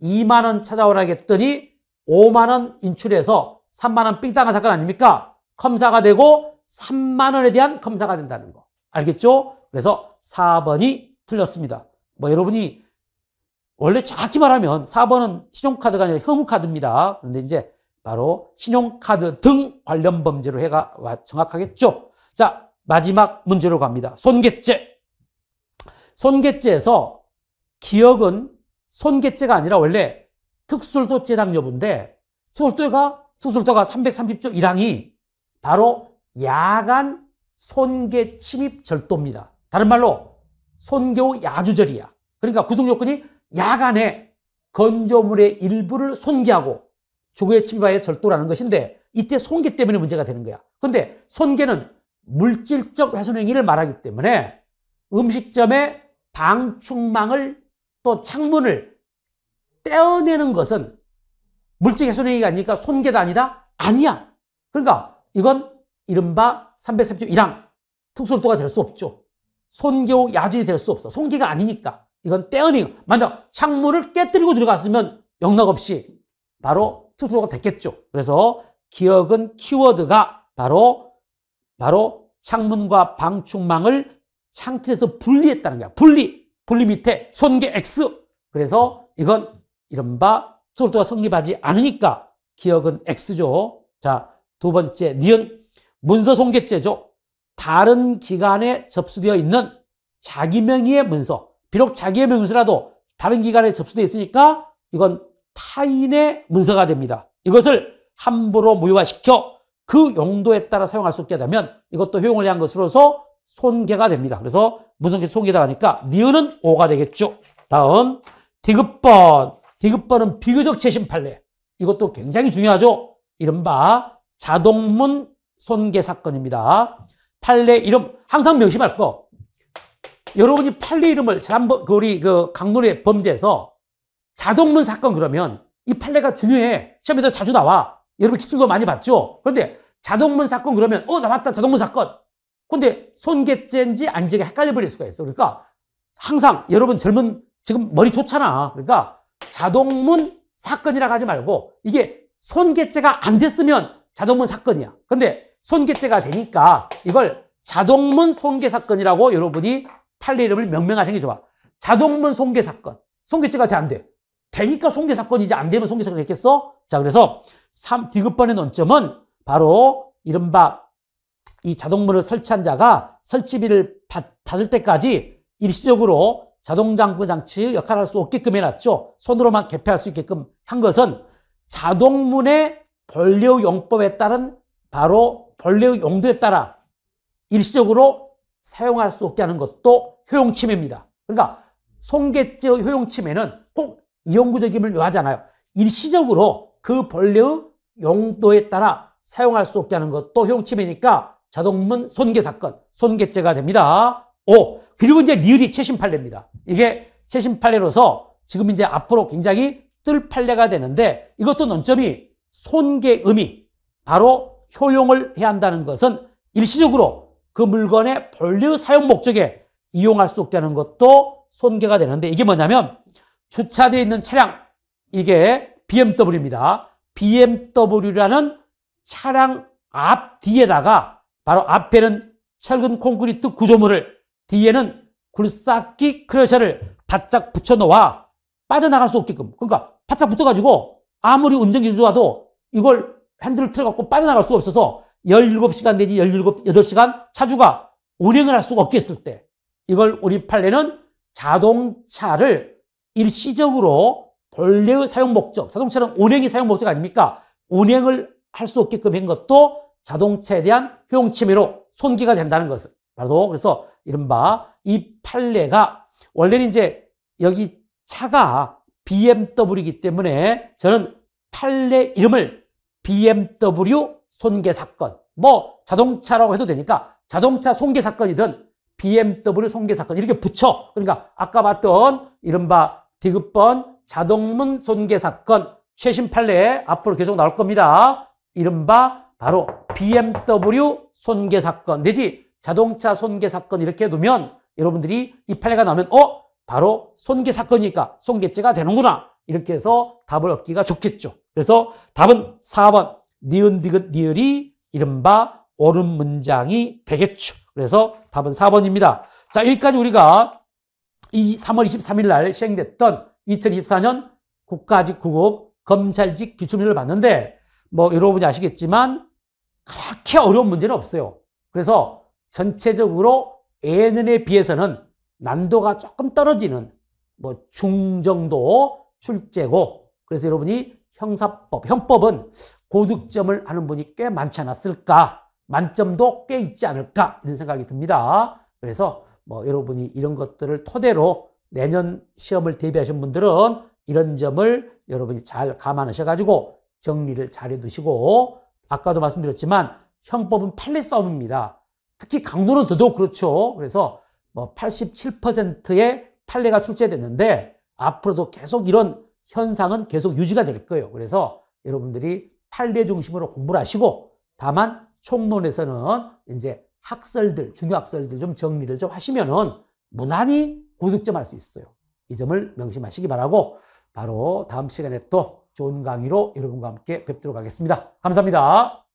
2만 원 찾아오라고 했더니 5만 원 인출해서 3만 원 삥땅한 사건 아닙니까? 컴사가 되고 3만 원에 대한 컴사가 된다는 거. 알겠죠? 그래서 4번이 틀렸습니다. 뭐 여러분이 원래 정확히 말하면 4번은 신용카드가 아니라 현금카드입니다. 그런데 이제 바로 신용카드 등 관련 범죄로 해가 정확하겠죠? 자, 마지막 문제로 갑니다. 손괴죄. 손괴죄에서 기억은 손괴죄가 아니라 원래 특수술도 재당여부인데 특수술도가 330조 1항이 바로 야간 손괴 침입 절도입니다. 다른 말로 손괴 후 야주절이야. 그러니까 구성요건이 야간에 건조물의 일부를 손괴하고 주거에 침입하여 절도라는 것인데 이때 손괴 때문에 문제가 되는 거야. 그런데 손괴는 물질적 훼손행위를 말하기 때문에 음식점의 방충망을 또 창문을 떼어내는 것은 물질 훼손행위가 아니니까 손괴가 아니다? 아니야. 그러니까 이건 이른바 330조 1항 특수술도가 될 수 없죠. 손괴 후 야주이 될 수 없어. 손괴가 아니니까. 이건 떼어내기. 만약 창문을 깨뜨리고 들어갔으면 영락없이 바로 특수술도가 됐겠죠. 그래서 기억은 키워드가 바로 창문과 방충망을 창틀에서 분리했다는 거야. 분리 밑에 손괴 X. 그래서 이건 이른바 특수술도가 성립하지 않으니까 기억은 X죠. 자, 두 번째 니은 문서 손괴죄죠. 다른 기관에 접수되어 있는 자기 명의의 문서, 비록 자기의 문서라도 다른 기관에 접수되어 있으니까 이건 타인의 문서가 됩니다. 이것을 함부로 무효화시켜 그 용도에 따라 사용할 수 없게 되면 이것도 효용을 위한 것으로서 손괴가 됩니다. 그래서 무슨 손괴다 하니까 니은은 O가 되겠죠. 다음 디귿번은 비교적 최신 판례. 이것도 굉장히 중요하죠. 이른바 자동문 손괴 사건입니다. 판례 이름 항상 명심할 거. 여러분이 판례 이름을 우리 강론의 범죄에서 자동문 사건 그러면 이 판례가 중요해. 시험에서 자주 나와. 여러분 기출도 많이 봤죠. 그런데 자동문 사건 그러면 나왔다 자동문 사건. 그런데 손괴죄인지 아닌지가 헷갈려 버릴 수가 있어. 그러니까 항상 여러분 지금 머리 좋잖아. 그러니까 자동문 사건이라고 하지 말고 이게 손괴죄가 안 됐으면 자동문 사건이야. 근데 손괴죄가 되니까 이걸 자동문 손괴 사건이라고 여러분이 판례 이름을 명명하시는 게 좋아. 자동문 손괴 사건. 손괴죄가 돼 안 돼? 되니까 손괴 사건이지 안 되면 손괴 사건이 됐겠어? 자, 그래서 디귿번의 논점은 바로 이른바 이 자동문을 설치한 자가 설치비를 받을 때까지 일시적으로 자동잠금 장치 역할을 할 수 없게끔 해놨죠. 손으로만 개폐할 수 있게끔 한 것은 자동문의 본래의 용법에 따른 바로 본래의 용도에 따라 일시적으로 사용할 수 없게 하는 것도 효용침해입니다. 그러니까 손괴죄의 효용침해는 꼭 이용구적임을 요하잖아요. 일시적으로 그 본래의 용도에 따라 사용할 수 없게 하는 것도 효용침해니까 자동문 손괴 사건, 손괴죄가 됩니다. 그리고 이제 리을이 최신 판례입니다. 이게 최신 판례로서 지금 이제 앞으로 굉장히 뜰 판례가 되는데 이것도 논점이 손괴 의미, 바로 효용을 해야 한다는 것은 일시적으로 그 물건의 본래의 사용 목적에 이용할 수 없게 하는 것도 손괴가 되는데 이게 뭐냐면 주차되어 있는 차량, 이게 BMW입니다. BMW라는 차량 앞 뒤에다가 바로 앞에는 철근 콘크리트 구조물을 뒤에는 굴삭기 크러셔를 바짝 붙여놓아 빠져나갈 수 없게끔, 그러니까 바짝 붙어가지고 아무리 운전기술 좋아도 이걸 핸들을 틀어갖고 빠져나갈 수가 없어서 17시간 내지 8시간 차주가 운행을 할 수가 없게 했을 때 이걸 우리 판례는 자동차를 일시적으로 본래의 사용 목적, 자동차는 운행이 사용 목적 아닙니까? 운행을 할 수 없게끔 한 것도 자동차에 대한 효용침해로 손괴가 된다는 것을 바로 그래서 이른바 이 판례가 원래는 이제 여기 차가 BMW이기 때문에 저는 판례 이름을 BMW 손괴 사건, 자동차라고 해도 되니까 자동차 손괴 사건이든 BMW 손괴 사건 이렇게 붙여. 그러니까 아까 봤던 이른바 디귿번 자동문 손괴 사건 최신 판례 앞으로 계속 나올 겁니다. 이른바 바로 BMW 손괴 사건 내지 자동차 손괴 사건 이렇게 해두면 여러분들이 이 판례가 나오면 바로 손괴 사건이니까 손괴죄가 되는구나 이렇게 해서 답을 얻기가 좋겠죠. 그래서 답은 4번 니은 디귿 리을이 이른바 옳은 문장이 되겠죠. 그래서 답은 4번입니다. 자, 여기까지 우리가 이 3월 23일 날 시행됐던 2024년 국가직 9급 검찰직 기출문제를 봤는데 여러분이 아시겠지만 그렇게 어려운 문제는 없어요. 그래서 전체적으로 예년에 비해서는 난도가 조금 떨어지는 중정도 출제고, 그래서 여러분이 형법은 고득점을 하는 분이 꽤 많지 않았을까, 만점도 꽤 있지 않을까 이런 생각이 듭니다. 그래서 여러분이 이런 것들을 토대로 내년 시험을 대비하신 분들은 이런 점을 여러분이 잘 감안하셔가지고 정리를 잘 해두시고, 아까도 말씀드렸지만 형법은 판례 싸움입니다. 특히 강론은 더더욱 그렇죠. 그래서 87%의 판례가 출제됐는데 앞으로도 계속 이런 현상은 계속 유지가 될 거예요. 그래서 여러분들이 판례 중심으로 공부를 하시고, 다만 총론에서는 이제 학설들, 중요학설들 좀 정리를 좀 하시면은 무난히 고득점 할 수 있어요. 이 점을 명심하시기 바라고, 바로 다음 시간에 또 좋은 강의로 여러분과 함께 뵙도록 하겠습니다. 감사합니다.